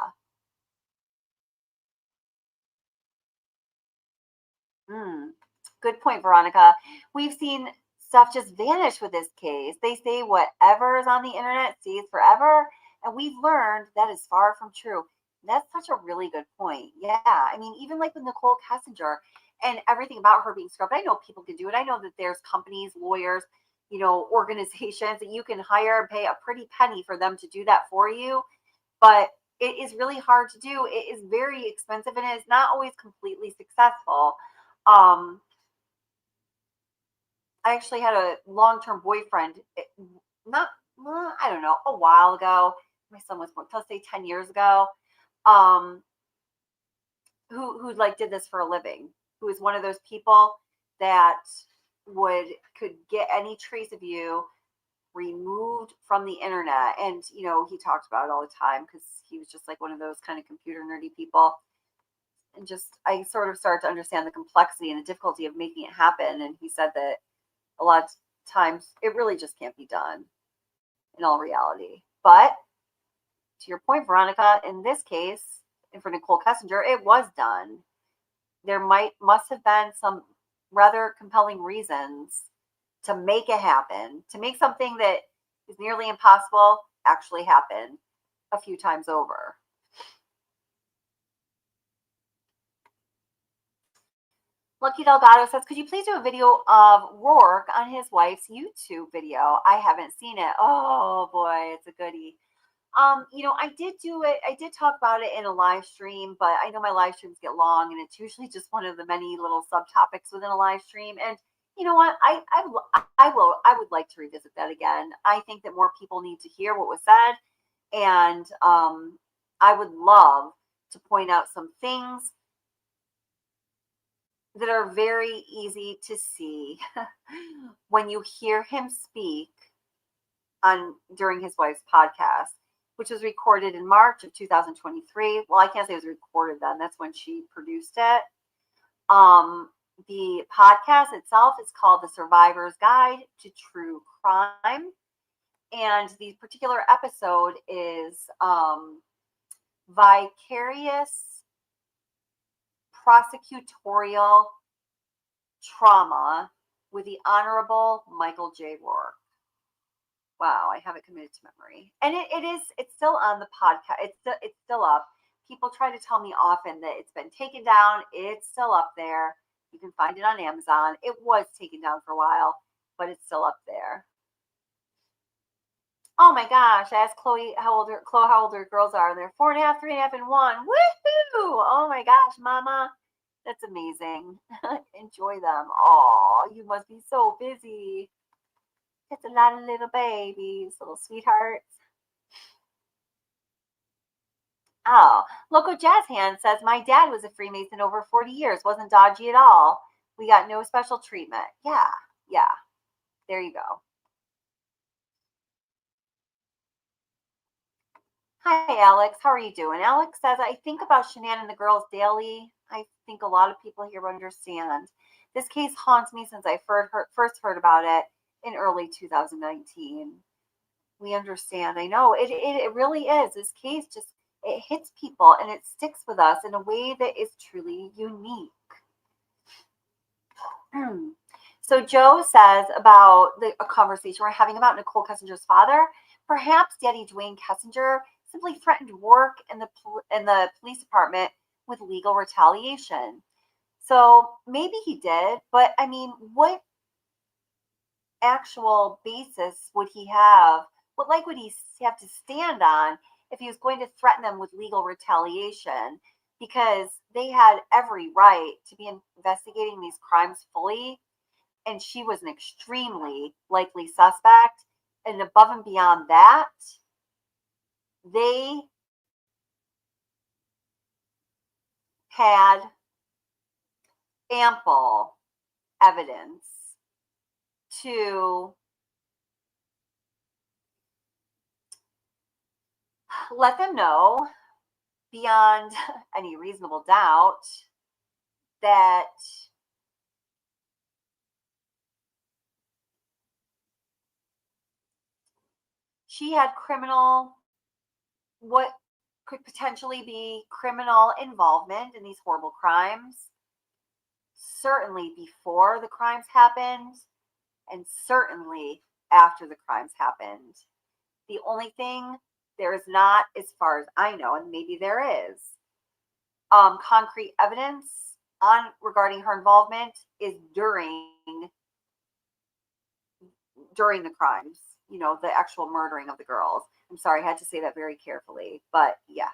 Good point, Veronica. We've seen stuff just vanish with this case. They say whatever is on the internet stays forever, and we've learned that is far from true. That's such a really good point. Yeah, I mean, even like with Nicole Kessinger and everything about her being scrubbed, I know people can do it. I know that there's companies, lawyers, organizations that you can hire and pay a pretty penny for them to do that for you. But it is really hard to do. It is very expensive, and it is not always completely successful. I actually had a long-term boyfriend, I don't know, a while ago. My son was born, let's say 10 years ago, who like did this for a living, who was one of those people that could get any trace of you removed from the internet. And, he talked about it all the time because he was just like one of those kind of computer nerdy people. And I sort of started to understand the complexity and the difficulty of making it happen. And he said that a lot of times it really just can't be done in all reality. But to your point, Veronica, in this case, and for Nicole Kessinger, it was done. There must have been some rather compelling reasons to make it happen, to make something that is nearly impossible actually happen a few times over. Lucky Delgado says, could you please do a video of Rourke on his wife's YouTube video? I haven't seen it. Oh boy, it's a goodie. I did do it. I did talk about it in a live stream, but I know my live streams get long, and it's usually just one of the many little subtopics within a live stream. And you know what? I would like to revisit that again. I think that more people need to hear what was said, and I would love to point out some things that are very easy to see when you hear him speak during his wife's podcast, which was recorded in March of 2023. Well, I can't say it was recorded then. That's when she produced it. The podcast itself is called The Survivor's Guide to True Crime. And the particular episode is Vicarious Prosecutorial Trauma with the Honorable Michael J. Rourke. Wow, I have it committed to memory. And it's still on the podcast. It's still up. People try to tell me often that it's been taken down. It's still up there. You can find it on Amazon. It was taken down for a while, but it's still up there. Oh my gosh, I asked Chloe how old her girls are. They're 4.5, 3.5, and 1. Woohoo! Oh my gosh, Mama. That's amazing. Enjoy them. Oh, you must be so busy. It's a lot of little babies, little sweethearts. Oh, Loco Jazz Hand says, my dad was a Freemason over 40 years. Wasn't dodgy at all. We got no special treatment. Yeah. There you go. Hi, Alex. How are you doing? Alex says, I think about Shanann and the girls daily. I think a lot of people here understand. This case haunts me since I first heard about it in early 2019. We understand. I know. It really is. This case it hits people and it sticks with us in a way that is truly unique. So Joe says about a conversation we're having about Nicole Kessinger's father. Perhaps Daddy Dwayne Kessinger simply threatened work in the police department with legal retaliation. So maybe he did, but I mean, what actual basis would he have? What leg would he have to stand on if he was going to threaten them with legal retaliation? Because they had every right to be investigating these crimes fully, and she was an extremely likely suspect. And above and beyond that, they had ample evidence to let them know beyond any reasonable doubt that she had what could potentially be criminal involvement in these horrible crimes, certainly before the crimes happened and certainly after the crimes happened. The only thing there is not, as far as I know, and maybe there is, concrete evidence regarding her involvement is during the crimes, the actual murdering of the girls. I'm sorry, I had to say that very carefully, but yeah.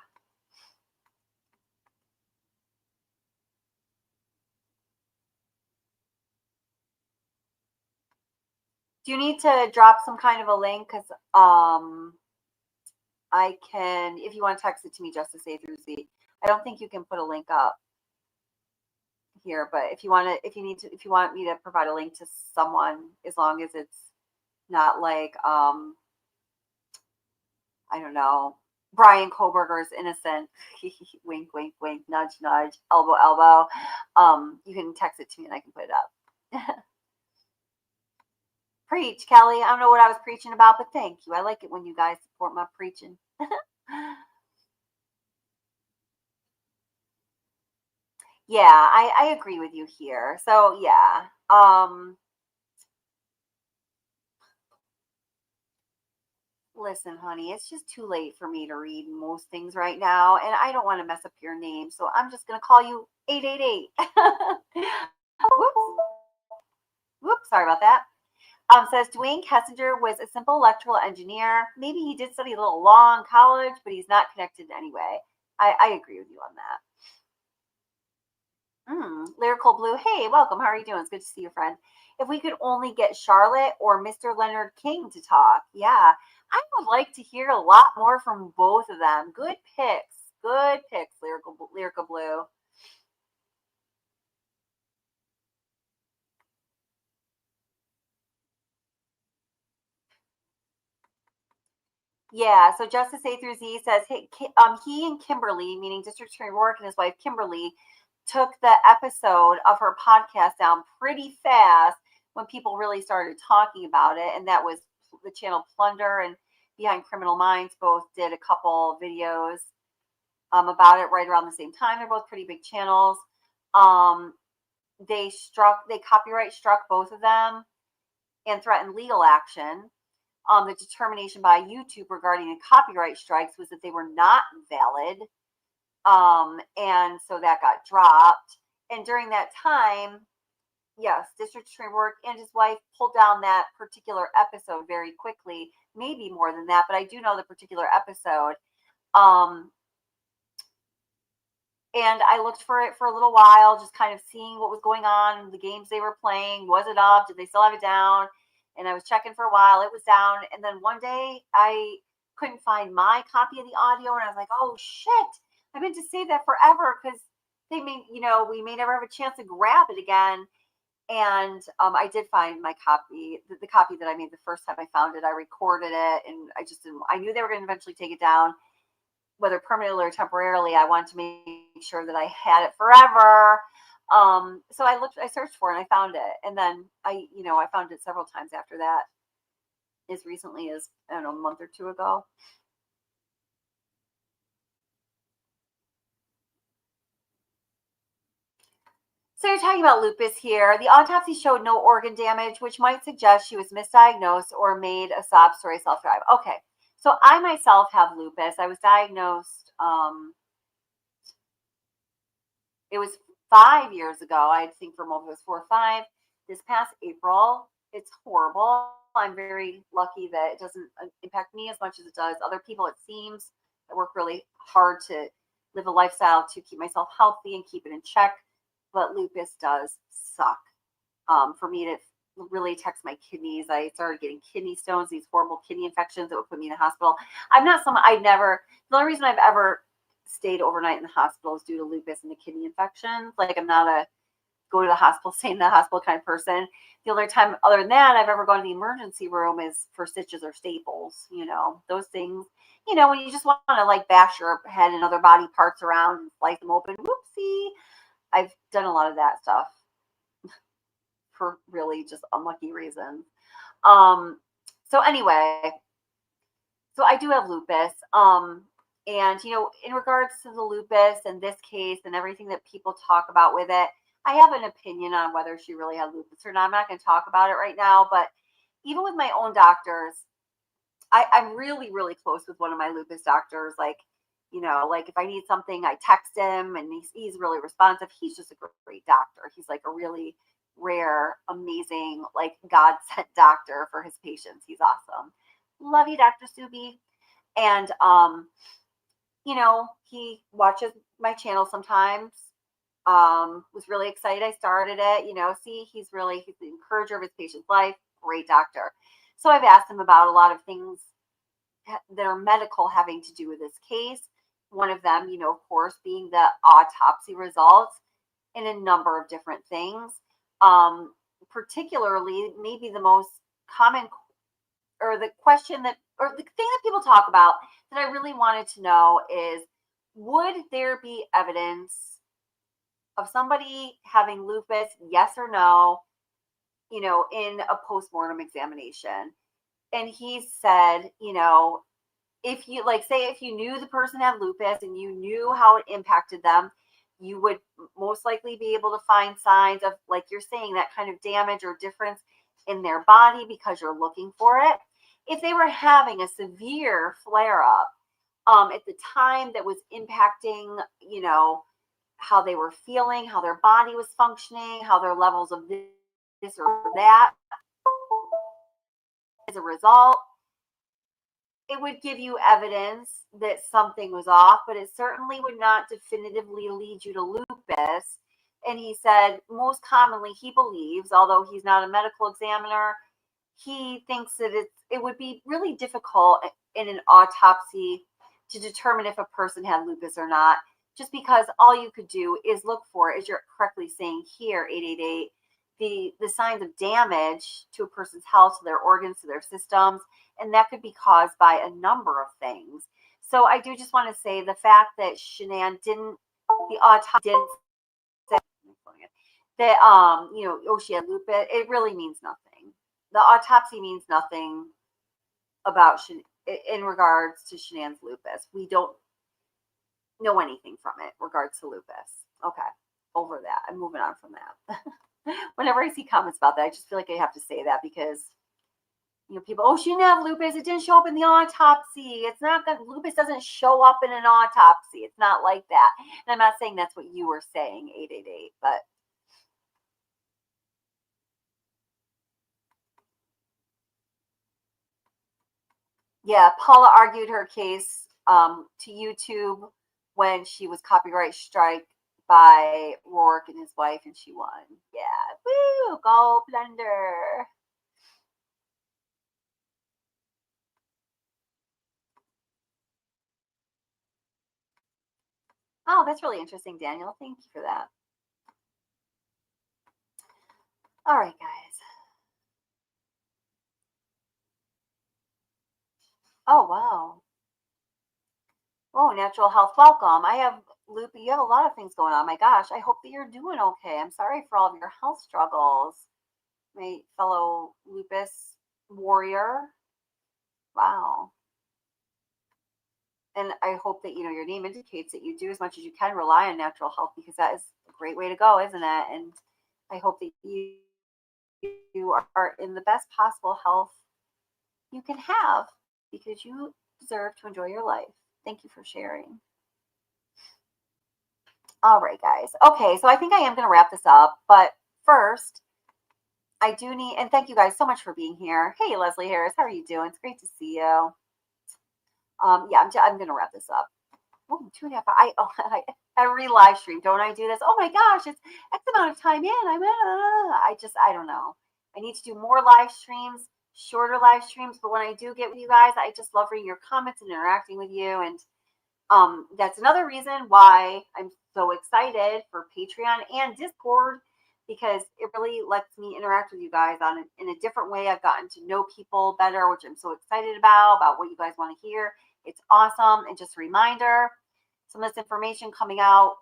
Do you need to drop some kind of a link? Because I can, if you want to text it to me, Justice A through Z. I don't think you can put a link up here, but if you want me to provide a link to someone, as long as it's not like I don't know, Brian Koberger's innocent, wink, wink, wink, nudge, nudge, elbow, elbow. You can text it to me and I can put it up. Preach, Kelly. I don't know what I was preaching about, but thank you. I like it when you guys support my preaching. Yeah, I agree with you here. So yeah. Listen, honey, it's just too late for me to read most things right now, and I don't want to mess up your name, so I'm just going to call you 888. Whoops, sorry about that. Says Dwayne Kessinger was a simple electrical engineer. Maybe he did study a little law in college, but he's not connected in any way. I agree with you on that. Lyrical Blue, hey, welcome. How are you doing? It's good to see you, friend. If we could only get Charlotte or Mr. Leonard King to talk. Yeah, I would like to hear a lot more from both of them. Good picks. Good picks, Lyrical Blue. Yeah, so Justice A through Z says he and Kimberly, meaning District Attorney Rourke and his wife Kimberly, took the episode of her podcast down pretty fast when people really started talking about it, and that was the channel Plunder and Behind Criminal Minds both did a couple videos about it right around the same time. They're both pretty big channels. They copyright struck both of them and threatened legal action. The determination by YouTube regarding the copyright strikes was that they were not valid. And so that got dropped. And during that time, yes, District Attorney Rourke and his wife pulled down that particular episode very quickly, maybe more than that, but I do know the particular episode. And I looked for it for a little while, just kind of seeing what was going on, the games they were playing. Was it up? Did they still have it down? And I was checking for a while. It was down. And then one day I couldn't find my copy of the audio. And I was like, oh, shit. I meant to save that forever because we may never have a chance to grab it again. And I did find my copy, the copy that I made the first time I found it. I recorded it, and I knew they were going to eventually take it down, whether permanently or temporarily. I wanted to make sure that I had it forever. So I searched for it and I found it. And then I found it several times after that, as recently as, I don't know, a month or two ago. So you're talking about lupus here. The autopsy showed no organ damage, which might suggest she was misdiagnosed or made a sob story self-drive. Okay. So I myself have lupus. I was diagnosed, it was 5 years ago. I think for most it was 4 or 5. This past April, it's horrible. I'm very lucky that it doesn't impact me as much as it does other people, it seems. I work really hard to live a lifestyle to keep myself healthy and keep it in check. But lupus does suck. For me, it really attacks my kidneys. I started getting kidney stones, these horrible kidney infections that would put me in the hospital. The only reason I've ever stayed overnight in the hospital is due to lupus and the kidney infections. Like, I'm not a go to the hospital, stay in the hospital kind of person. The only time other than that I've ever gone to the emergency room is for stitches or staples, those things, when you just want to like bash your head and other body parts around and slice them open. Whoopsie. I've done a lot of that stuff for really just unlucky reasons. So anyway, so I do have lupus. And, in regards to the lupus and this case and everything that people talk about with it, I have an opinion on whether she really had lupus or not. I'm not going to talk about it right now, but even with my own doctors, I'm really, really close with one of my lupus doctors. Like if I need something, I text him and he's really responsive. He's just a great doctor. He's like a really rare, amazing, like God sent doctor for his patients. He's awesome. Love you, Dr. Subi. And, he watches my channel sometimes. Was really excited I started it. He's the encourager of his patient's life. Great doctor. So I've asked him about a lot of things that are medical having to do with this case. One of them, of course, being the autopsy results in a number of different things. Particularly, maybe the most common or the question the thing that people talk about that I really wanted to know is, would there be evidence of somebody having lupus, yes or no, in a postmortem examination? And he said, if you if you knew the person had lupus and you knew how it impacted them, you would most likely be able to find signs of, like you're saying, that kind of damage or difference in their body because you're looking for it. If they were having a severe flare-up at the time that was impacting, how they were feeling, how their body was functioning, how their levels of this or that, as a result, it would give you evidence that something was off, but it certainly would not definitively lead you to lupus. And he said most commonly he believes, although he's not a medical examiner, he thinks that it would be really difficult in an autopsy to determine if a person had lupus or not, just because all you could do is look for, as you're correctly saying here, 888, the signs of damage to a person's health, to their organs, to their systems, and that could be caused by a number of things. So I do just want to say the fact that Shanann the autopsy didn't say that, she had lupus, it really means nothing. The autopsy means nothing about in regards to Shanann's lupus. We don't know anything from it in regards to lupus. Okay, over that. I'm moving on from that. Whenever I see comments about that, I just feel like I have to say that because, people, she didn't have lupus. It didn't show up in the autopsy. It's not that lupus doesn't show up in an autopsy. It's not like that. And I'm not saying that's what you were saying, 888, but yeah, Paula argued her case to YouTube when she was copyright strike by Rourke and his wife, and she won. Yeah, woo, go Blender. Oh, that's really interesting, Daniel. Thank you for that. All right, guys. Oh, wow. Oh, natural health, welcome. I have lupus. You have a lot of things going on. My gosh, I hope that you're doing okay. I'm sorry for all of your health struggles, my fellow lupus warrior. Wow. And I hope that, your name indicates that you do as much as you can rely on natural health, because that is a great way to go, isn't it? And I hope that you are in the best possible health you can have, because you deserve to enjoy your life. Thank you for sharing. All right, guys. Okay, so I think I am going to wrap this up. But first, I do need, and thank you guys so much for being here. Hey, Leslie Harris, how are you doing? It's great to see you. Yeah, I'm going to wrap this up. Oh, 2.5 hours. Every live stream, don't I do this? Oh my gosh, it's X amount of time in. I don't know. I need to do more live streams, shorter live streams. But when I do get with you guys, I just love reading your comments and interacting with you. And that's another reason why I'm so excited for Patreon and Discord, because it really lets me interact with you guys in a different way. I've gotten to know people better, which I'm so excited about what you guys want to hear. It's awesome. And just a reminder, some of this information coming out,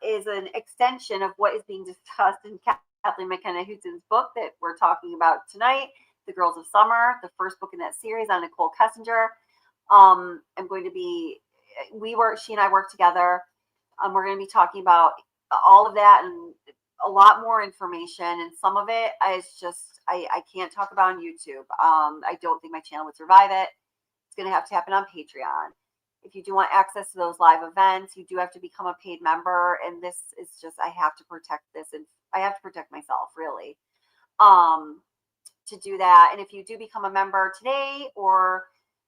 is an extension of what is being discussed in Kathleen McKenna Hewtsen's book that we're talking about tonight, The Girls of Summer, the first book in that series on Nicole Kessinger. I'm going to be, she and I worked together. We're going to be talking about all of that and a lot more information. And some of it is just, I can't talk about on YouTube. I don't think my channel would survive it. It's going to have to happen on Patreon. If you do want access to those live events, you do have to become a paid member. And this is just, I have to protect this, and I have to protect myself, really, to do that. And if you do become a member today or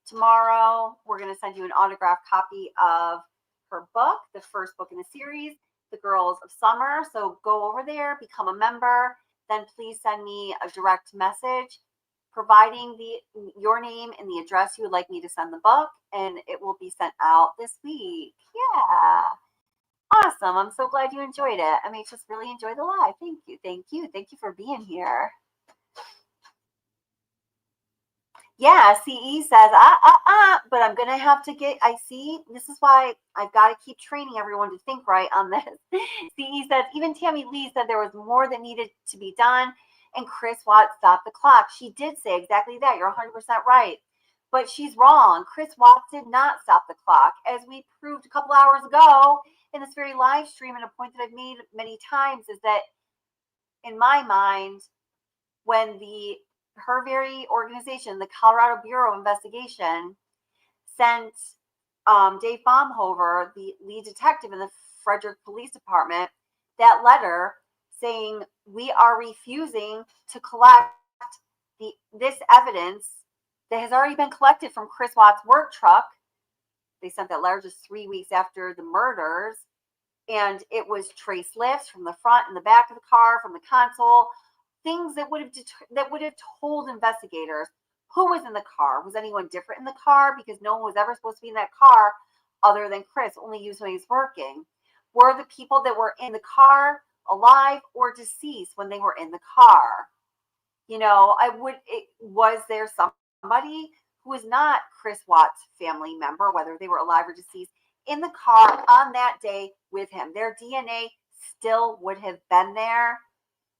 tomorrow, we're going to send you an autographed copy of her book, the first book in the series, The Girls of Summer. So go over there, become a member, then please send me a direct message providing your name and the address you would like me to send the book, and it will be sent out this week. Yeah. Awesome. I'm so glad you enjoyed it. I mean, just really enjoy the live. Thank you. Thank you. Thank you for being here. Yeah, CE says, but I'm going to have to this is why I've got to keep training everyone to think right on this. CE says, even Tammy Lee said there was more that needed to be done, and Chris Watts stopped the clock. She did say exactly that. You're 100% right. But she's wrong. Chris Watts did not stop the clock. As we proved a couple hours ago in this very live stream, and a point that I've made many times is that, in my mind, when her very organization, the Colorado Bureau of Investigation, sent Dave Baumhover, the lead detective in the Frederick Police Department, that letter saying, we are refusing to collect this evidence that has already been collected from Chris Watts' work truck. They sent that letter just 3 weeks after the murders, and it was trace lifts from the front and the back of the car, from the console, things that would have told investigators who was in the car. Was anyone different in the car? Because no one was ever supposed to be in that car other than Chris, only used when he's working. Were the people that were in the car alive or deceased when they were in the car? Was there somebody who was not Chris Watts' family member, whether they were alive or deceased, in the car on that day with him? Their DNA still would have been there,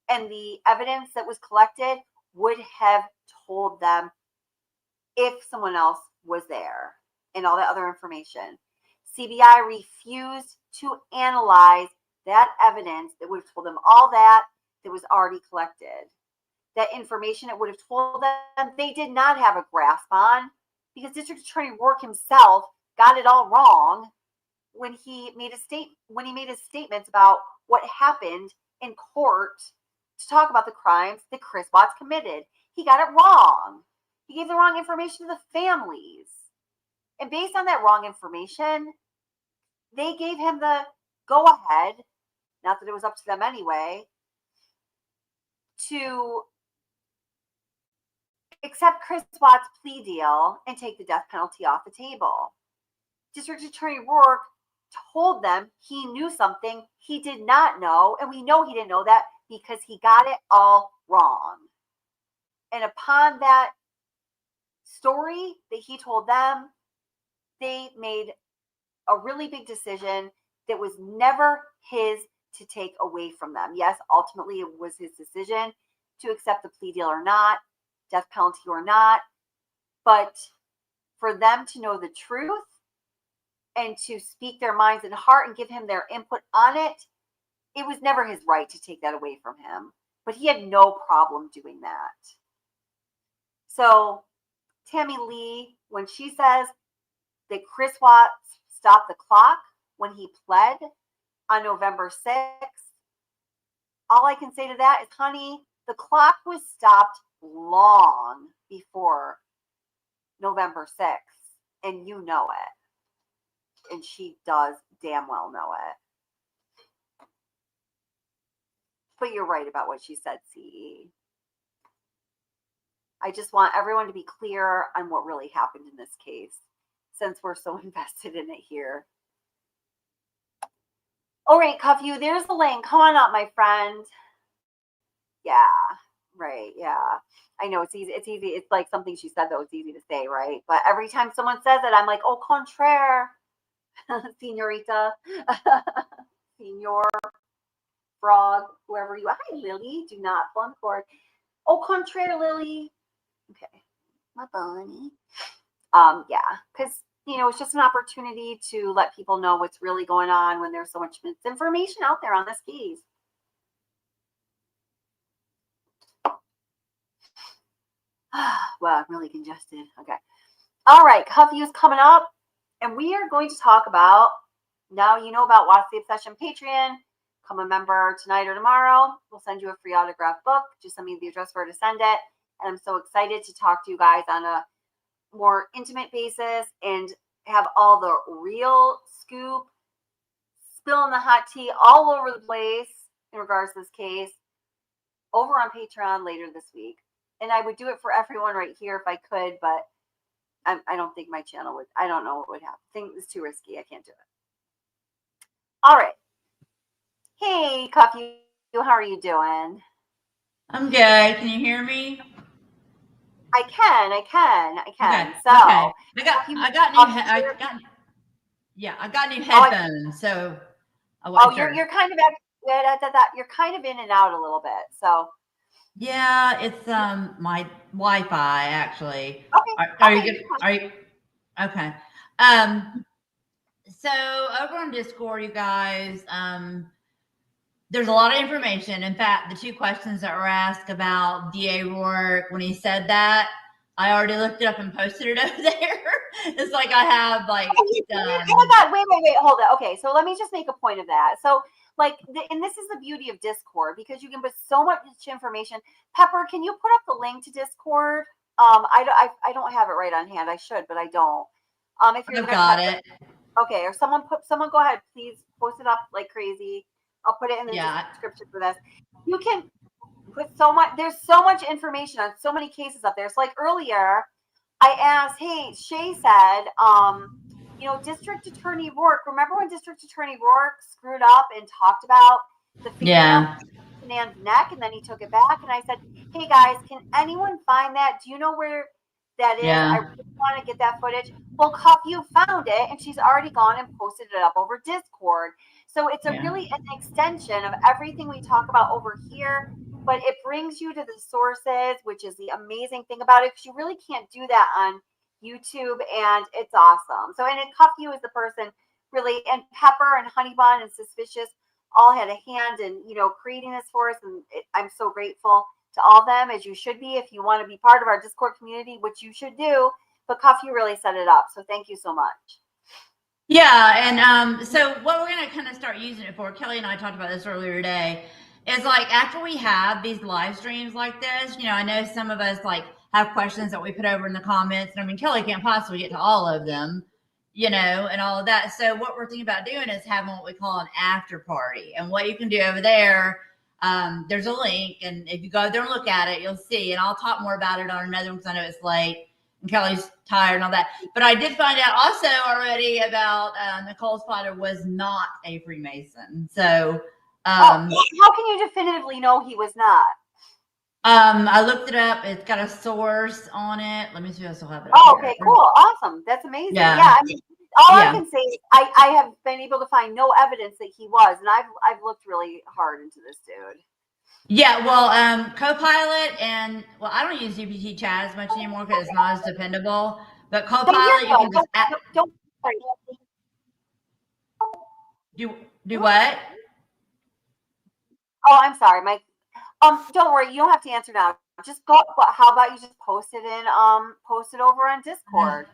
and the evidence that was collected would have told them if someone else was there, and all that other information. CBI refused to analyze that evidence that would have told them all that was already collected. That information that would have told them they did not have a grasp on, because District Attorney Rourke himself got it all wrong when he made his statements about what happened in court to talk about the crimes that Chris Watts committed. He got it wrong. He gave the wrong information to the families. And based on that wrong information, they gave him the go-ahead, not that it was up to them anyway, to accept Chris Watts' plea deal and take the death penalty off the table. District Attorney Rourke told them he knew something he did not know, and we know he didn't know that because he got it all wrong. And upon that story that he told them, they made a really big decision that was never his to take away from them. Yes, ultimately it was his decision to accept the plea deal or not, death penalty or not, but for them to know the truth and to speak their minds and heart and give him their input on it, it was never his right to take that away from him. But he had no problem doing that. So Tammy Lee, when she says that Chris Watts stopped the clock when he pled on November 6th, all I can say to that is, honey, the clock was stopped long before November 6th, and you know it. And she does damn well know it. But you're right about what she said, CE. I just want everyone to be clear on what really happened in this case, since we're so invested in it here. All right, Cuffy, there's the link. Come on up, my friend. Yeah, right. Yeah. I know it's easy. It's easy. It's like something she said that was easy to say, right? But every time someone says it, I'm like, au contraire, senorita, senor, frog, whoever you are. Hi, Lily. Do not flunk forward. Au contraire, Lily. Okay. My bunny. Yeah, because it's just an opportunity to let people know what's really going on when there's so much misinformation out there on this case. Well, I'm really congested. Okay. All right, Cuffy is coming up, and we are going to talk about, now you know about Watts the Obsession Patreon. Become a member tonight or tomorrow. We'll send you a free autographed book. Just send me the address where to send it. And I'm so excited to talk to you guys on a more intimate basis and have all the real scoop, spilling the hot tea all over the place in regards to this case over on Patreon later this week. And I would do it for everyone right here if I could, but I don't think my channel would. I don't know what would happen. I think it's too risky. I can't do it. All right. Hey, Cuffy, how are you doing? I'm good. Can you hear me? I can. Okay. So okay. I got new headphones. So you're kind of you're kind of in and out a little bit. So yeah, it's my Wi-Fi actually. Okay. Are you good? Are you okay? So over on Discord, you guys, there's a lot of information. In fact, the 2 questions that were asked about DA Rourke, when he said that, I already looked it up and posted it over there. It's like I have like. Oh my God! Wait! Hold it. Okay, so let me just make a point of that. So, and this is the beauty of Discord because you can put so much information. Pepper, can you put up the link to Discord? I don't have it right on hand. I should, but I don't. If you're got it. Okay, or someone go ahead, please post it up like crazy. I'll put it in the description for this. You can put there's so much information on so many cases up there. So like earlier, I asked, hey, Shay said, District Attorney Rourke, remember when District Attorney Rourke screwed up and talked about the fingernail in Shannann's neck and then he took it back? And I said, hey guys, can anyone find that? Do you know where that is? I really want to get that footage. Well, Cuffy found it and she's already gone and posted it up over Discord. So it's really an extension of everything we talk about over here, but it brings you to the sources, which is the amazing thing about it, because you really can't do that on YouTube, and it's awesome. So, and Cuffy is the person really, and Pepper and Honey Bun and Suspicious all had a hand in, creating this for us, and I'm so grateful to all of them, as you should be if you want to be part of our Discord community, which you should do, but Cuffy really set it up, so thank you so much. Yeah, and so what we're going to kind of start using it for, Kelly and I talked about this earlier today, is like after we have these live streams like this, I know some of us have questions that we put over in the comments. And I mean, Kelly can't possibly get to all of them, and all of that. So what we're thinking about doing is having what we call an after party. And what you can do over there, there's a link. And if you go there and look at it, you'll see. And I'll talk more about it on another one because I know it's late. And Kelly's tired and all that. But I did find out also already about Nicole's father was not a Freemason. So how can you definitively know he was not? I looked it up. It's got a source on it. Let me see if I still have it. Okay, cool. Awesome. That's amazing. Yeah. I mean, I can say is I have been able to find no evidence that he was, and I've looked really hard into this dude. Yeah, well, Copilot and I don't use GPT chat as much anymore because it's not as dependable. But Copilot, you can just don't do what? Oh, I'm sorry, Mike. Don't worry, you don't have to answer now. Just go. How about you just post it over on Discord?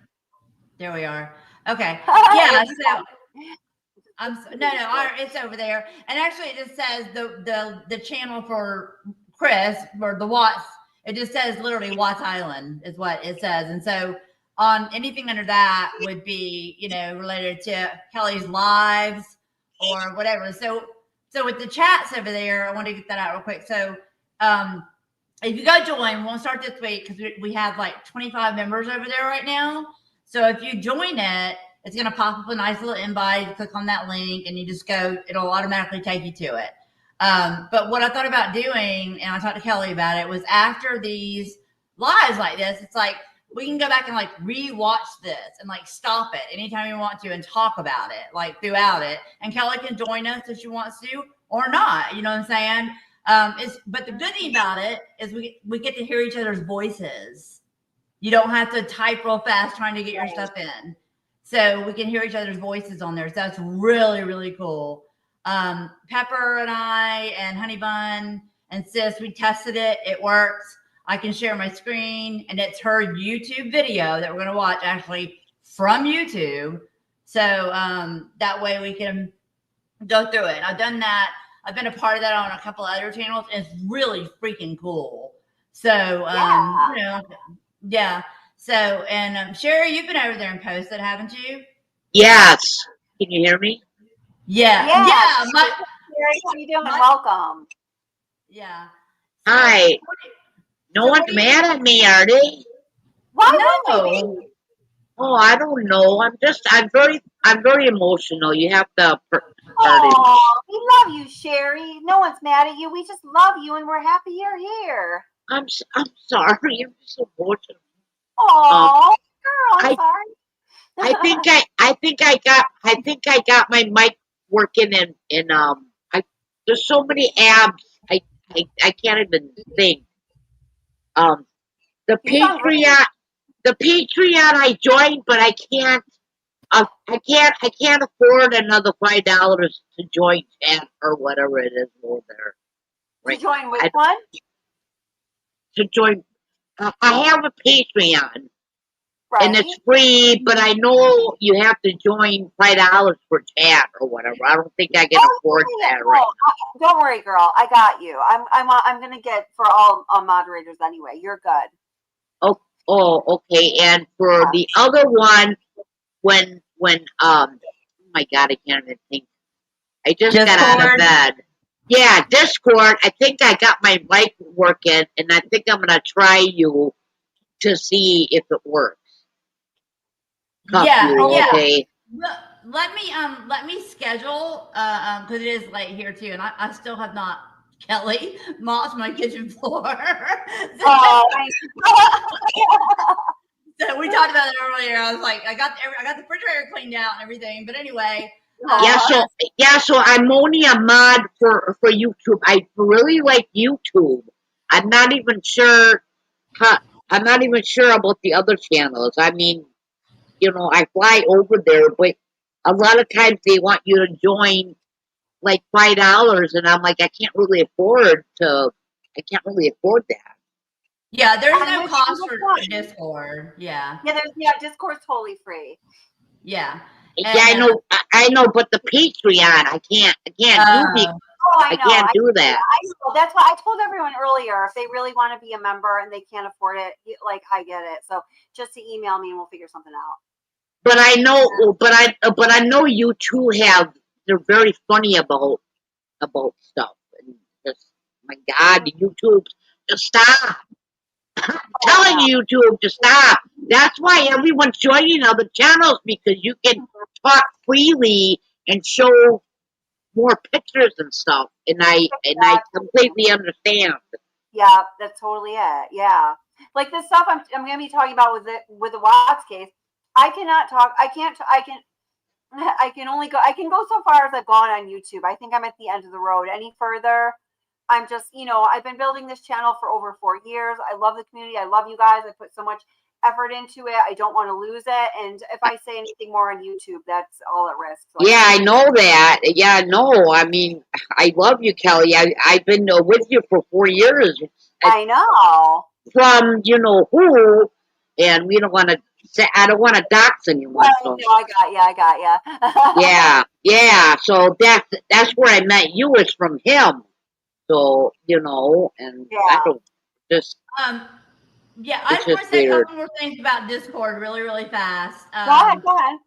There we are. Okay. Yeah. So. It's over there. And actually it just says the channel for Chris or the Watts, it just says literally Watts Island is what it says. And so on anything under that would be, related to Kelly's lives or whatever. So with the chats over there, I want to get that out real quick. So if you go join, we'll start this week because we have 25 members over there right now. So if you join it, it's going to pop up a nice little invite. You click on that link and you just go, it'll automatically take you to it. But what I thought about doing, and I talked to Kelly about it, was after these lives like this, it's like we can go back and like re-watch this and like stop it anytime you want to and talk about it like throughout it. And Kelly can join us if she wants to or not. You know what I'm saying? But the good thing about it is we get to hear each other's voices. You don't have to type real fast trying to get your stuff in. So we can hear each other's voices on there. So that's really, really cool. Pepper and I and Honey Bun and Sis, we tested it. It works. I can share my screen, and it's her YouTube video that we're going to watch actually from YouTube. So that way we can go through it. I've done that. I've been a part of that on a couple other channels, and it's really freaking cool. So, yeah. So, and Sherry, you've been over there and posted, haven't you? Yes. Can you hear me? Yeah. Yes. Sherry, how you doing? Welcome. Yeah. Hi. No one's mad at me, are they? Why no? Oh, I don't know. I'm very emotional. You have to. Oh, we love you, Sherry. No one's mad at you. We just love you, and we're happy you're here. I'm sorry. I'm so emotional. Oh, girl, I'm sorry. I think I got my mic working and there's so many abs. I can't even think. The Patreon I joined, but I can't afford another $5 to join chat or whatever it is over there. Right. To join which one? To join, I have a Patreon. Right. And it's free, but I know you have to join $5 for chat or whatever. I don't think I can afford that right now. Don't worry, girl. I got you. I'm gonna get for all moderators anyway. You're good. Oh, okay. And for the other one, when oh my God, I can't even think. I just got out of bed. Yeah, Discord. I think I got my mic working, and I think I'm gonna try you to see if it works. Okay. Let me schedule because it is late here too, and I still have not Kelly mopped my kitchen floor. So we talked about it earlier. I was like, I got the refrigerator cleaned out and everything, but anyway. So I'm only a mod for YouTube. I really like YouTube. I'm not even sure about the other channels. I mean, I fly over there, but a lot of times they want you to join like $5, and I'm like, I can't really afford that. Yeah, there's no cost for Discord. Yeah. Discord's totally free. Yeah. And, I know, but the Patreon, I can't do that. That's why I told everyone earlier, if they really want to be a member and they can't afford it, like, I get it. So just to email me and we'll figure something out. But I know you two they're very funny about stuff. And just, my God, YouTube, just stop. I'm telling you, YouTube, to stop. That's why everyone's joining other channels, because you can talk freely and show more pictures and stuff. And I completely understand. Yeah, that's totally it. Yeah, like the stuff I'm going to be talking about with the Watts case. I cannot talk. I can go so far as I've gone on YouTube. I think I'm at the end of the road. Any further, I'm just, I've been building this channel for over 4 years. I love the community. I love you guys. I put so much effort into it. I don't want to lose it. And if I say anything more on YouTube, that's all at risk. So yeah, I know that. Yeah, no, I mean, I love you, Kelly. I've been with you for 4 years. I know. From who, and we don't want to say, I don't want to dox anyone. Well, no, I got you. Yeah. So that's where I met you, is from him. So and I don't just. Yeah, I just want to say a couple more things about Discord really, really fast. Go ahead.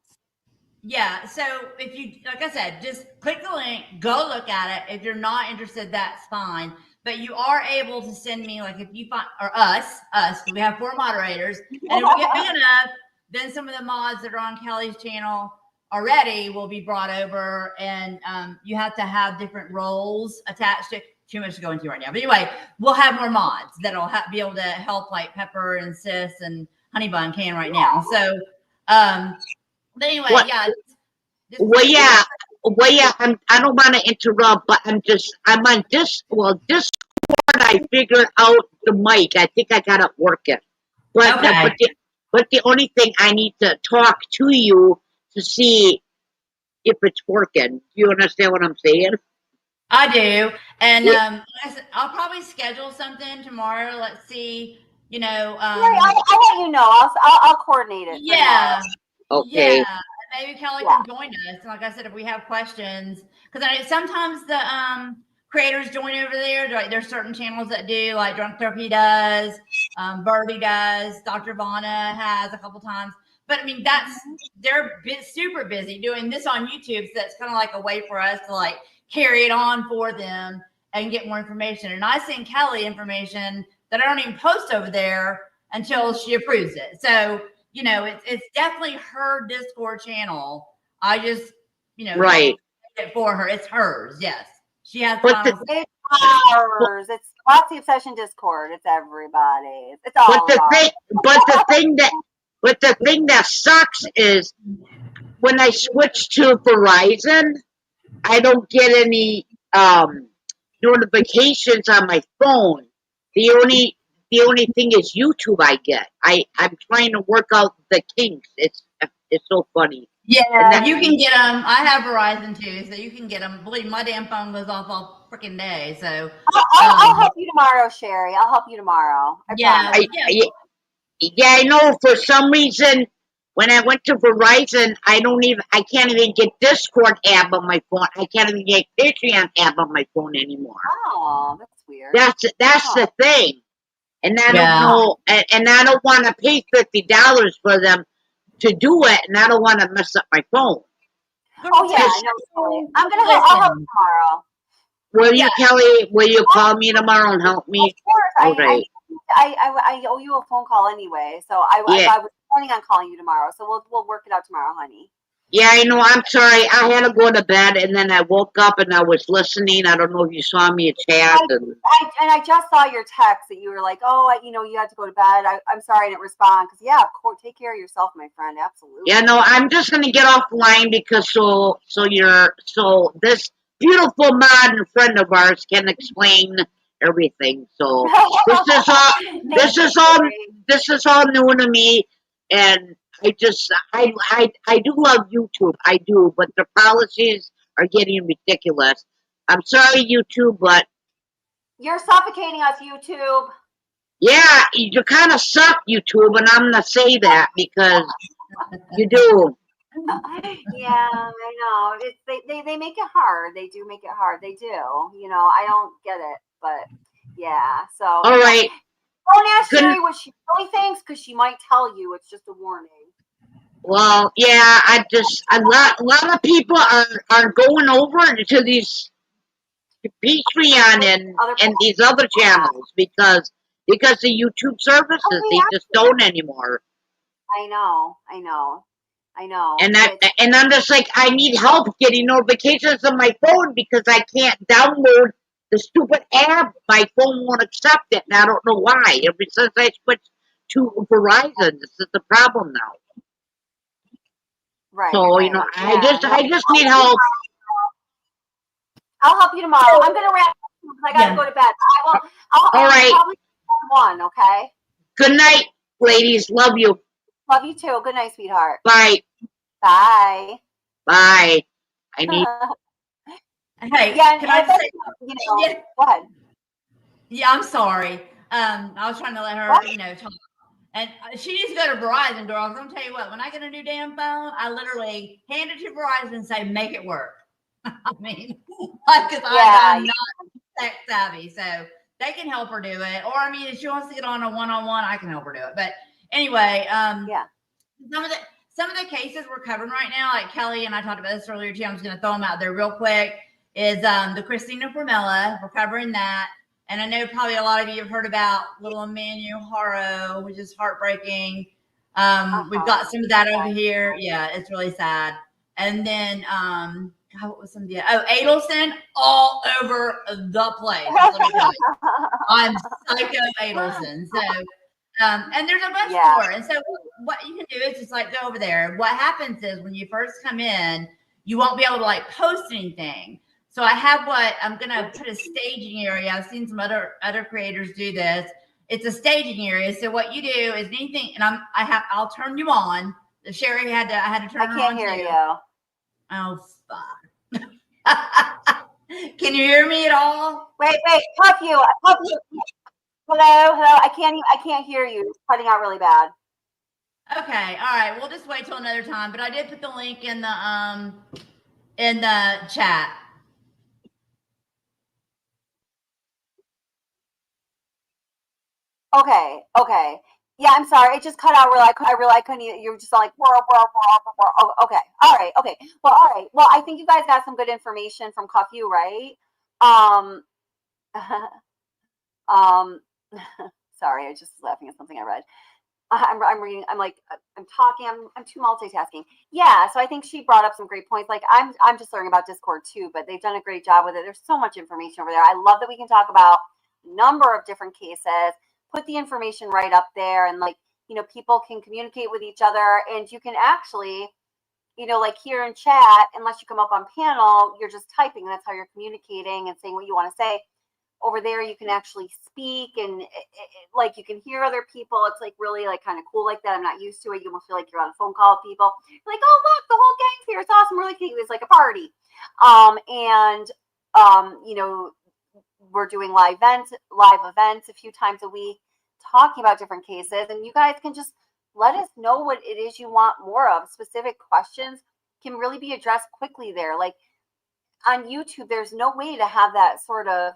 Yeah, so if you, like I said, just click the link, go look at it. If you're not interested, that's fine. But you are able to send me, like, if you find, or us, we have 4 moderators, and if we get big enough, then some of the mods that are on Kelly's channel already will be brought over, and you have to have different roles attached to. Too much to go into right now, but anyway, we'll have more mods that'll be able to help, like Pepper and Sis and Honey Bun can right now. So, but anyway, yeah. Well, yeah. I don't want to interrupt, but I'm on Discord. I figured out the mic. I think I got it working. But the only thing, I need to talk to you to see if it's working. Do you understand what I'm saying? I do. And I'll probably schedule something tomorrow. Let's see, I'll let you know. I'll coordinate it. Yeah. Okay. Yeah. Maybe Kelly can join us. And like I said, if we have questions, because sometimes the creators join over there. Like there's certain channels that do, like Drunk Therapy does, Birdie does, Dr. Vanna has a couple times. But I mean, they're super busy doing this on YouTube. So that's kind of like a way for us to like carry it on for them and get more information. And I send Kelly information that I don't even post over there until she approves it. So, it's definitely her Discord channel. I just, right. it for her. It's hers. Yes. She has it's ours. It's Watts the Obsession Discord. It's everybody's. It's all But the thing that sucks is when I switch to Verizon, I don't get any notifications on my phone. The only thing is YouTube I get. I'm trying to work out the kinks. It's so funny. Yeah, you can get them. I have Verizon too, so you can get them. Believe me, my damn phone goes off all freaking day. So I'll help you tomorrow, Sherry. I'll help you tomorrow. I know. For some reason, when I went to Verizon, I can't even get Discord app on my phone. I can't even get Patreon app on my phone anymore. Oh, that's weird. That's the thing. And I don't know, and I don't want to pay $50 for them to do it, and I don't want to mess up my phone. Oh yeah, I'll help you tomorrow. Will you, Kelly? Will you call me tomorrow and help me? Of course. Okay. I owe you a phone call anyway, so I was planning on calling you tomorrow. So we'll work it out tomorrow, honey. Yeah, I know. I'm sorry. I had to go to bed, and then I woke up and I was listening. I don't know if you saw me chat. I just saw your text that you were like, you had to go to bed. I'm sorry I didn't respond because of course, take care of yourself, my friend. Absolutely. Yeah, no, I'm just gonna get offline because so this beautiful mod and friend of ours can explain everything. So this is all new to me, and I do love YouTube. I do, but the policies are getting ridiculous. I'm sorry, YouTube, but you're suffocating us, YouTube. Yeah, you kind of suck, YouTube, and I'm gonna say that because you do. Yeah, I know. They make it hard. They do make it hard. They do. I don't get it, but yeah. So all right. Don't ask Sherry what she really thinks because she might tell you. It's just a warning. Well, yeah, a lot of people are going over to these Patreon and these other channels because the YouTube services they just don't anymore. I know. And I'm just like, I need help getting notifications on my phone because I can't download the stupid app. My phone won't accept it, and I don't know why. Ever since I switched to Verizon, this is the problem now. Right. So I just need help. I'll help you tomorrow. I'm gonna wrap up because I gotta go to bed. I'll probably one. Okay. Good night, ladies. Love you. Love you too. Good night, sweetheart. Bye. Bye. Bye. I need. Hey, can I say? Go ahead. Yeah, I'm sorry. I was trying to let her, talk. And she needs to go to Verizon, girls. I'm gonna tell you what. When I get a new damn phone, I literally hand it to Verizon and say, "Make it work." I mean, because I'm not tech savvy, so they can help her do it. Or I mean, if she wants to get on a one-on-one, I can help her do it. But anyway, some of the cases we're covering right now, like Kelly and I talked about this earlier too. I'm just gonna throw them out there real quick. Is the Christina Formella? We're covering that. And I know probably a lot of you have heard about little Emmanuel Haro, which is heartbreaking. We've got some of that over here. Yeah, it's really sad. And then, what was some of the, Adelson all over the place. Just let me tell you. I'm psycho Adelson. So, and there's a bunch more. And so what you can do is just like go over there. What happens is when you first come in, you won't be able to like post anything. So I have what I'm going to put a staging area. I've seen some other creators do this. It's a staging area. So what you do is anything, and I'll turn you on. Sherry I had to turn her on. I can't hear you. Oh, fuck. Can you hear me at all? Wait, Cuff you. Hello. I can't hear you. It's cutting out really bad. Okay, all right. We'll just wait till another time. But I did put the link in the chat. Okay. Yeah, I'm sorry. It just cut out where I couldn't. You were just like, oh, okay. All right. Okay. Well, all right. Well, I think you guys got some good information from Cuff You, right? Sorry, I just was laughing at something I read. I'm reading. I'm talking. I'm too multitasking. Yeah. So I think she brought up some great points. Like I'm just learning about Discord too, but they've done a great job with it. There's so much information over there. I love that we can talk about a number of different cases. Put the information right up there, and people can communicate with each other, and you can actually, like here in chat, unless you come up on panel, you're just typing, and that's how you're communicating and saying what you want to say. Over there, you can actually speak, and you can hear other people. It's really kind of cool like that. I'm not used to it. You almost feel like you're on a phone call with people. You're like, oh look, the whole gang's here. It's awesome. Really, it's like a party. We're doing live events a few times a week, talking about different cases, and you guys can just let us know what it is you want more of. Specific questions can really be addressed quickly there. Like on YouTube, there's no way to have that sort of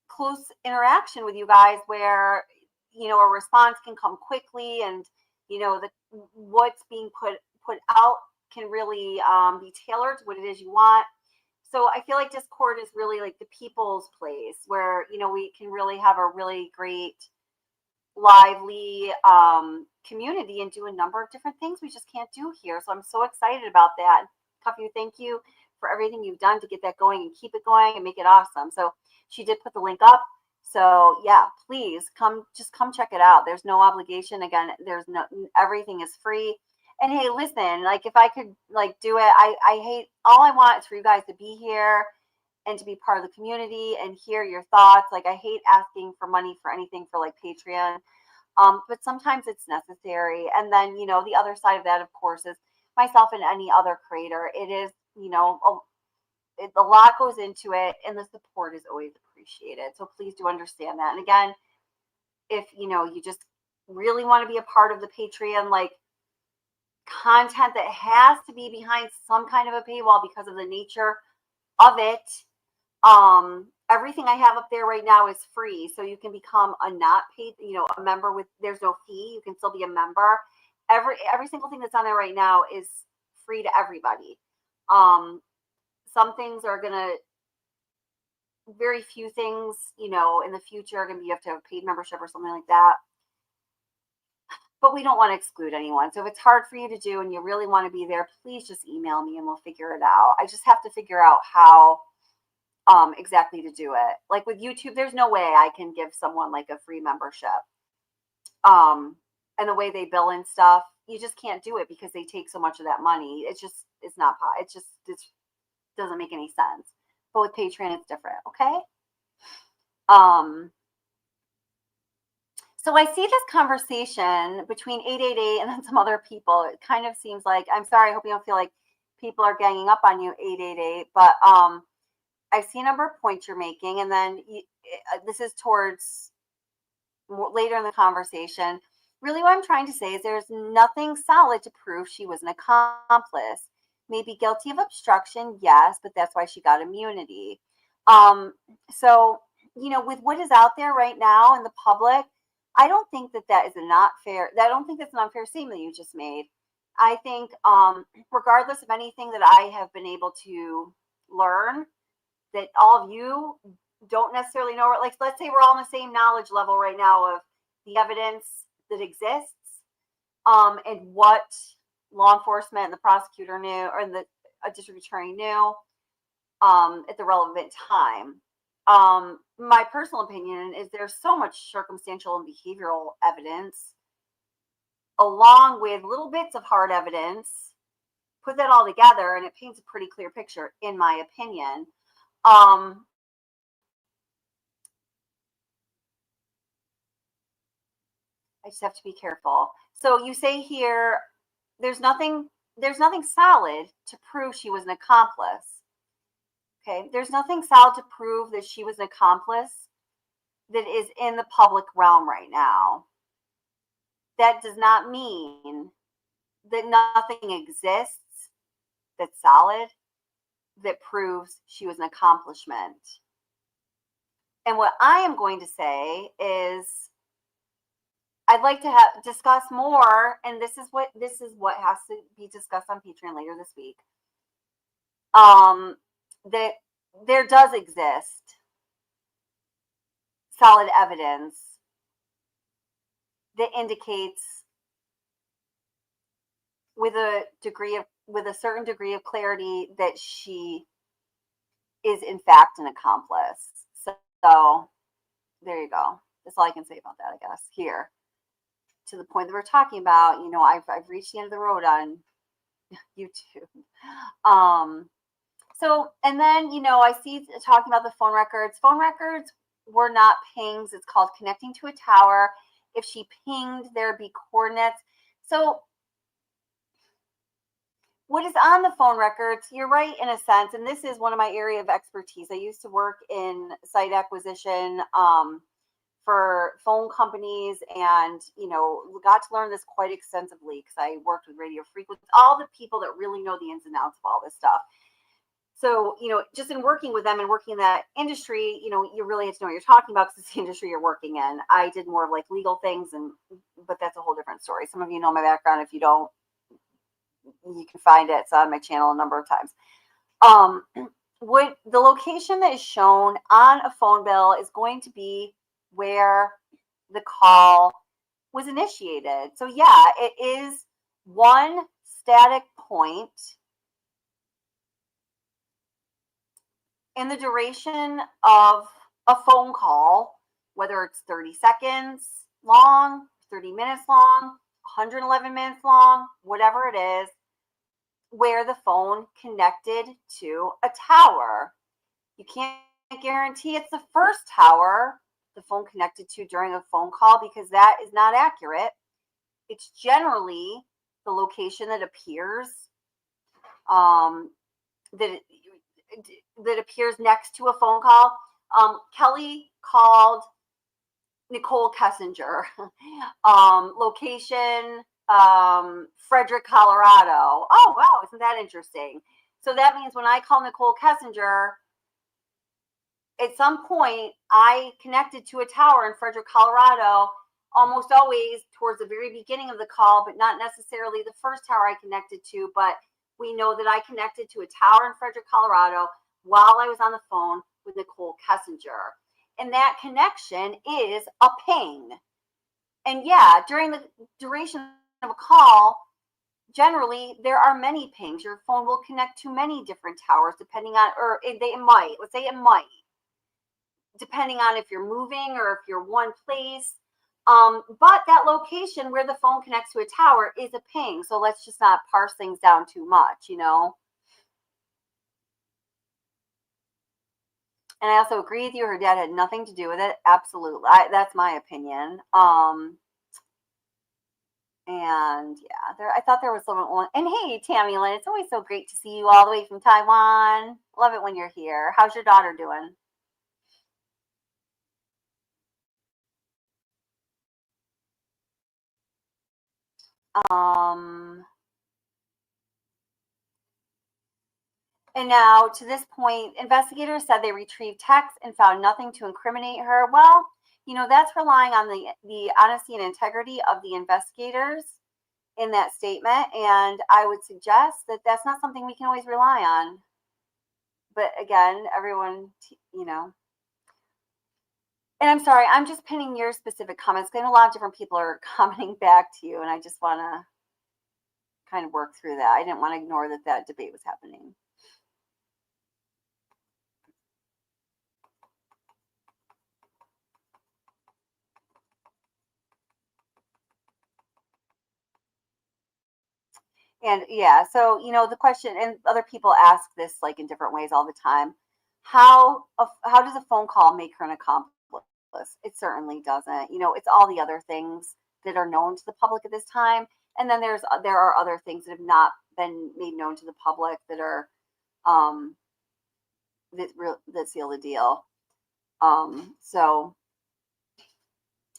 close interaction with you guys where a response can come quickly, and what's being put out can really be tailored to what it is you want. So I feel like Discord is really like the people's place where, we can really have a really great, lively community and do a number of different things we just can't do here. So I'm so excited about that. Cuffy, thank you for everything you've done to get that going and keep it going and make it awesome. So she did put the link up. So yeah, please come check it out. There's no obligation. Again, everything is free. And hey, listen, if I could do it, all I want is for you guys to be here and to be part of the community and hear your thoughts. I hate asking for money for anything for Patreon. But sometimes it's necessary. And then, the other side of that, of course, is myself and any other creator. It is, a lot goes into it, and the support is always appreciated. So please do understand that. And again, if, you just really want to be a part of the Patreon, content that has to be behind some kind of a paywall because of the nature of it. Everything I have up there right now is free. So you can become a not paid, a member there's no fee. You can still be a member. Every single thing that's on there right now is free to everybody. Some things are very few things, in the future are going to be, you have to have a paid membership or something like that. But we don't want to exclude anyone. So if it's hard for you to do and you really want to be there, please just email me and we'll figure it out. I just have to figure out how exactly to do it. With YouTube, there's no way I can give someone a free membership. And the way they bill and stuff, you just can't do it because they take so much of that money. It doesn't make any sense. But with Patreon, it's different. Okay. So I see this conversation between 888 and then some other people. It kind of seems like, I'm sorry, I hope you don't feel like people are ganging up on you, 888, but I see a number of points you're making, and then this is towards later in the conversation. Really what I'm trying to say is there's nothing solid to prove she was an accomplice. Maybe guilty of obstruction, yes, but that's why she got immunity. So, with what is out there right now in the public, I don't think that is not fair. I don't think that's an unfair statement you just made. I think regardless of anything that I have been able to learn, that all of you don't necessarily know. Let's say we're all on the same knowledge level right now of the evidence that exists, and what law enforcement and the prosecutor knew, or the district attorney knew at the relevant time. My personal opinion is there's so much circumstantial and behavioral evidence, along with little bits of hard evidence. Put that all together, and it paints a pretty clear picture, in my opinion. I just have to be careful. So you say here, there's nothing solid to prove she was an accomplice. Okay, there's nothing solid to prove that she was an accomplice that is in the public realm right now. That does not mean that nothing exists that's solid that proves she was an accomplishment. And what I am going to say is, I'd like to discuss more, and this is what has to be discussed on Patreon later this week. That there does exist solid evidence that indicates with a certain degree of clarity that she is in fact an accomplice. So there you go. That's all I can say about that, I guess, here. To the point that we're talking about, I've reached the end of the road on YouTube. So, and then, I see talking about the phone records. Phone records were not pings. It's called connecting to a tower. If she pinged, there'd be coordinates. So what is on the phone records, you're right in a sense, and this is one of my area of expertise. I used to work in site acquisition for phone companies, and got to learn this quite extensively because I worked with radio frequency, all the people that really know the ins and outs of all this stuff. So, just in working with them and working in that industry, you really have to know what you're talking about because it's the industry you're working in. I did more of like legal things, but that's a whole different story. Some of you know my background. If you don't, you can find it. It's on my channel a number of times. What the location that is shown on a phone bill is going to be where the call was initiated. So yeah, it is one static point in the duration of a phone call, whether it's 30 seconds long, 30 minutes long, 111 minutes long, whatever it is, where the phone connected to a tower. You can't guarantee it's the first tower the phone connected to during a phone call because that is not accurate. It's generally the location that appears that appears next to a phone call. Kelly called Nicole Kessinger. Location, Frederick, Colorado. Oh, wow, isn't that interesting? So that means when I call Nicole Kessinger, at some point I connected to a tower in Frederick, Colorado, almost always towards the very beginning of the call, but not necessarily the first tower I connected to. But we know that I connected to a tower in Frederick, Colorado while I was on the phone with Nicole Kessinger. And that connection is a ping. And yeah, during the duration of a call, generally there are many pings. Your phone will connect to many different towers depending on, or let's say it might, depending on if you're moving or if you're one place. But that location where the phone connects to a tower is a ping. So let's just not parse things down too much, And I also agree with you. Her dad had nothing to do with it. Absolutely. That's my opinion. And yeah, I thought there was someone. And hey, Tammy Lynn, it's always so great to see you all the way from Taiwan. Love it when you're here. How's your daughter doing? And now, to this point, investigators said they retrieved texts and found nothing to incriminate her. Well, that's relying on the honesty and integrity of the investigators in that statement. And I would suggest that that's not something we can always rely on. But again, everyone, And I'm sorry, I'm just pinning your specific comments because I know a lot of different people are commenting back to you, and I just want to kind of work through that. I didn't want to ignore that debate was happening. And yeah, so, the question, and other people ask this like in different ways all the time. How does a phone call make her an accomplice? It certainly doesn't. It's all the other things that are known to the public at this time. And then there are other things that have not been made known to the public that are that seal the deal. So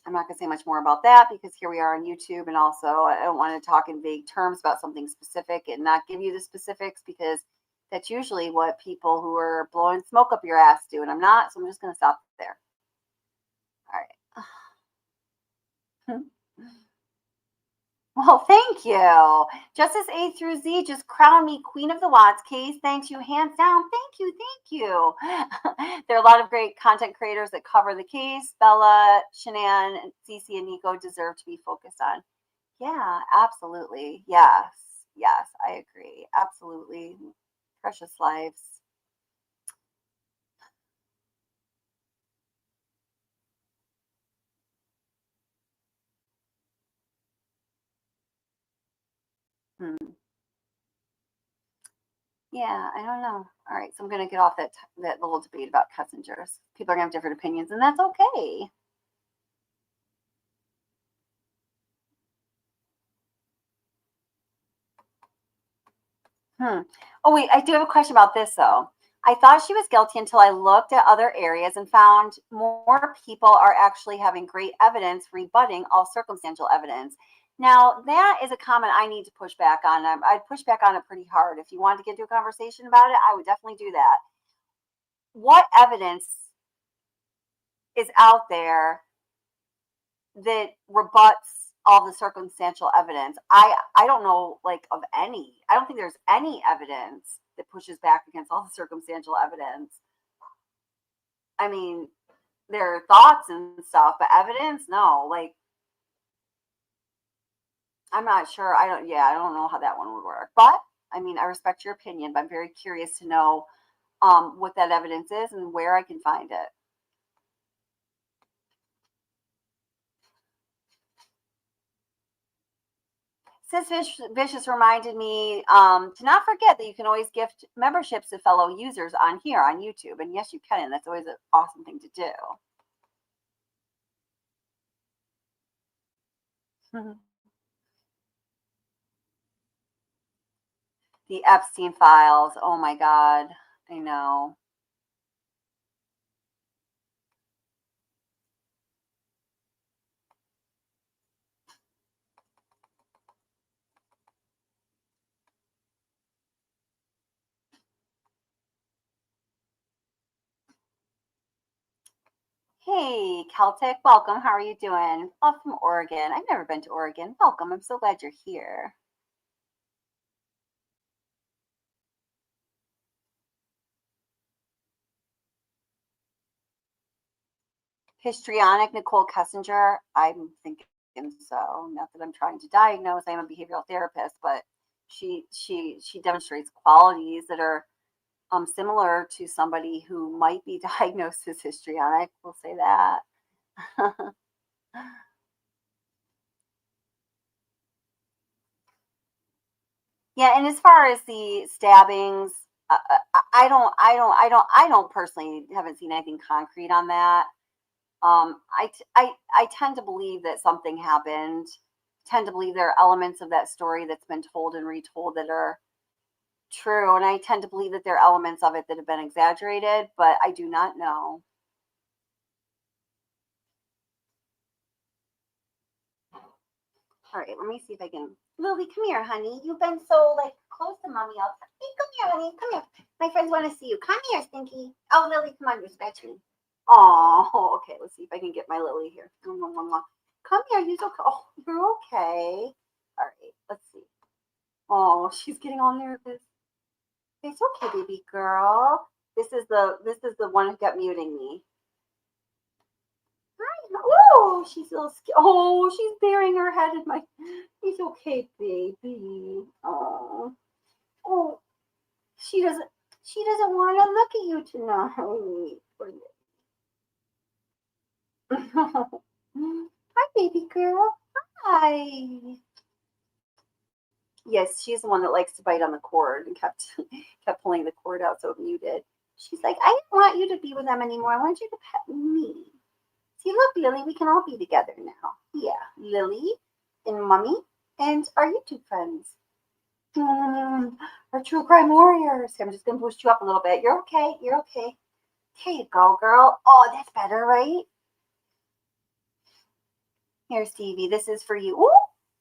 I'm not going to say much more about that because here we are on YouTube, and also I don't want to talk in vague terms about something specific and not give you the specifics because that's usually what people who are blowing smoke up your ass do, and I'm not, so I'm just going to stop there. All right. Well, thank you. Justice A through Z just crowned me Queen of the Watts case. Thanks you, hands down. Thank you. Thank you. There are a lot of great content creators that cover the case. Bella, Shanann, Cece, and Nico deserve to be focused on. Yeah, absolutely. Yes. Yes, I agree. Absolutely. Precious lives. Yeah, I don't know. All right, so I'm going to get off that little debate about Kessingers. People are going to have different opinions, and that's okay. Oh, wait, I do have a question about this, though. I thought she was guilty until I looked at other areas and found more people are actually having great evidence rebutting all circumstantial evidence. Now, that is a comment I need to push back on. I'd push back on it pretty hard. If you wanted to get into a conversation about it, I would definitely do that. What evidence is out there that rebuts all the circumstantial evidence? I don't know, like, of any. I don't think there's any evidence that pushes back against all the circumstantial evidence. I mean, there are thoughts and stuff, but evidence, no. Like, I'm not sure. I don't know how that one would work. But I mean, I respect your opinion, but I'm very curious to know what that evidence is and where I can find it. Sis Vicious reminded me to not forget that you can always gift memberships to fellow users on here on YouTube. And yes, you can. And that's always an awesome thing to do. The Epstein files. Oh my God. I know. Hey, Celtic, welcome. How are you doing? Oh, from Oregon. I've never been to Oregon. Welcome. I'm so glad you're here. Histrionic Nicole Kessinger. I'm thinking so. Not that I'm trying to diagnose. I'm a behavioral therapist, but she demonstrates qualities that are similar to somebody who might be diagnosed as histrionic. We'll say that. Yeah, and as far as the stabbings, I don't personally haven't seen anything concrete on that. I tend to believe that something happened. Tend to believe there are elements of that story that's been told and retold that are true, and I tend to believe that there are elements of it that have been exaggerated, but I do not know. All right, let me see if I can. Lily, come here, honey. You've been so like close to mommy all the time. Hey, come here, honey. Come here. My friends want to see you. Come here, Stinky. Oh, Lily, come on, you're scratching me. Oh, okay. Let's see if I can get my Lily here. Come here. You're okay. Oh, you're okay. All right. Let's see. Oh, she's getting all nervous. It's okay, baby girl. This is the one who kept muting me. Oh, she's a little oh, she's burying her head in my. It's okay, baby. Oh, oh, she doesn't want to look at you tonight. Hi, baby girl. Hi. Yes, she's the one that likes to bite on the cord and kept pulling the cord out so it muted. She's like, I don't want you to be with them anymore. I want you to pet me. See, look, Lily, we can all be together now. Yeah, Lily and Mommy and our YouTube friends. Our true crime warriors. I'm just going to boost you up a little bit. You're okay. You're okay. There you go, girl. Oh, that's better, right? Here, Stevie, this is for you. Ooh,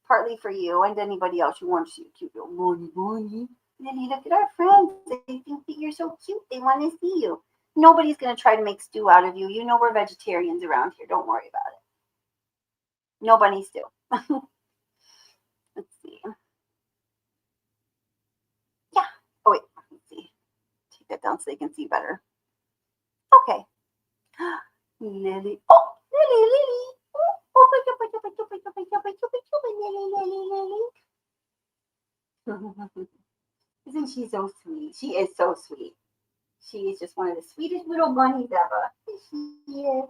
partly for you and anybody else who wants you. Cute little bunny. Lily, look at our friends. They think that you're so cute. They want to see you. Nobody's going to try to make stew out of you. You know we're vegetarians around here. Don't worry about it. No bunny stew. Let's see. Yeah. Oh, wait. Let's see. Take that down so they can see better. Okay. Lily. Oh, Lily. Isn't she so sweet? She is so sweet. She is just one of the sweetest little bunnies ever. She is.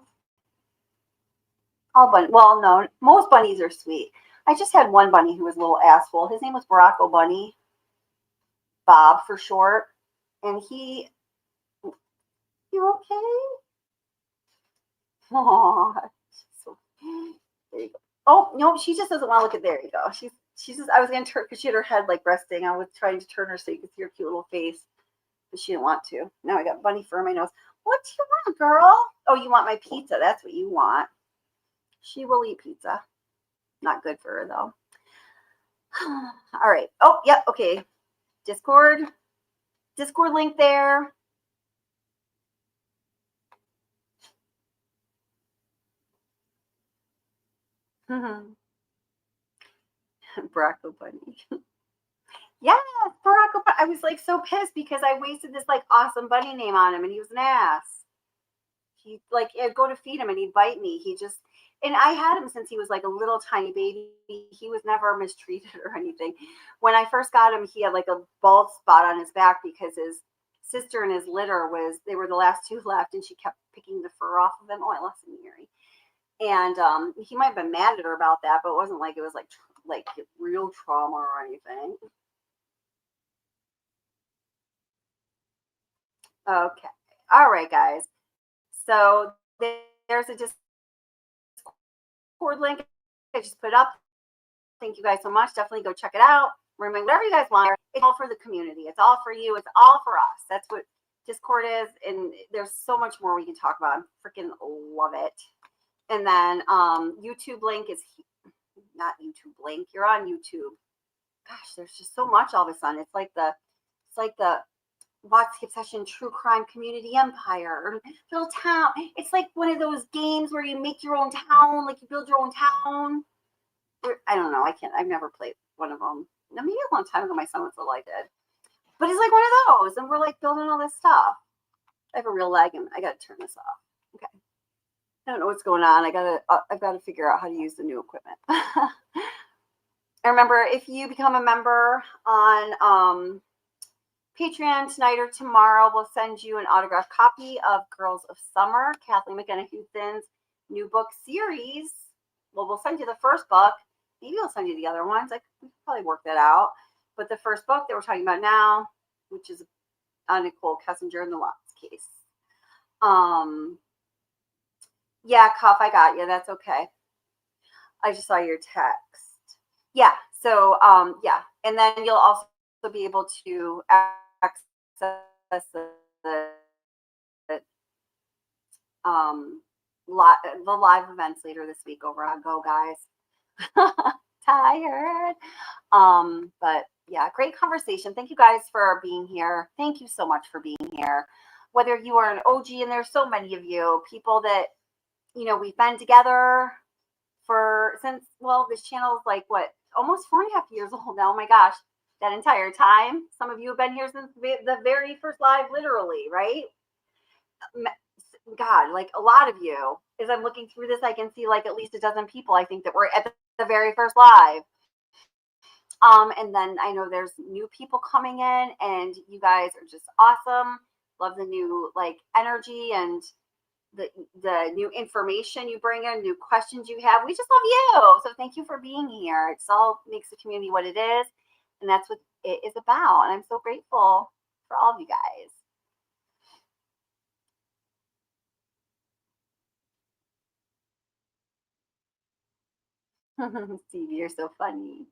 All bunny. Well, no, most bunnies are sweet. I just had one bunny who was a little asshole. His name was Barack O'Bunny, Bob for short, and he. You okay? Oh, so, there you go. Oh no, she just doesn't want to look at. There you go. She's just. I was gonna turn because she had her head like resting. I was trying to turn her so you could see her cute little face, but she didn't want to. Now I got bunny fur on my nose. What do you want, girl? Oh, you want my pizza? That's what you want. She will eat pizza. Not good for her though. All right. Oh, yep. Yeah, okay. Discord link there. Barack Obama. Yes, Barack Obama. I was like so pissed because I wasted this like awesome bunny name on him and he was an ass. He like I'd go to feed him and he'd bite me. And I had him since he was like a little tiny baby. He was never mistreated or anything. When I first got him, he had like a bald spot on his back because his sister and his litter they were the last two left and she kept picking the fur off of him. Oh, I lost an earring. And he might have been mad at her about that, but it wasn't like it was like real trauma or anything. Okay. All right, guys. So there's a Discord link I just put up. Thank you guys so much. Definitely go check it out. Remember, whatever you guys want, it's all for the community. It's all for you. It's all for us. That's what Discord is. And there's so much more we can talk about. I freaking love it. And then YouTube link is not YouTube link. You're on YouTube. Gosh, there's just so much all of a sudden. It's like the Watts Obsession True Crime Community Empire or Little Town. It's like one of those games where you make your own town, like you build your own town. I don't know. I've never played one of them. Now, maybe a long time ago, my son was little, I did. But it's like one of those, and we're like building all this stuff. I have a real lag, and I got to turn this off. Okay. I don't know what's going on. I've got to figure out how to use the new equipment. And remember, if you become a member on Patreon tonight or tomorrow, we'll send you an autographed copy of Girls of Summer, Kathleen McKenna Hewtsen's new book series. Well, we'll send you the first book. Maybe we'll send you the other ones. We can probably work that out. But the first book that we're talking about now, which is on Nicole Kessinger in the Watts case. Yeah, Cuff, I got you. That's okay. I just saw your text. Yeah. So, yeah. And then you'll also be able to access the live events later this week over on Go, guys. Tired. But yeah, great conversation. Thank you guys for being here. Thank you so much for being here. Whether you are an OG, and there's so many of you, people that, we've been together since, this channel is like almost 4.5 years old now. Oh my gosh, that entire time. Some of you have been here since the very first live, literally, right? God, like a lot of you, as I'm looking through this, I can see like at least a dozen people I think that were at the very first live. And then I know there's new people coming in, and you guys are just awesome. Love the new like energy and the new information you bring in, new questions you have. We just love you. So thank you for being here. It's all makes the community what it is. And that's what it is about. And I'm so grateful for all of you guys. Stevie, you're so funny.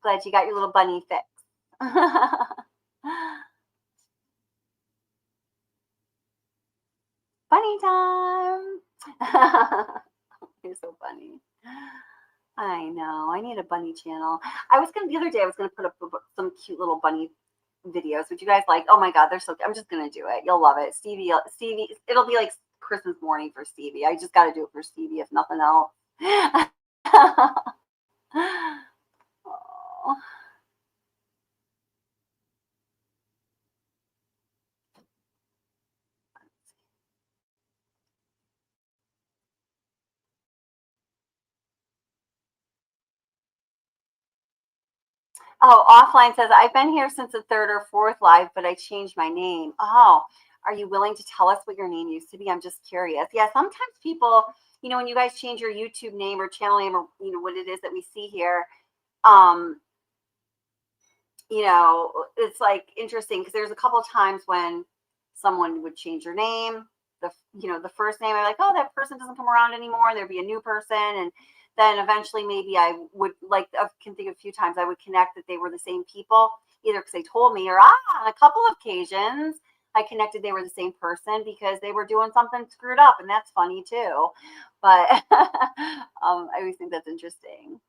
Glad you got your little bunny fix. Bunny time. You're so funny. I know. I need a bunny channel. The other day I was gonna put up some cute little bunny videos. Would you guys like? Oh my God, they're so. I'm just gonna do it. You'll love it, Stevie. It'll be like Christmas morning for Stevie. I just got to do it for Stevie, if nothing else. Oh. Oh, offline says, I've been here since the 3rd or 4th live, but I changed my name. Oh, are you willing to tell us what your name used to be? I'm just curious. Yeah, sometimes people, you know, when you guys change your YouTube name or channel name or, you know, what it is that we see here, you know, it's like interesting because there's a couple of times when someone would change your name, the first name, I'm like, oh, that person doesn't come around anymore. There'd be a new person. And then eventually maybe I would I can think of a few times I would connect that they were the same people, either because they told me or on a couple of occasions I connected they were the same person because they were doing something screwed up. And that's funny too. But I always think that's interesting.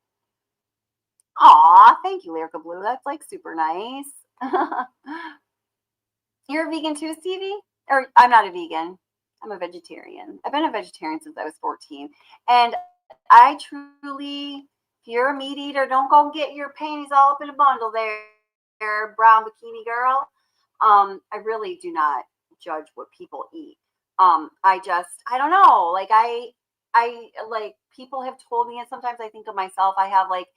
Aw, thank you, Lyrica Blue. That's like super nice. You're a vegan too, Stevie? Or I'm not a vegan. I'm a vegetarian. I've been a vegetarian since I was 14. And I truly, if you're a meat eater, don't go get your panties all up in a bundle there, brown bikini girl. I really do not judge what people eat. I don't know. Like I like people have told me, and sometimes I think of myself, I have like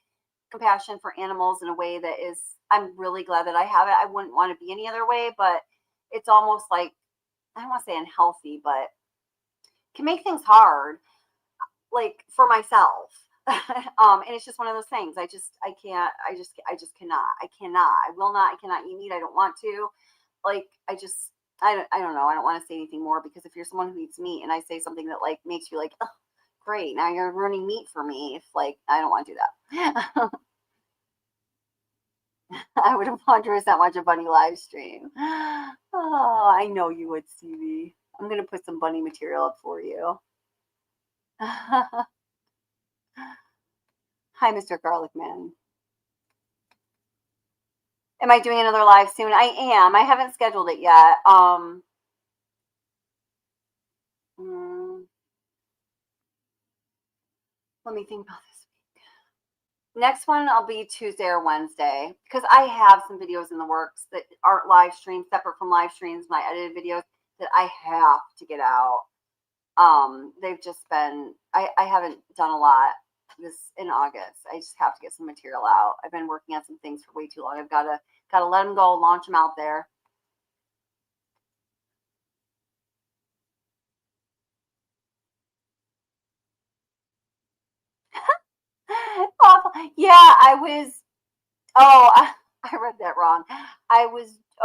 compassion for animals in a way that is, I'm really glad that I have it. I wouldn't want to be any other way, but it's almost like, I don't want to say unhealthy, but can make things hard, like for myself. And it's just one of those things. I can't, I just cannot, I will not, I cannot eat meat. I don't want to, like, I don't know. I don't want to say anything more because if you're someone who eats meat and I say something that like makes you like, oh, great, now you're ruining meat for me. If like, I don't want to do that. I would 100% watch a bunny live stream. Oh, I know you would, Stevie. I'm going to put some bunny material up for you. Hi, Mr. Garlic Man. Am I doing another live soon? I am. I haven't scheduled it yet. Let me think about this week. Next one, I'll be Tuesday or Wednesday because I have some videos in the works that aren't live streams, separate from live streams, my edited videos that I have to get out. They've just been, I haven't done a lot this in August. I just have to get some material out. I've been working on some things for way too long. I've got to let them go, launch them out there. Awful. Yeah, I read that wrong.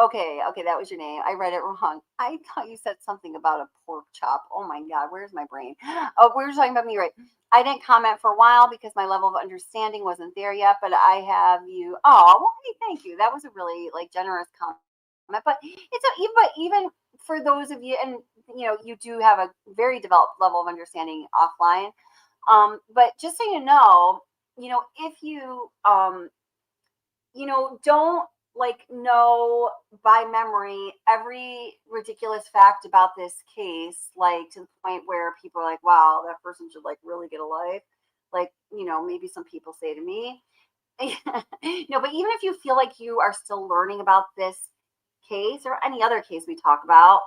Okay, that was your name. I read it wrong. I thought you said something about a pork chop. Oh my God, where's my brain? Oh, we were talking about me, right? I didn't comment for a while because my level of understanding wasn't there yet, but I have you. Oh, well, hey, thank you. That was a really like generous comment. But even for those of you, and you know, you do have a very developed level of understanding offline. But just so you know, if you don't like know by memory every ridiculous fact about this case, like to the point where people are like, wow, that person should like really get a life. Like, maybe some people say to me, but even if you feel like you are still learning about this case or any other case we talk about,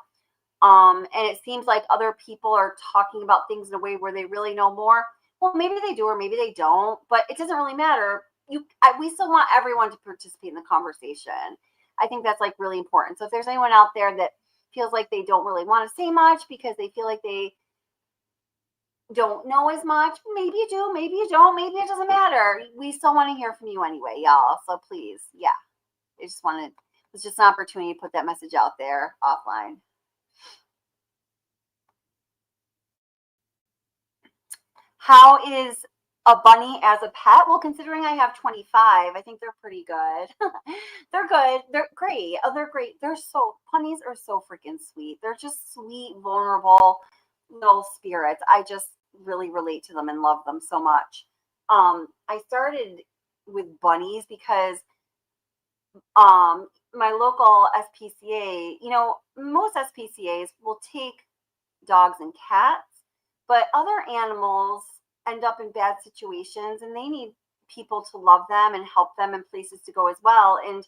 And it seems like other people are talking about things in a way where they really know more. Well, maybe they do, or maybe they don't, but it doesn't really matter. We still want everyone to participate in the conversation. I think that's like really important. So if there's anyone out there that feels like they don't really want to say much because they feel like they don't know as much, maybe you do, maybe you don't, maybe it doesn't matter. We still want to hear from you anyway, y'all. So please, yeah, it's just an opportunity to put that message out there offline. How is a bunny as a pet? Well, considering I have 25, I think they're pretty good. They're good. They're great. Oh, they're great. Bunnies are so freaking sweet. They're just sweet, vulnerable little spirits. I just really relate to them and love them so much. I started with bunnies because my local SPCA, most SPCAs will take dogs and cats, but other animals end up in bad situations and they need people to love them and help them and places to go as well. And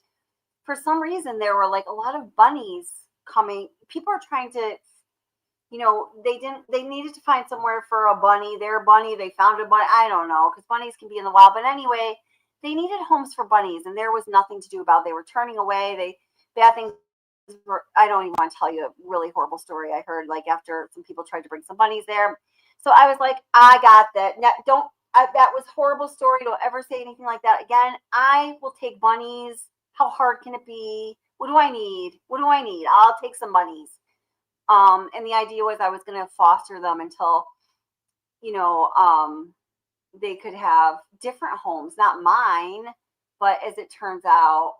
for some reason, there were like a lot of bunnies coming. People are trying to, they needed to find somewhere for a bunny. Their bunny, they found a bunny. I don't know, because bunnies can be in the wild. But anyway, they needed homes for bunnies and there was nothing to do about it. They were turning away. Bad things were, I don't even want to tell you a really horrible story I heard, like after some people tried to bring some bunnies there. So I was like, I got that. That was a horrible story. Don't ever say anything like that again. I will take bunnies. How hard can it be? What do I need? I'll take some bunnies. And the idea was I was going to foster them until, they could have different homes, not mine. But as it turns out,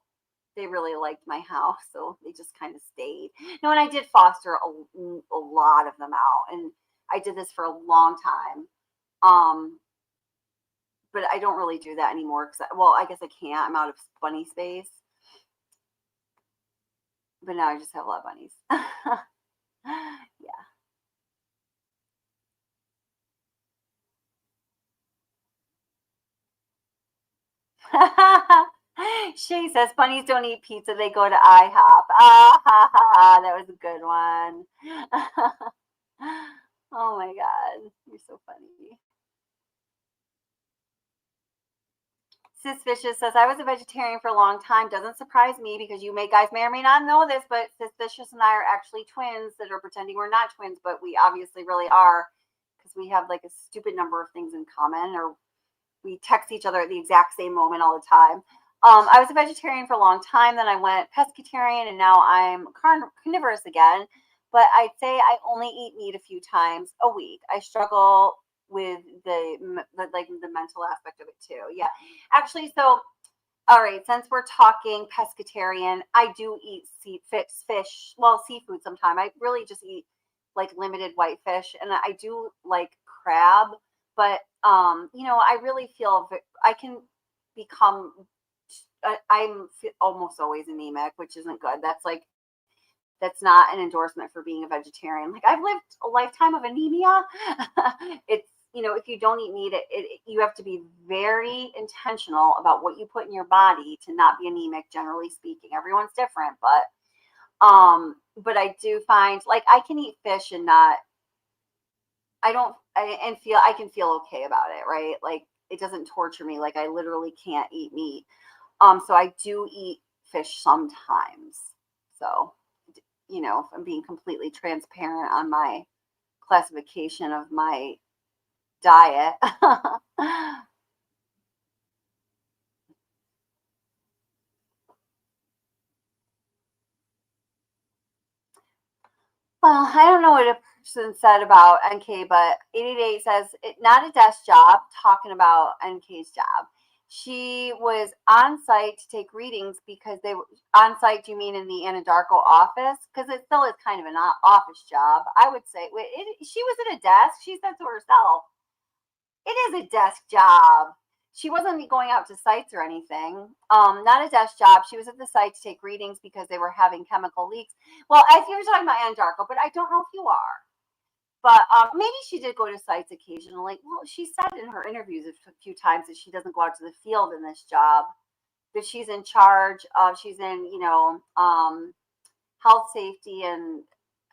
they really liked my house. So they just kind of stayed. No, and I did foster a lot of them out. And I did this for a long time. But I don't really do that anymore. I guess I can't. I'm out of bunny space. But now I just have a lot of bunnies. Yeah. Shay says bunnies don't eat pizza, they go to IHOP. That was a good one. Oh my God, you're so funny. Sis Vicious says, I was a vegetarian for a long time. Doesn't surprise me because guys may or may not know this, but Sis Vicious and I are actually twins that are pretending we're not twins, but we obviously really are because we have like a stupid number of things in common, or we text each other at the exact same moment all the time. I was a vegetarian for a long time. Then I went pescatarian and now I'm carnivorous again. But I'd say I only eat meat a few times a week. I struggle with the mental aspect of it too. Yeah, actually, so all right, since we're talking pescatarian, I do eat fish, seafood sometimes. I really just eat like limited white fish, and I do like crab, but I really feel I can become I'm almost always anemic, which isn't good. That's not an endorsement for being a vegetarian. Like, I've lived a lifetime of anemia. It's, if you don't eat meat, you have to be very intentional about what you put in your body to not be anemic, generally speaking. Everyone's different, but I do find, like, I can eat fish and not, I can feel okay about it, right? Like, it doesn't torture me. Like, I literally can't eat meat. So I do eat fish sometimes. So, if I'm being completely transparent on my classification of my diet. Well, I don't know what a person said about NK, but 888 says, not a desk job, talking about NK's job. She was on site to take readings because they were on site. Do you mean in the Anadarko office? Because it still is kind of an office job. I would say she was at a desk. She said to herself, it is a desk job. She wasn't going out to sites or anything. Not a desk job. She was at the site to take readings because they were having chemical leaks. Well, if you're talking about Anadarko, but I don't know if you are. But maybe she did go to sites occasionally. Well, she said in her interviews a few times that she doesn't go out to the field in this job, that she's in charge of, she's in, health, safety, and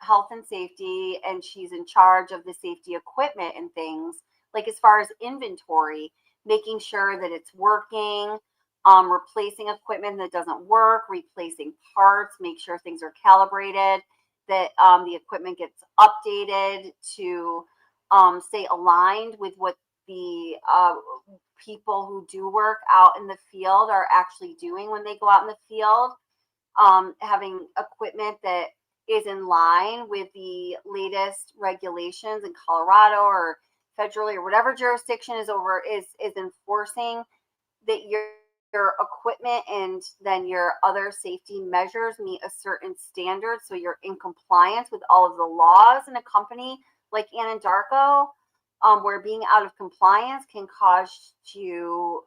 health and safety, and she's in charge of the safety equipment and things, like as far as inventory, making sure that it's working, replacing equipment that doesn't work, replacing parts, make sure things are calibrated, that the equipment gets updated to stay aligned with what the people who do work out in the field are actually doing when they go out in the field, having equipment that is in line with the latest regulations in Colorado or federally or whatever jurisdiction is enforcing that your equipment and then your other safety measures meet a certain standard, so you're in compliance with all of the laws in a company like Anadarko, where being out of compliance can cost you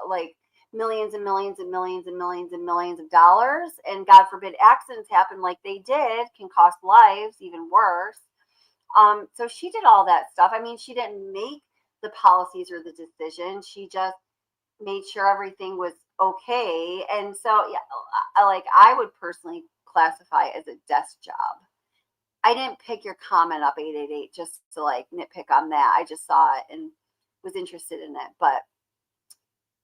like millions and millions and millions and millions and millions of dollars, and God forbid accidents happen like they did, can cost lives, even worse. So she did all that stuff. I mean, she didn't make the policies or the decision. She just made sure everything was okay. And so, yeah, I would personally classify it as a desk job. I didn't pick your comment up 888 just to like nitpick on that. I just saw it and was interested in it, but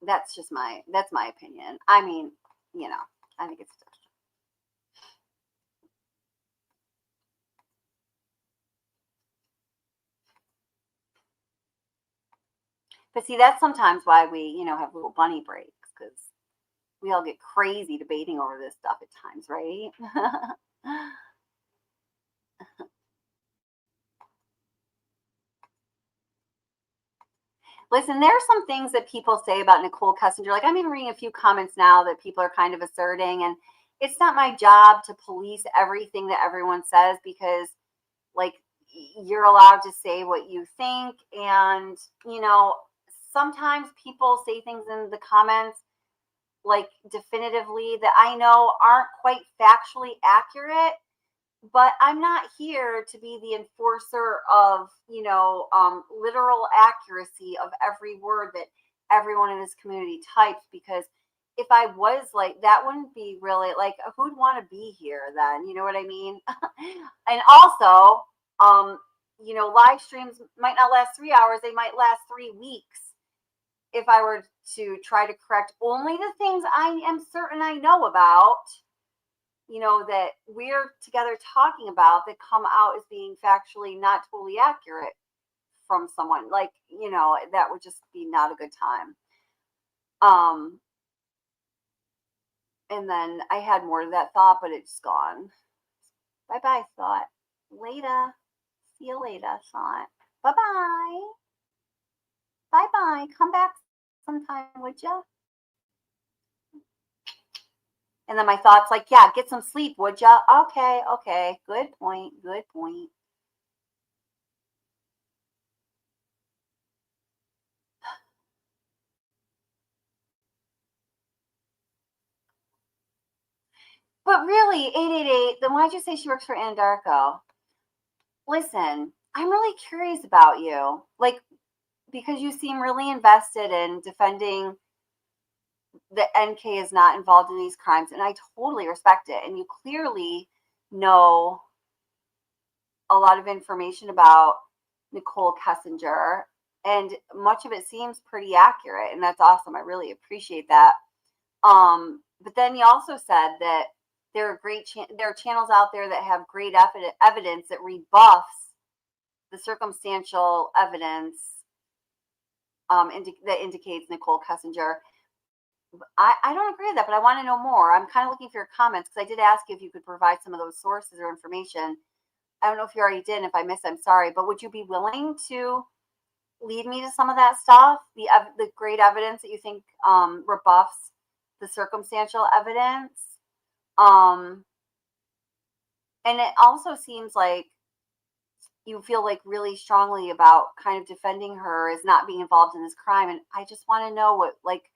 that's my opinion. I mean, you know, I think it's a desk job. But see, that's sometimes why we, you know, have little bunny breaks, because we all get crazy debating over this stuff at times, right? Listen, there are some things that people say about Nicole Kessinger. Like, I'm even reading a few comments now that people are kind of asserting, and it's not my job to police everything that everyone says, because, like, you're allowed to say what you think, and, you know, sometimes people say things in the comments like definitively that I know aren't quite factually accurate, but I'm not here to be the enforcer of, you know, literal accuracy of every word that everyone in this community types, because if I was like, that wouldn't be really like, who'd want to be here then? You know what I mean? And also, you know, live streams might not last 3 hours. They might last 3 weeks. If I were to try to correct only the things I am certain I know about, you know, that we're together talking about, that come out as being factually not totally accurate from someone, like, you know, that would just be not a good time. And then I had more to that thought, but it's gone. Bye-bye, thought. Later. See you later, thought. Bye-bye. Bye-bye. Come back sometime, would you? And then my thoughts like, yeah, get some sleep, would ya? Okay, okay. Good point. Good point. But really, 888, then why'd you say she works for Anadarko? Listen, I'm really curious about you. Like, because you seem really invested in defending the NK is not involved in these crimes, and I totally respect it. And you clearly know a lot of information about Nicole Kessinger, and much of it seems pretty accurate, and that's awesome. I really appreciate that. But then you also said that there are there are channels out there that have great evidence that rebuffs the circumstantial evidence that indicates Nicole Kessinger. I don't agree with that, but I want to know more. I'm kind of looking for your comments, because I did ask you if you could provide some of those sources or information. I don't know if you already did, and if I missed, I'm sorry, but would you be willing to lead me to some of that stuff, the great evidence that you think rebuffs the circumstantial evidence? And it also seems like you feel like really strongly about kind of defending her as not being involved in this crime, and I just want to know what, like,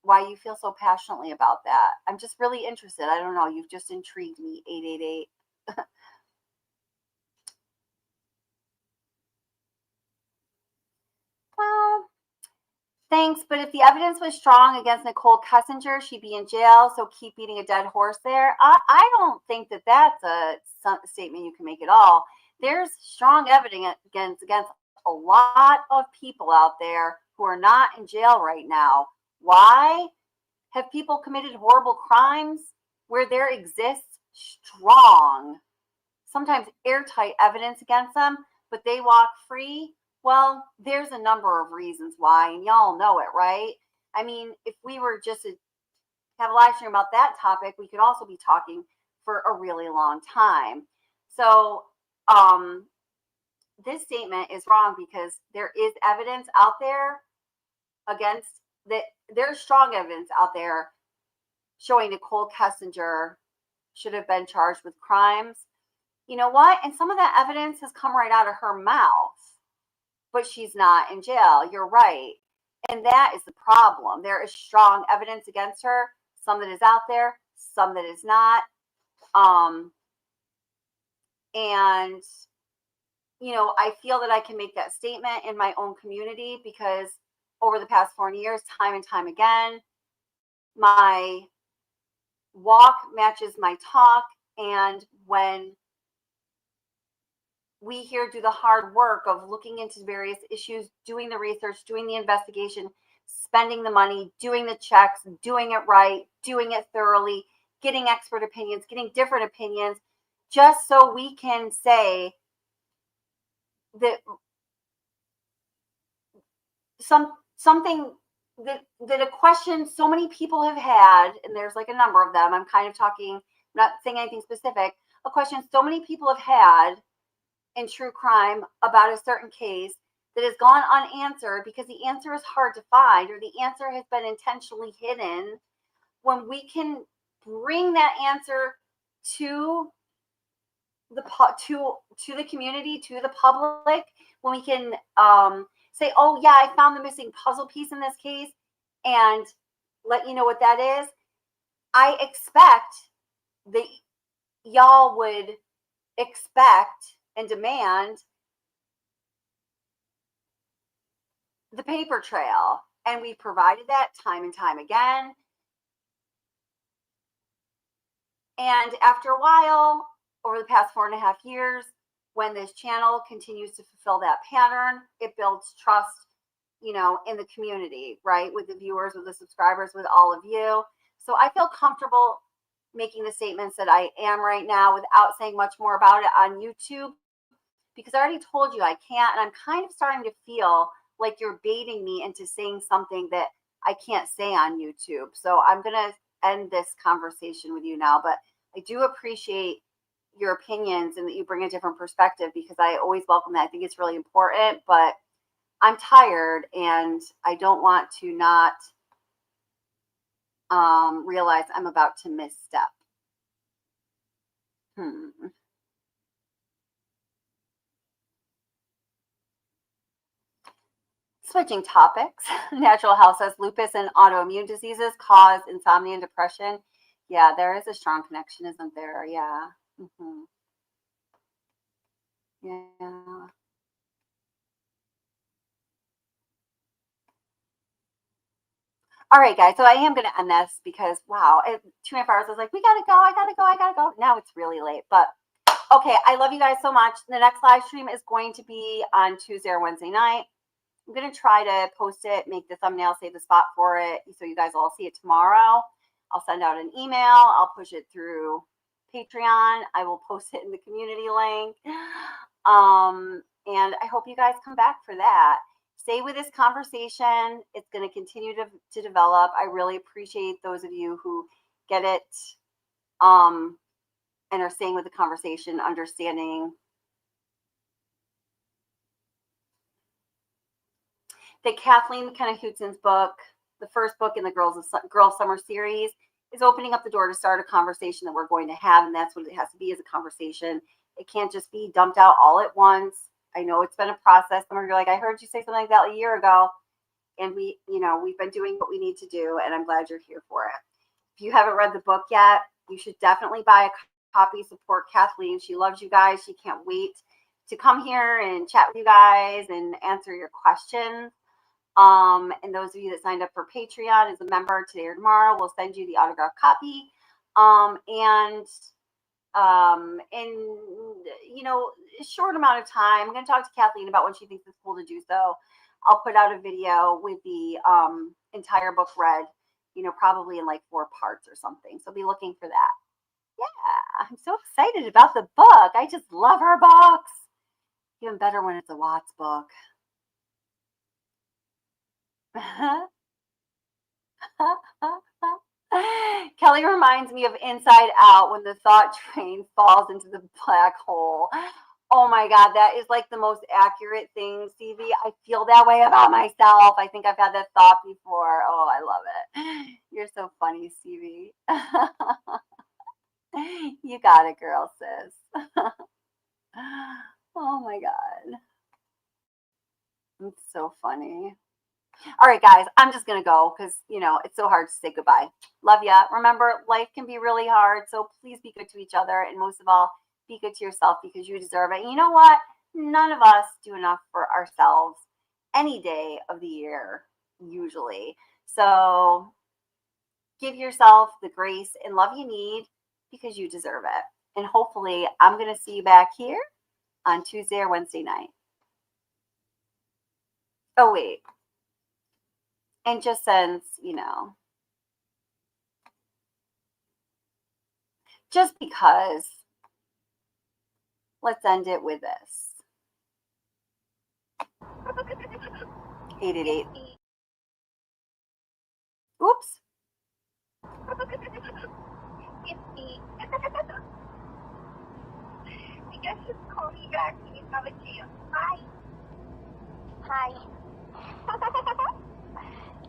why you feel so passionately about that. I'm just really interested. I don't know. You've just intrigued me, 888. Well, Thanks, but if the evidence was strong against Nicole Kessinger, she'd be in jail, so keep beating a dead horse there. I don't think that that's a statement you can make at all. There's strong evidence against a lot of people out there who are not in jail right now. Why? Have people committed horrible crimes where there exists strong, sometimes airtight evidence against them, but they walk free? Well, there's a number of reasons why, and y'all know it, right? I mean, if we were just to have a live stream about that topic, we could also be talking for a really long time. So, this statement is wrong because there is evidence out there against that. There's strong evidence out there showing Nicole Kessinger should have been charged with crimes. You know what? And some of that evidence has come right out of her mouth, but she's not in jail. You're right. And that is the problem. There is strong evidence against her, some that is out there, some that is not. And, you know, I feel that I can make that statement in my own community because over the past 4 years, time and time again, my walk matches my talk. And when we here do the hard work of looking into various issues, doing the research, doing the investigation, spending the money, doing the checks, doing it right, doing it thoroughly, getting expert opinions, getting different opinions, just so we can say that something that a question so many people have had, and there's like a number of them, I'm kind of talking, not saying anything specific, a question so many people have had in true crime about a certain case that has gone unanswered because the answer is hard to find or the answer has been intentionally hidden. When we can bring that answer to the to the community, to the public, when we can say, oh yeah, I found the missing puzzle piece in this case, and let you know what that is, I expect that y'all would expect and demand the paper trail. And we provided that time and time again. And after a while, over the past 4.5 years, when this channel continues to fulfill that pattern, it builds trust, you know, in the community, right? With the viewers, with the subscribers, with all of you. So I feel comfortable making the statements that I am right now without saying much more about it on YouTube, because I already told you I can't, and I'm kind of starting to feel like you're baiting me into saying something that I can't say on YouTube. So I'm going to end this conversation with you now, but I do appreciate your opinions and that you bring a different perspective, because I always welcome that. I think it's really important, but I'm tired and I don't want to not realize I'm about to misstep. Switching topics. Natural Health says lupus and autoimmune diseases cause insomnia and depression. Yeah, there is a strong connection, isn't there? Yeah. Yeah. All right, guys. So I am going to end this because, wow, 2.5 hours. I was like, we got to go. I got to go. Now it's really late. But, okay, I love you guys so much. The next live stream is going to be on Tuesday or Wednesday night. I'm going to try to post it, make the thumbnail, save the spot for it, so you guys will all see it tomorrow. I'll send out an email. I'll push it through Patreon. I will post it in the community link. And I hope you guys come back for that. Stay with this conversation. It's going to continue to develop. I really appreciate those of you who get it and are staying with the conversation, understanding that Kathleen McKenna Hewtsen's book, the first book in the Girls Summer series, is opening up the door to start a conversation that we're going to have, and that's what it has to be, is a conversation. It can't just be dumped out all at once. I know it's been a process. Some of you are like, I heard you say something like that a year ago, and we've been doing what we need to do, and I'm glad you're here for it. If you haven't read the book yet, you should definitely buy a copy. Support Kathleen. She loves you guys. She can't wait to come here and chat with you guys and answer your questions. And those of you that signed up for Patreon as a member today or tomorrow, we'll send you the autographed copy. In a short amount of time, I'm going to talk to Kathleen about when she thinks it's cool to do so. I'll put out a video with the entire book read, probably in like 4 parts or something. So be looking for that. Yeah, I'm so excited about the book. I just love her books. Even better when it's a Watts book. Kelly reminds me of Inside Out when the thought train falls into the black hole. Oh my God, that is like the most accurate thing, CV. I feel that way about myself. I think I've had that thought before. Oh, I love it. You're so funny, CV. You got it, girl, sis. Oh my God. It's so funny. All right, guys, I'm just going to go because, it's so hard to say goodbye. Love ya. Remember, life can be really hard, so please be good to each other. And most of all, be good to yourself because you deserve it. And you know what? None of us do enough for ourselves any day of the year, usually. So give yourself the grace and love you need because you deserve it. And hopefully I'm going to see you back here on Tuesday or Wednesday night. Oh, wait. And just since, just because, let's end it with this. 888. Oops. I guess just call me back when you have a chance. Hi. Hi.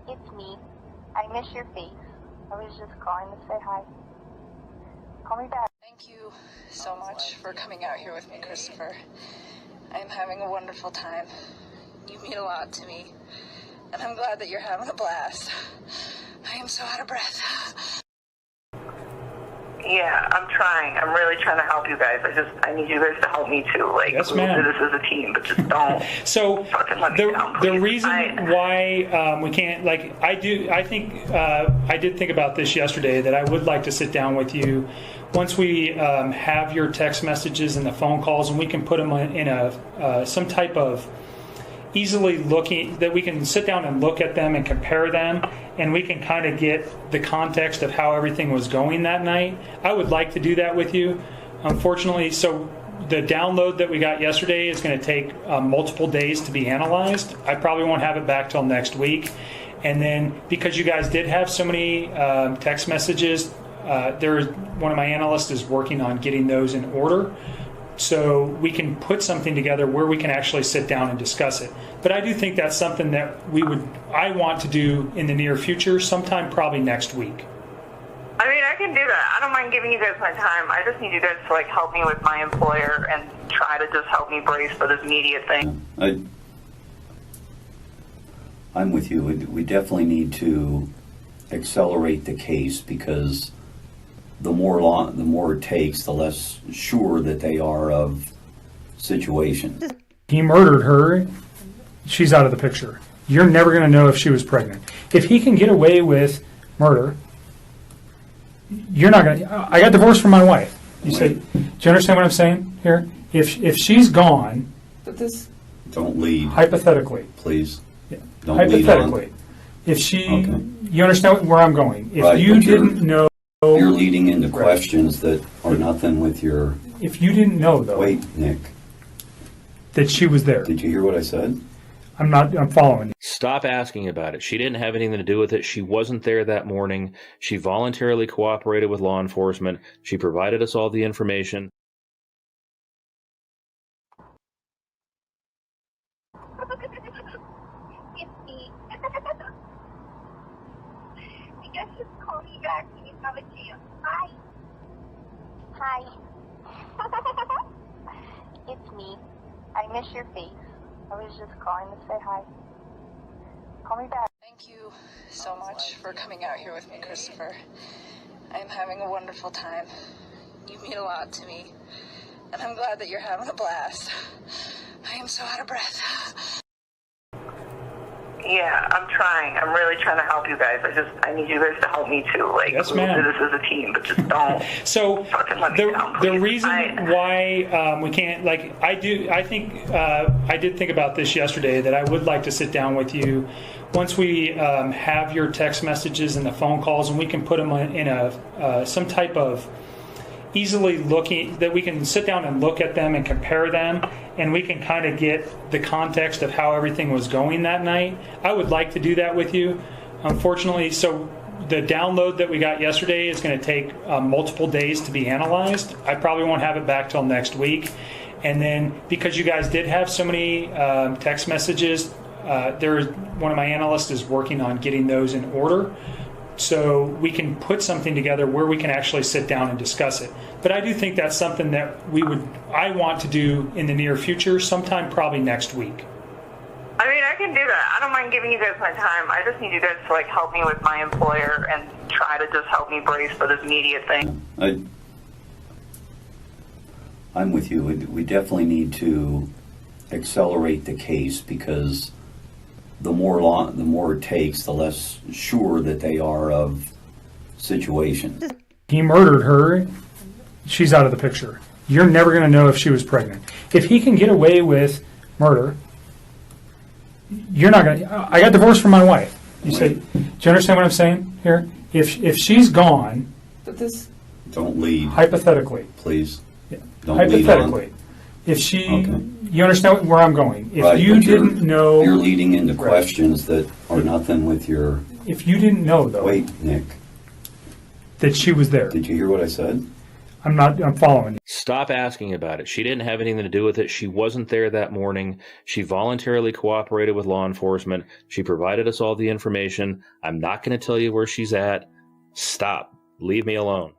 It's me. I miss your face. I was just calling to say hi. Call me back. Thank you so much for coming out here with me, Christopher. I'm having a wonderful time. You mean a lot to me, and I'm glad that you're having a blast. I am so out of breath. Yeah, I'm trying. I'm really trying to help you guys. I need you guys to help me too. Like, Yes, we'll ma'am. do this as a team, but just don't. So fucking let me down, the please. reason why we can't, I did think about this yesterday, that I would like to sit down with you once we have your text messages and the phone calls, and we can put them in a some type of easily looking, that we can sit down and look at them and compare them, and we can kind of get the context of how everything was going that night. I would like to do that with you. Unfortunately, so the download that we got yesterday is going to take multiple days to be analyzed. I probably won't have it back till next week. And then because you guys did have so many text messages, one of my analysts is working on getting those in order, so we can put something together where we can actually sit down and discuss it. But I do think that's something that I want to do in the near future, sometime probably next week. I mean, I can do that. I don't mind giving you guys my time. I just need you guys to help me with my employer and try to just help me brace for this media thing. I'm with you. We definitely need to accelerate the case because the more it takes, the less sure that they are of situations. He murdered her. She's out of the picture. You're never going to know if she was pregnant. If he can get away with murder, you're not going to. I got divorced from my wife. You say, do you understand what I'm saying here? If she's gone, But this. Don't lead. Hypothetically. Please. Yeah. Don't lead Hypothetically. on. If she, you understand where I'm going. If Right, you but didn't know. You're leading into questions that are nothing with your. If you didn't know, though. Wait, Nick. That she was there. Did you hear what I said? I'm following. Stop asking about it. She didn't have anything to do with it. She wasn't there that morning. She voluntarily cooperated with law enforcement. She provided us all the information. I guess just call me back when you have a chance. Hi. Hi. It's me. I miss your face. I was just calling to say hi. Call me back. Thank you so much for coming out here with me, Christopher. I'm having a wonderful time. You mean a lot to me, and I'm glad that you're having a blast. I am so out of breath. Yeah, I'm trying. I'm really trying to help you guys. I need you guys to help me too. Like, Yes, we'll ma'am. do this as a team, but just don't. So fucking let me down, the please. reason why we can't, like, I did think about this yesterday, that I would like to sit down with you once we have your text messages and the phone calls, and we can put them in a some type of easily looking, that we can sit down and look at them and compare them, and we can kind of get the context of how everything was going that night. I would like to do that with you. Unfortunately, so the download that we got yesterday is going to take multiple days to be analyzed. I probably won't have it back till next week. And then because you guys did have so many text messages, one of my analysts is working on getting those in order, so we can put something together where we can actually sit down and discuss it. But I do think that's something that I want to do in the near future, sometime probably next week. I mean, I can do that. I don't mind giving you guys my time. I just need you guys to like help me with my employer and try to just help me brace for this media thing. I'm with you. We definitely need to accelerate the case, because the more it takes, the less sure that they are of situations. He murdered her. She's out of the picture. You're never going to know if she was pregnant. If he can get away with murder, you're not going to. I got divorced from my wife. You say, do you understand what I'm saying here? If she's gone, But this. Don't lead. Hypothetically. Please. Yeah. Don't lead Hypothetically. on. If she, you understand where I'm going. If Right, you but didn't know. You're leading into questions that are nothing with your. If you didn't know, though. Wait, Nick. That she was there. Did you hear what I said? I'm following you. Stop asking about it. She didn't have anything to do with it. She wasn't there that morning. She voluntarily cooperated with law enforcement. She provided us all the information. I'm not going to tell you where she's at. Stop. Leave me alone.